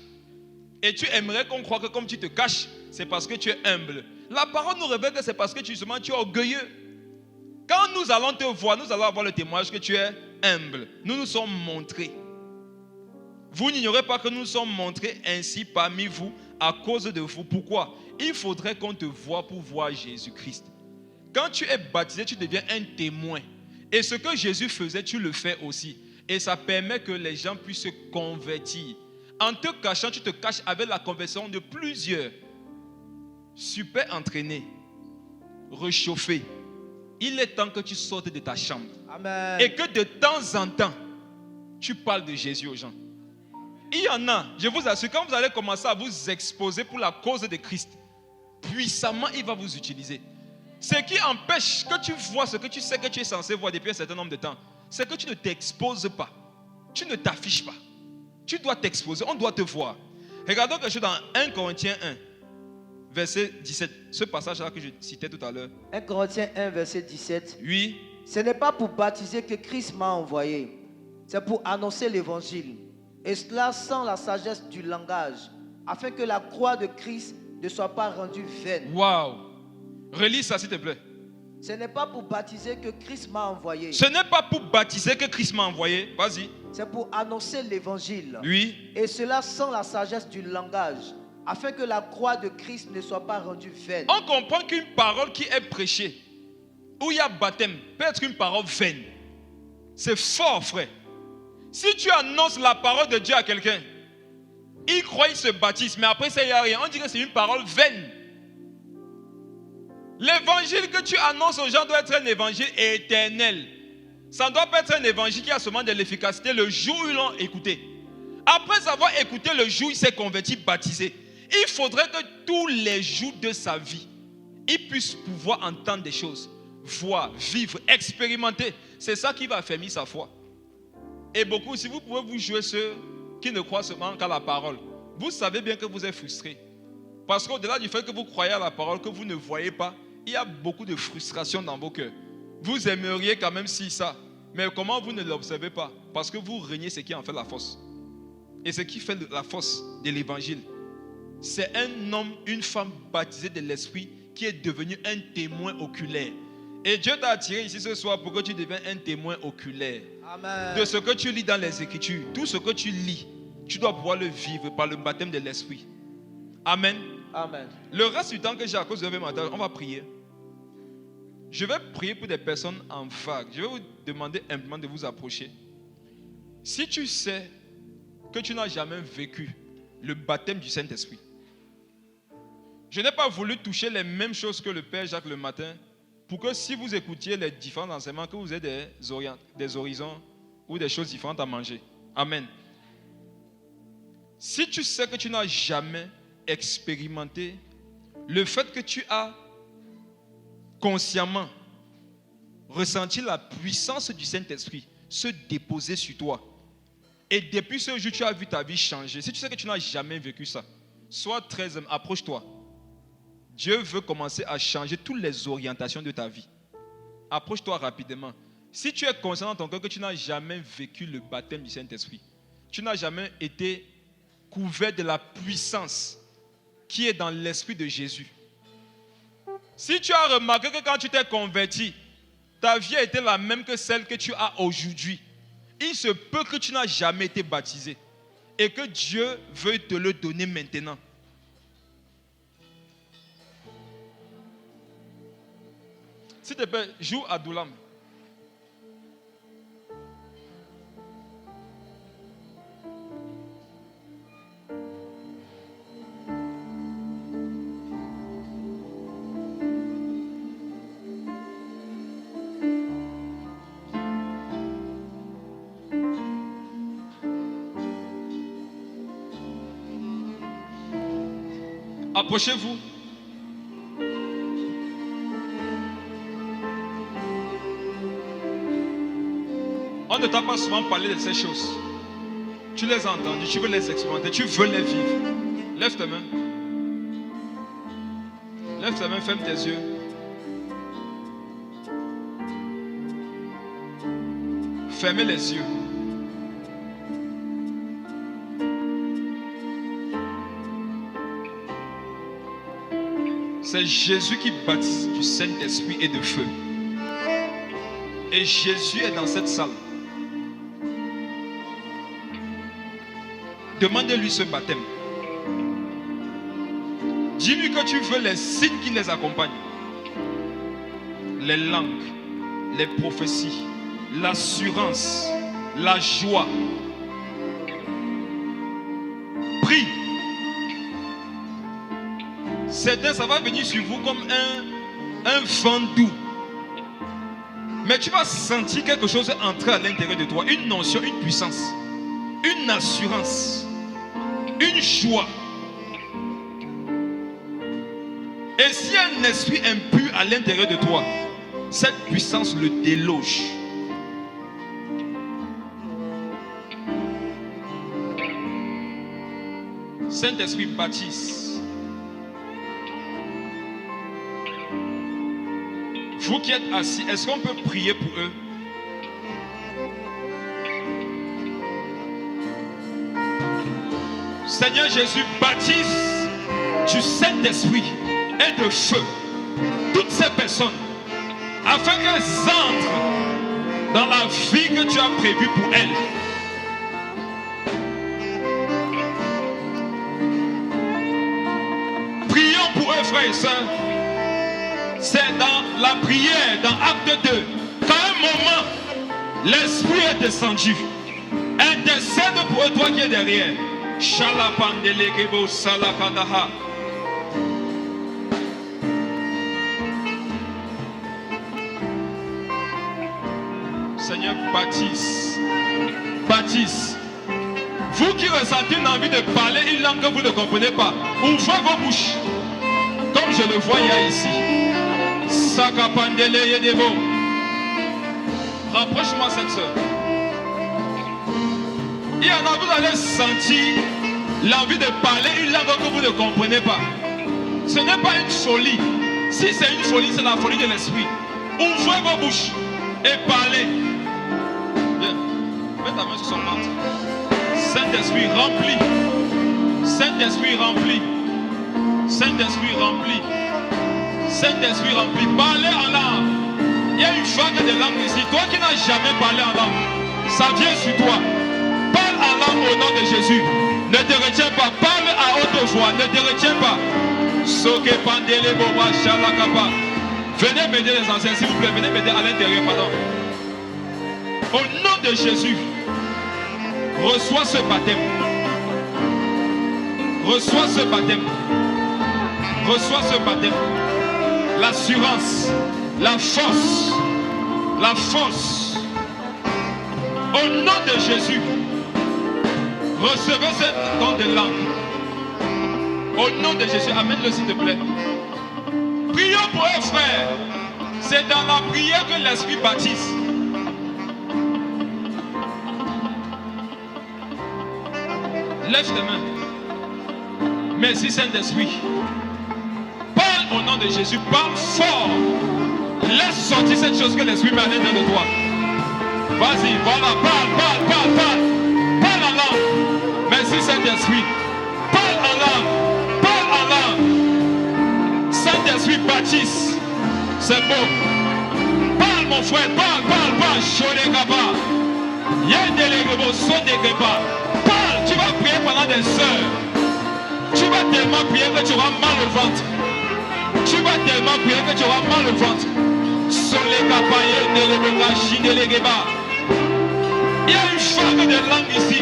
Et tu aimerais qu'on croie que comme tu te caches, c'est parce que tu es humble. La parole nous révèle que c'est parce que tu es orgueilleux. Quand nous allons te voir, nous allons avoir le témoignage que tu es humble. Nous nous sommes montrés. Vous n'ignorez pas que nous sommes montrés ainsi parmi vous à cause de vous. Pourquoi? Il faudrait qu'on te voie pour voir Jésus-Christ. Quand tu es baptisé, tu deviens un témoin. Et ce que Jésus faisait, tu le fais aussi. Et ça permet que les gens puissent se convertir. En te cachant, tu te caches avec la conversion de plusieurs. Super entraîné, réchauffé. Il est temps que tu sortes de ta chambre. Amen. Et que de temps en temps, tu parles de Jésus aux gens. Il y en a, je vous assure, quand vous allez commencer à vous exposer pour la cause de Christ, puissamment, il va vous utiliser. Ce qui empêche que tu vois ce que tu sais que tu es censé voir depuis un certain nombre de temps, c'est que tu ne t'exposes pas. Tu ne t'affiches pas. Tu dois t'exposer, on doit te voir. Regardons quelque chose dans 1 Corinthiens 1, verset 17. Ce passage-là que je citais tout à l'heure. 1 Corinthiens 1, verset 17. Oui. Ce n'est pas pour baptiser que Christ m'a envoyé. C'est pour annoncer l'évangile. Et cela sans la sagesse du langage, afin que la croix de Christ ne soit pas rendue vaine. Waouh! Relis ça s'il te plaît. Ce n'est pas pour baptiser que Christ m'a envoyé. Ce n'est pas pour baptiser que Christ m'a envoyé. Vas-y. C'est pour annoncer l'évangile. Oui. Et cela sans la sagesse du langage, afin que la croix de Christ ne soit pas rendue vaine. On comprend qu'une parole qui est prêchée, où il y a baptême, peut être une parole vaine. C'est fort, frère. Si tu annonces la parole de Dieu à quelqu'un, il croit, il se baptise, mais après ça, il n'y a rien. On dit que c'est une parole vaine. L'évangile que tu annonces aux gens doit être un évangile éternel. Ça ne doit pas être un évangile qui a seulement de l'efficacité le jour où ils l'ont écouté. Après avoir écouté le jour où il s'est converti, baptisé, il faudrait que tous les jours de sa vie, il puisse pouvoir entendre des choses, voir, vivre, expérimenter. C'est ça qui va affermir sa foi. Et beaucoup, si vous pouvez vous jouer ceux qui ne croient seulement qu'à la parole, vous savez bien que vous êtes frustrés. Parce qu'au-delà du fait que vous croyez à la parole, que vous ne voyez pas, il y a beaucoup de frustration dans vos cœurs. Vous aimeriez quand même si ça, mais comment vous ne l'observez pas? Parce que vous reniez ce qui en fait la force. Et ce qui fait la force de l'évangile, c'est un homme, une femme baptisée de l'esprit qui est devenu un témoin oculaire. Et Dieu t'a attiré ici ce soir pour que tu deviennes un témoin oculaire. Amen. De ce que tu lis dans les Écritures. Tout ce que tu lis, tu dois pouvoir le vivre par le baptême de l'esprit. Amen. Amen. Le reste du temps que j'ai à cause de demain matin, on va prier. Je vais prier pour des personnes en vague. Je vais vous demander simplement de vous approcher. Si tu sais que tu n'as jamais vécu le baptême du Saint-Esprit, je n'ai pas voulu toucher les mêmes choses que le Père Jacques le matin, pour que si vous écoutiez les différents enseignements, que vous ayez des horizons ou des choses différentes à manger. Amen. Si tu sais que tu n'as jamais expérimenté le fait que tu as consciemment ressenti la puissance du Saint-Esprit se déposer sur toi, et depuis ce jour tu as vu ta vie changer, si tu sais que tu n'as jamais vécu ça, sois très humble, approche-toi. Dieu veut commencer à changer toutes les orientations de ta vie. Approche-toi rapidement. Si tu es conscient dans ton cœur que tu n'as jamais vécu le baptême du Saint-Esprit, tu n'as jamais été couvert de la puissance qui est dans l'esprit de Jésus. Si tu as remarqué que quand tu t'es converti, ta vie a été la même que celle que tu as aujourd'hui, il se peut que tu n'as jamais été baptisé et que Dieu veuille te le donner maintenant. S'il te plaît, joue à Doulam. Approchez-vous. On ne t'a pas souvent parlé de ces choses. Tu les as entendues, tu veux les expérimenter, tu veux les vivre. Lève tes mains. Lève tes mains, ferme tes yeux. Fermez les yeux. C'est Jésus qui baptise du Saint-Esprit et de feu. Et Jésus est dans cette salle. Demandez-lui ce baptême. Dis-lui que tu veux les signes qui les accompagnent. Les langues, les prophéties, l'assurance, la joie. Prie. Certains, ça va venir sur vous comme un vent doux. Mais tu vas sentir quelque chose entrer à l'intérieur de toi. Une notion, une puissance, une assurance, une joie. Et s'il y a un esprit impur à l'intérieur de toi, cette puissance le déloge. Saint-Esprit baptise. Vous qui êtes assis, est-ce qu'on peut prier pour eux? Seigneur Jésus, baptise du Saint-Esprit et de feu toutes ces personnes afin qu'elles entrent dans la vie que tu as prévue pour elles. Prions pour eux, frères et sœurs. C'est dans la prière, dans Acte 2, qu'à un moment, l'Esprit est descendu. Intercède pour eux, toi qui es derrière. Shalapandelekebo salakadaha. Seigneur, baptise. Baptise. Vous qui ressentez une envie de parler une langue que vous ne comprenez pas, ouvrez vos bouches. Comme je le vois ici. Sakapandele Yedebo. Rapproche-moi cette soeur. Il y en a, vous allez sentir l'envie de parler une langue que vous ne comprenez pas. Ce n'est pas une folie. Si c'est une folie, c'est la folie de l'esprit. Ouvrez vos bouches et parlez. Viens, mets ta main sur son ventre. Saint-Esprit rempli. Saint-Esprit rempli. Saint-Esprit rempli. Saint-Esprit rempli, parlez en langue. Il y a une vague de langue ici. Toi qui n'as jamais parlé en langue, ça vient sur toi. Parle en langue au nom de Jésus. Ne te retiens pas. Parle à haute voix. Ne te retiens pas. Soke pandele boba shalakaba. Venez m'aider les anciens, s'il vous plaît. Venez m'aider à l'intérieur, pardon. Au nom de Jésus, reçois ce baptême. Reçois ce baptême. Reçois ce baptême. L'assurance, la force, la force. Au nom de Jésus, recevez ce don de langue. Au nom de Jésus, amène-le s'il te plaît. Prions pour eux, frères. C'est dans la prière que l'Esprit baptise. Lève tes mains. Merci Saint-Esprit. Parle au nom de Jésus. Parle fort. Laisse sortir cette chose que l'Esprit met à l'intérieur de toi. Vas-y, voilà. Parle. Parle en langue. Merci Saint-Esprit. Parle en langue. Parle en langue. Saint-Esprit baptise. C'est beau. Parle mon frère. Parle. Shorekaba. Il y a un délégué, son délégué pas. Parle, tu vas prier pendant des heures. Tu vas tellement prier que tu auras mal au ventre. Tu vas tellement prier que tu auras mal au ventre. Il y a une vague de langue ici.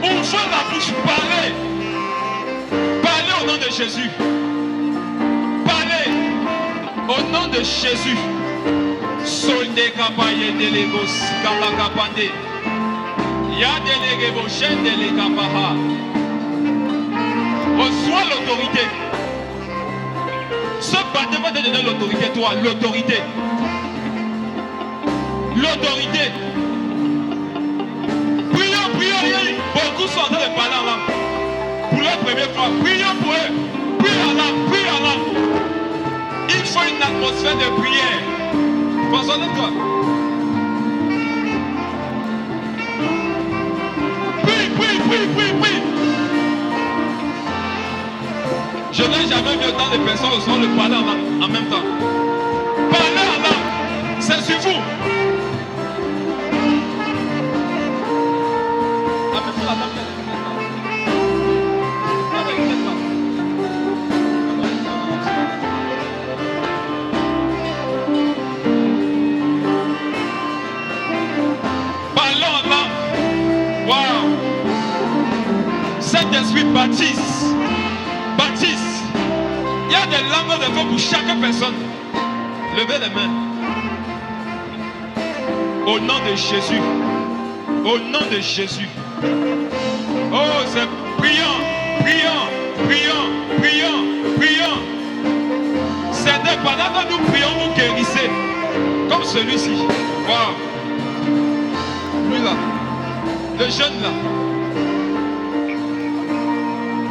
Ouvrez la bouche, parlez. Parlez au nom de Jésus. Parlez au nom de Jésus. Solde kapaye delegos kala kapande. Ya delege bochen delega paha. Reçois l'autorité. Ce baptême va te donner l'autorité, toi, l'autorité. L'autorité. Prions, prions, beaucoup sont en train de parler en langue. Pour la première fois, prions pour eux. Prie en langue, prie en langue. Il faut une atmosphère de prière. Pensons de toi. Prie, prie, prie, prie, prie. Je n'ai jamais vu autant de personnes au son de parler en même temps. Parler en langue, c'est sur vous. Parlons en langue. Wow. Saint-Esprit baptise. Baptise. Il y a des langues de feu pour chaque personne. Levez les mains. Au nom de Jésus. Au nom de Jésus. Oh, c'est priant, priant, priant, priant, priant. C'est pendant que nous prions, vous guérissez. Comme celui-ci. Wow. Lui là. Le jeune là.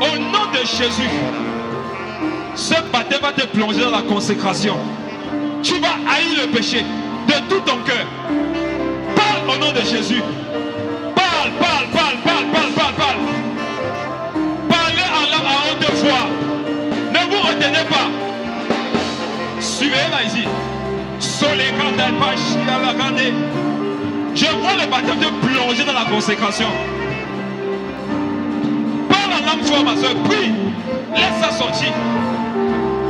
Au nom de Jésus. Ce baptême va te plonger dans la consécration. Tu vas haïr le péché de tout ton cœur. Parle au nom de Jésus. Parle, parle, parle, parle, parle, parle, parle. Parlez en langue à haute voix. Ne vous retenez pas. Suivez-la ici. Je vois le baptême te plonger dans la consécration. Parle en langue fort, ma soeur. Prie. Laisse ça sortir.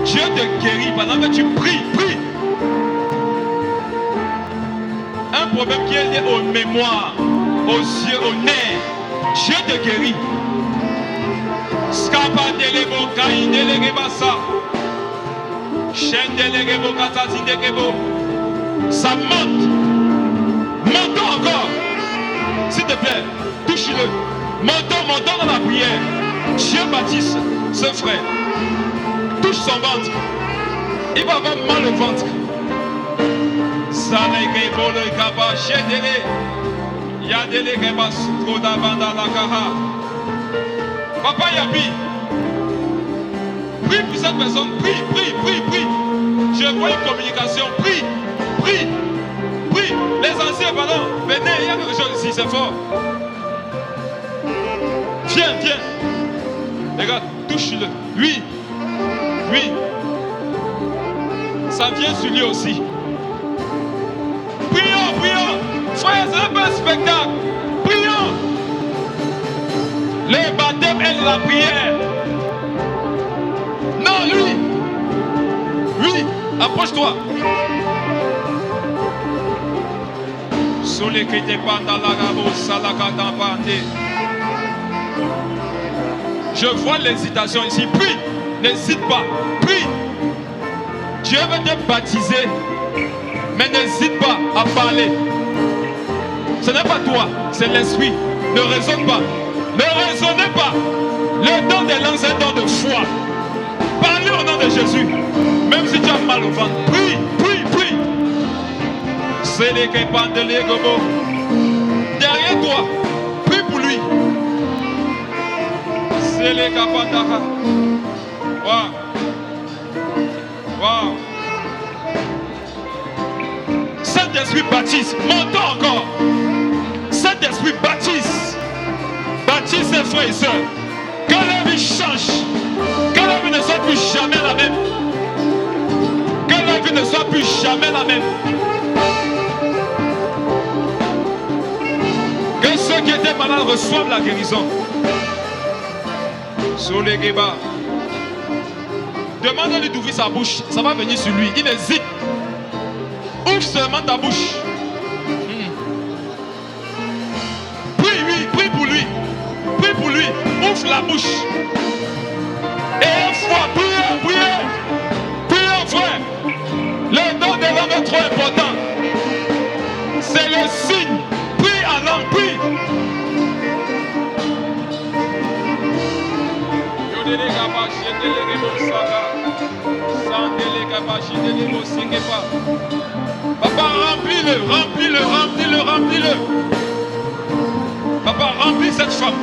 Dieu te guérit pendant que tu pries, prie. Un problème qui est lié aux mémoires, aux yeux, aux nerfs. Dieu te guérit. Skapa delego kai delege basa. Chen delege bokatati degebo. Ça monte. Montons encore. S'il te plaît, touche-le. Montons, montons dans la prière. Dieu baptise ce frère. Touche son ventre. Il va avoir mal au ventre. Papa Yabi, prie pour cette personne. Prie, prie, prie, prie. Je vois une communication. Prie, prie, prie. Les anciens, pardon. Venez, il y a quelque chose ici, c'est fort. Viens, viens. Regarde, touche-le. Lui. Oui, ça vient sur lui aussi. Prions, prions. Frère, c'est pas un spectacle. Prions. Le baptême est la prière. Non, lui. Lui, approche-toi. Je vois l'hésitation ici. Prie. N'hésite pas, prie. Dieu veut te baptiser, mais n'hésite pas à parler. Ce n'est pas toi, c'est l'esprit. Ne raisonne pas, ne raisonnez pas. Le don des langues, c'est un don de foi. Parlez au nom de Jésus, même si tu as mal au ventre. Prie, prie, prie. C'est les képans de l'Egobo. Derrière toi, prie pour lui. C'est les képans. Wow. Wow. Saint-Esprit baptise. Montons encore. Saint-Esprit baptise. Baptise ses frères et sœurs. Que leur vie change. Que leur vie ne soit plus jamais la même. Que leur vie ne soit plus jamais la même. ceux qui étaient malades reçoivent la guérison. Solegeba. Demande-lui d'ouvrir sa bouche. Ça va venir sur lui. Il hésite. Ouvre seulement ta bouche. Prie, oui, prie pour lui. Prie pour lui. Ouvre la bouche. Et une fois, priez, priez. Priez, frère. Le don de l'homme est trop important. C'est le signe. Prie en langue, prie. Papa, remplis-le, remplis-le, remplis-le, remplis-le. Papa, remplis cette femme.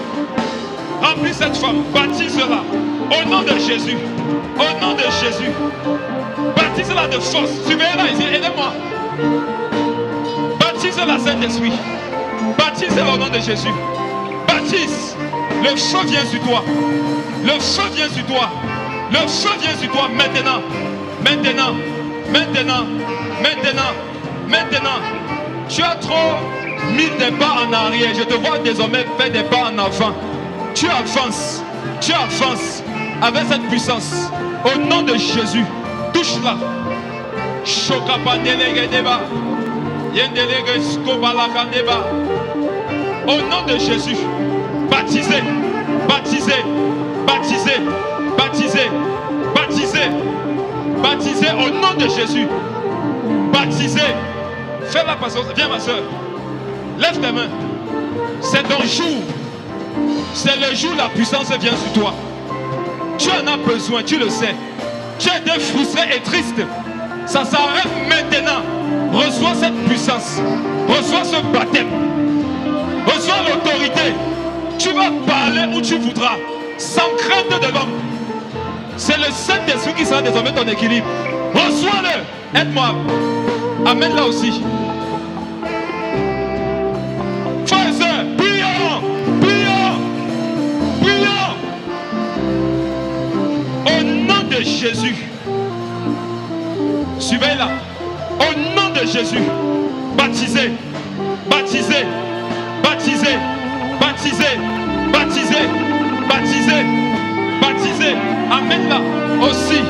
Remplis cette femme. Baptise-la. Au nom de Jésus. Au nom de Jésus. Baptise-la de force. Suivez-la ici. Aidez-moi. Baptise-la, Saint-Esprit. Baptise-la au nom de Jésus. Baptise. Le feu vient sur toi. Le feu vient sur toi. Le feu vient sur toi maintenant. Maintenant. Maintenant. Maintenant. Maintenant. Tu as trop mis des pas en arrière. Je te vois désormais faire des pas en avant. Tu avances. Tu avances avec cette puissance. Au nom de Jésus. Touche-la. Au nom de Jésus. Baptisé. Baptisé. Baptisé. Baptisé. Baptisé. Baptisé au nom de Jésus. Baptisé. Fais la patience. Viens ma soeur. Lève tes mains. C'est ton jour. C'est le jour où la puissance vient sur toi. Tu en as besoin, tu le sais. Tu es été frustré et triste. Ça s'arrête maintenant. Reçois cette puissance. Reçois ce baptême. Reçois l'autorité. Tu vas parler où tu voudras. Sans crainte de l'homme. C'est le Saint-Esprit qui sera désormais ton équilibre. Reçois-le. Aide-moi. Amène-la aussi. Frères et sœurs, prions. Prions. Prions. Au nom de Jésus. Suivez-la. Au nom de Jésus. Baptisez. Baptisez. Baptisez. Baptisez. Baptisez. Baptisez. Baptisé, amène-la aussi.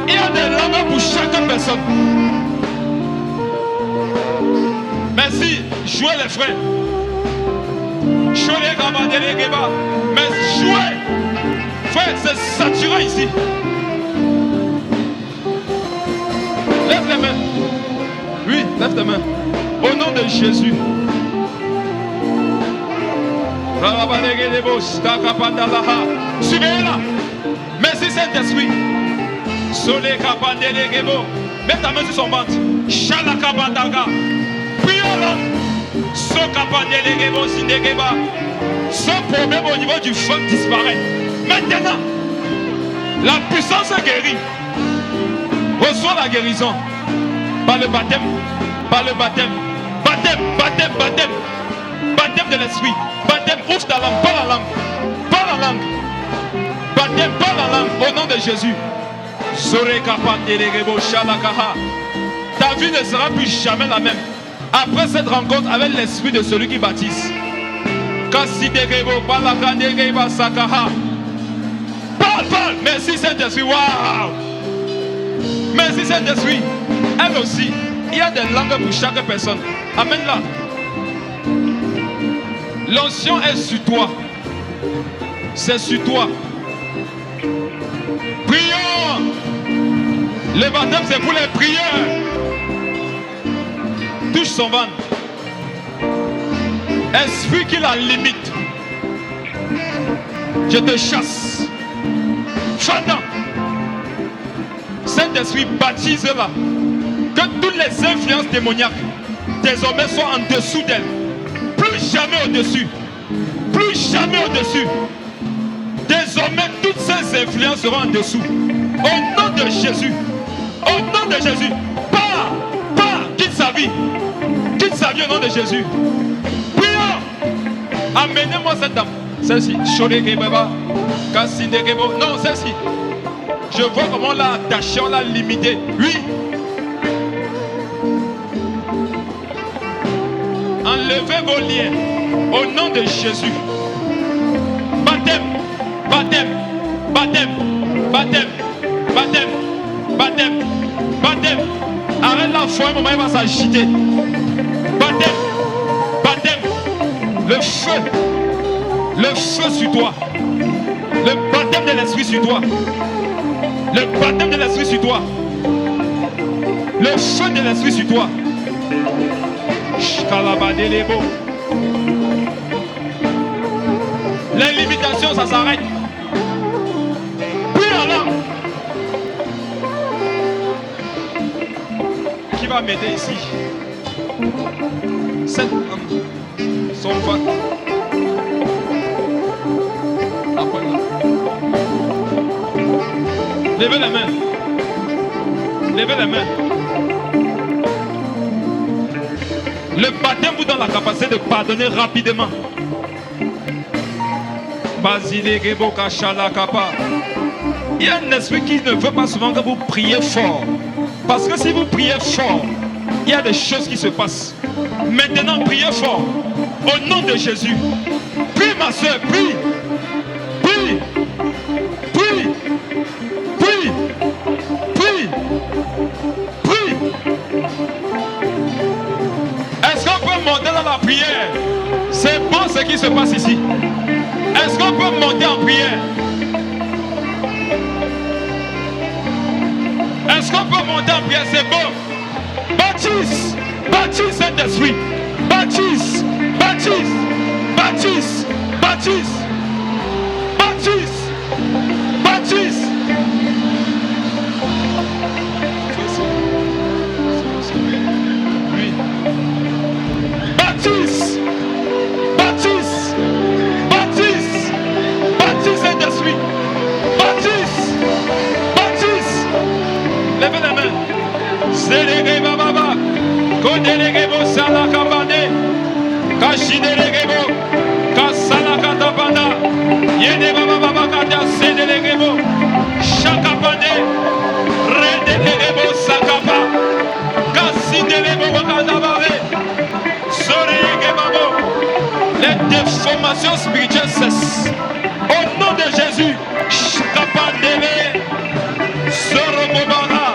Il y a des langues pour chaque personne. Merci, jouez les frères. Jouez les gamins, les gamins. Mais jouez. Frère, c'est saturé ici. Lève les mains. Oui, lève tes mains. Au nom de Jésus. Suivez-la. Merci Saint-Esprit. Mets ta main sur son ventre. Prions-la. Son problème au niveau du feu disparaît. Maintenant, la puissance est guérie. Reçois la guérison. Par le baptême. Par le baptême. Baptême, baptême, baptême. Baptême de l'esprit. Baptême, ouvre ta langue, pas la langue. Pas la langue. Baptême, pas la langue. Au nom de Jésus. Ta vie ne sera plus jamais la même. Après cette rencontre avec l'esprit de celui qui baptise. Parle, parle. Merci Saint-Esprit. Waouh. Merci Saint-Esprit. Elle aussi. Il y a des langues pour chaque personne. Amène-la. L'onction est sur toi. C'est sur toi. Prions. Le baptême, c'est pour les prières. Touche son ventre. Esprit qui la limite. Je te chasse. Fada. Saint-Esprit, baptise-la. Que toutes les influences démoniaques désormais soient en dessous d'elle. Plus jamais au-dessus. Plus jamais au-dessus. Désormais, toutes ces influences seront en dessous. Au nom de Jésus. Au nom de Jésus. Pars. Pars. Quitte sa vie. Quitte sa vie au nom de Jésus. Prions. Amenez-moi cette dame. Celle-ci. Non, celle-ci. Je vois comment on l'a attachée, on l'a limitée. Oui. Enlevez vos liens. Au nom nom de Jésus. Baptême, baptême, baptême, baptême, baptême, baptême, baptême. Arrête la foi, un moment il va s'agiter. Baptême, baptême, le feu sur toi. Le baptême de l'esprit sur toi. Le baptême de l'esprit sur toi. Le feu de l'esprit sur toi. Les limitations, ça s'arrête. Puis alors, qui va m'aider ici? Cette son va. Après là. Levez les mains. Levez les mains. Le baptême vous donne la capacité de pardonner rapidement. Il y a un esprit qui ne veut pas souvent que vous priez fort. Parce que si vous priez fort, il y a des choses qui se passent. Maintenant, priez fort. Au nom de Jésus. Prie ma soeur, prie. Prie. Prie. Prie. Prie. Prie. Est-ce qu'on peut monter dans la prière? C'est bon ce qui se passe ici. Est-ce qu'on peut monter en prière? Est-ce qu'on peut monter en prière? C'est bon. Baptise. Baptise Saint-Esprit. Baptise. Baptise. Baptise. Baptise. Baptise. Baptise. Lui. Baptise. Baptise. Baptise. Baptise Saint-Esprit. Baptise. Baptise. Levez la main. Zélégué bababa. Kodélégué bo salakabane. Kashidélégué bo. Kasalakatabana. Yéné bababa kada zélégué bo. Chakabane. Redélégué bo sakaba. Kasidélégué bo kadabare. Sorégué babo. Les déformations spirituelles cessent. Au nom de Jésus. Chakabane. Sorobobara.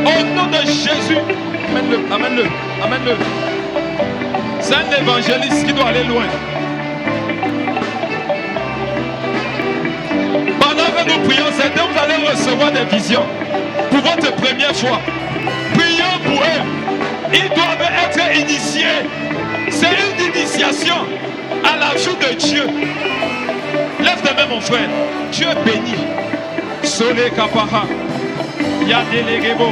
Au nom de Jésus, amène-le, amène-le, amène-le. C'est un évangéliste qui doit aller loin. Pendant que nous prions, certains vous allez recevoir des visions pour votre première fois. Prions pour eux. Ils doivent être initiés. C'est une initiation à la vie de Dieu. Lève tes mains, mon frère. Tu es béni. Solé Kapaha. Yadelegebo.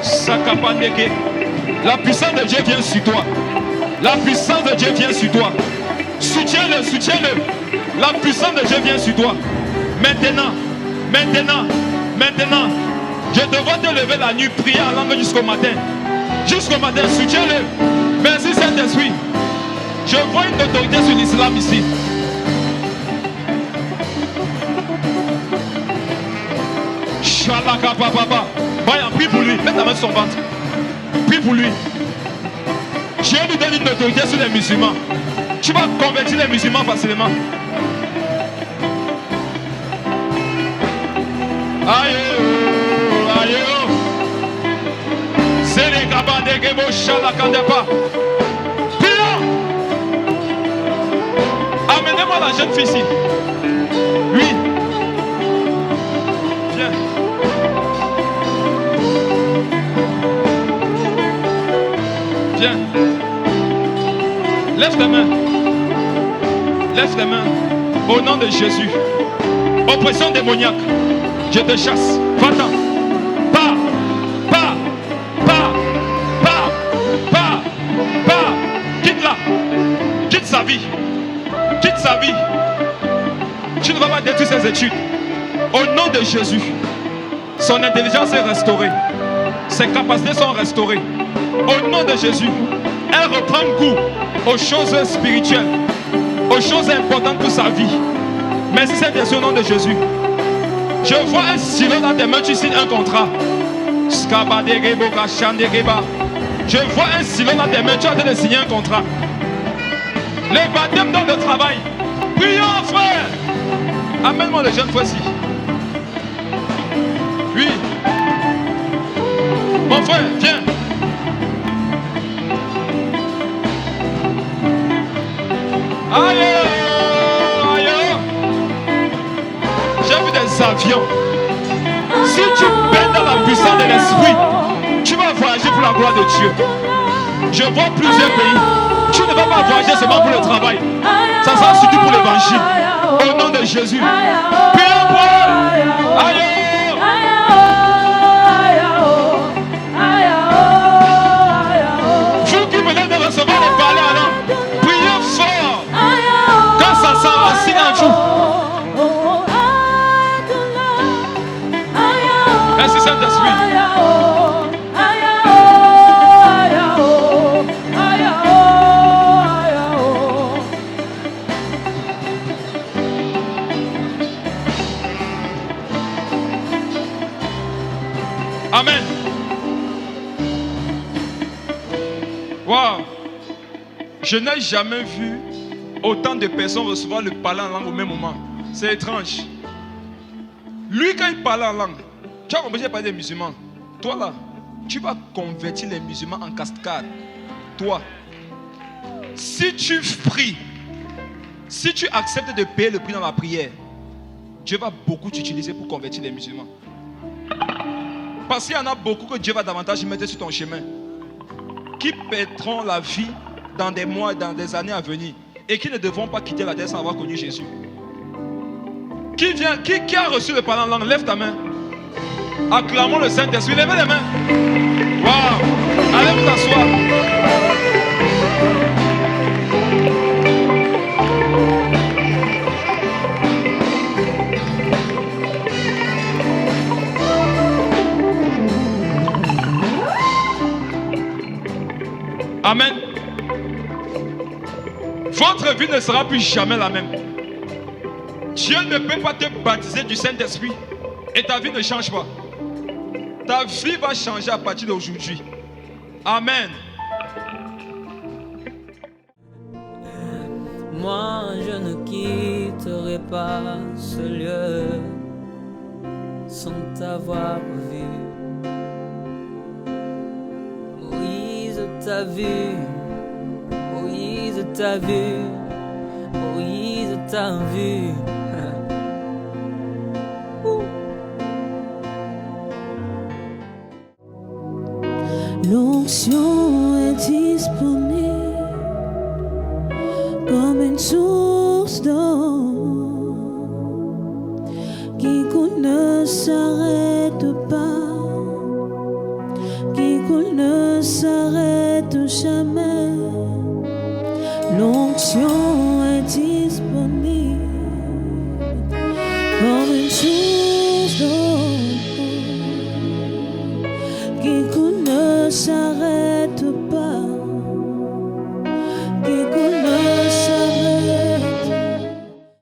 Sakapandeke. La puissance de Dieu vient sur toi. La puissance de Dieu vient sur toi. Soutiens-le, soutiens-le. La puissance de Dieu vient sur toi. Maintenant, maintenant, maintenant. Je devrais te lever la nuit, prier en langue jusqu'au matin. Jusqu'au matin, soutiens-le. Merci Saint-Esprit. Je vois une autorité sur l'islam ici. Voyons, prie pour lui. Mets ta main sur son ventre. Prie pour lui. Dieu lui donne une autorité sur les musulmans. Tu vas convertir les musulmans facilement. Aïe, aïe, c'est les gabas de Gebo Chalakandapa. Prions. Amenez-moi la jeune fille ici. Lui. Viens. Viens. Lève tes mains. Lève tes mains. Au nom de Jésus. Oppression démoniaque. Je te chasse. Va-t'en. Pars. Pars. Pars. Pars. Pars. Pars. Quitte-la. Quitte sa vie. Quitte sa vie. Tu ne vas pas détruire ses études. Au nom de Jésus. Son intelligence est restaurée. Ses capacités sont restaurées. Au nom de Jésus. Elle reprend goût aux choses spirituelles, aux choses importantes pour sa vie. Merci Seigneur au nom de Jésus. Je vois un stylo dans tes mains, tu signes un contrat. Je vois un stylo dans tes mains, tu es en train de signer un contrat. Les baptêmes dans le travail. Prions, frère. Amène-moi le jeune fois-ci. Oui. Mon frère, viens. Aïe, aïe. J'ai vu des avions. Si tu baignes dans la puissance de l'esprit, tu vas voyager pour la gloire de Dieu. Je vois plusieurs pays. Tu ne vas pas voyager seulement pour le travail. Ça sera surtout pour l'évangile. Au nom de Jésus. Prions pour eux. Aïe. Vous qui venez de recevoir les paroles alors, priez fort. Quand ça s'enracine en vous. Merci Saint-Esprit. Amen. Wow. Je n'ai jamais vu autant de personnes recevoir le parler en langue au même moment. C'est étrange. Lui, quand il parle en langue, tu as compris, j'ai parlé des musulmans. Toi là, tu vas convertir les musulmans en cascade. Toi, si tu pries, si tu acceptes de payer le prix dans la prière, Dieu va beaucoup t'utiliser pour convertir les musulmans. Parce qu'il y en a beaucoup que Dieu va davantage mettre sur ton chemin, qui perdront la vie dans des mois, dans des années à venir, et qui ne devront pas quitter la terre sans avoir connu Jésus. Qui a reçu le parler en langue? Lève ta main. Acclamons le Saint-Esprit. Levez les mains. Waouh. Allez vous asseoir. Amen. Votre vie ne sera plus jamais la même. Dieu ne peut pas te baptiser du Saint-Esprit et ta vie ne change pas. Ta vie va changer à partir d'aujourd'hui. Amen. Moi, je ne quitterai pas ce lieu sans t'avoir vu. Moïse t'a vu, Moïse t'a vu, Moïse t'a vu. L'onction est disponible comme une source d'eau qui coule ne s'arrête pas, qui coule ne s'arrête jamais. L'onction est disponible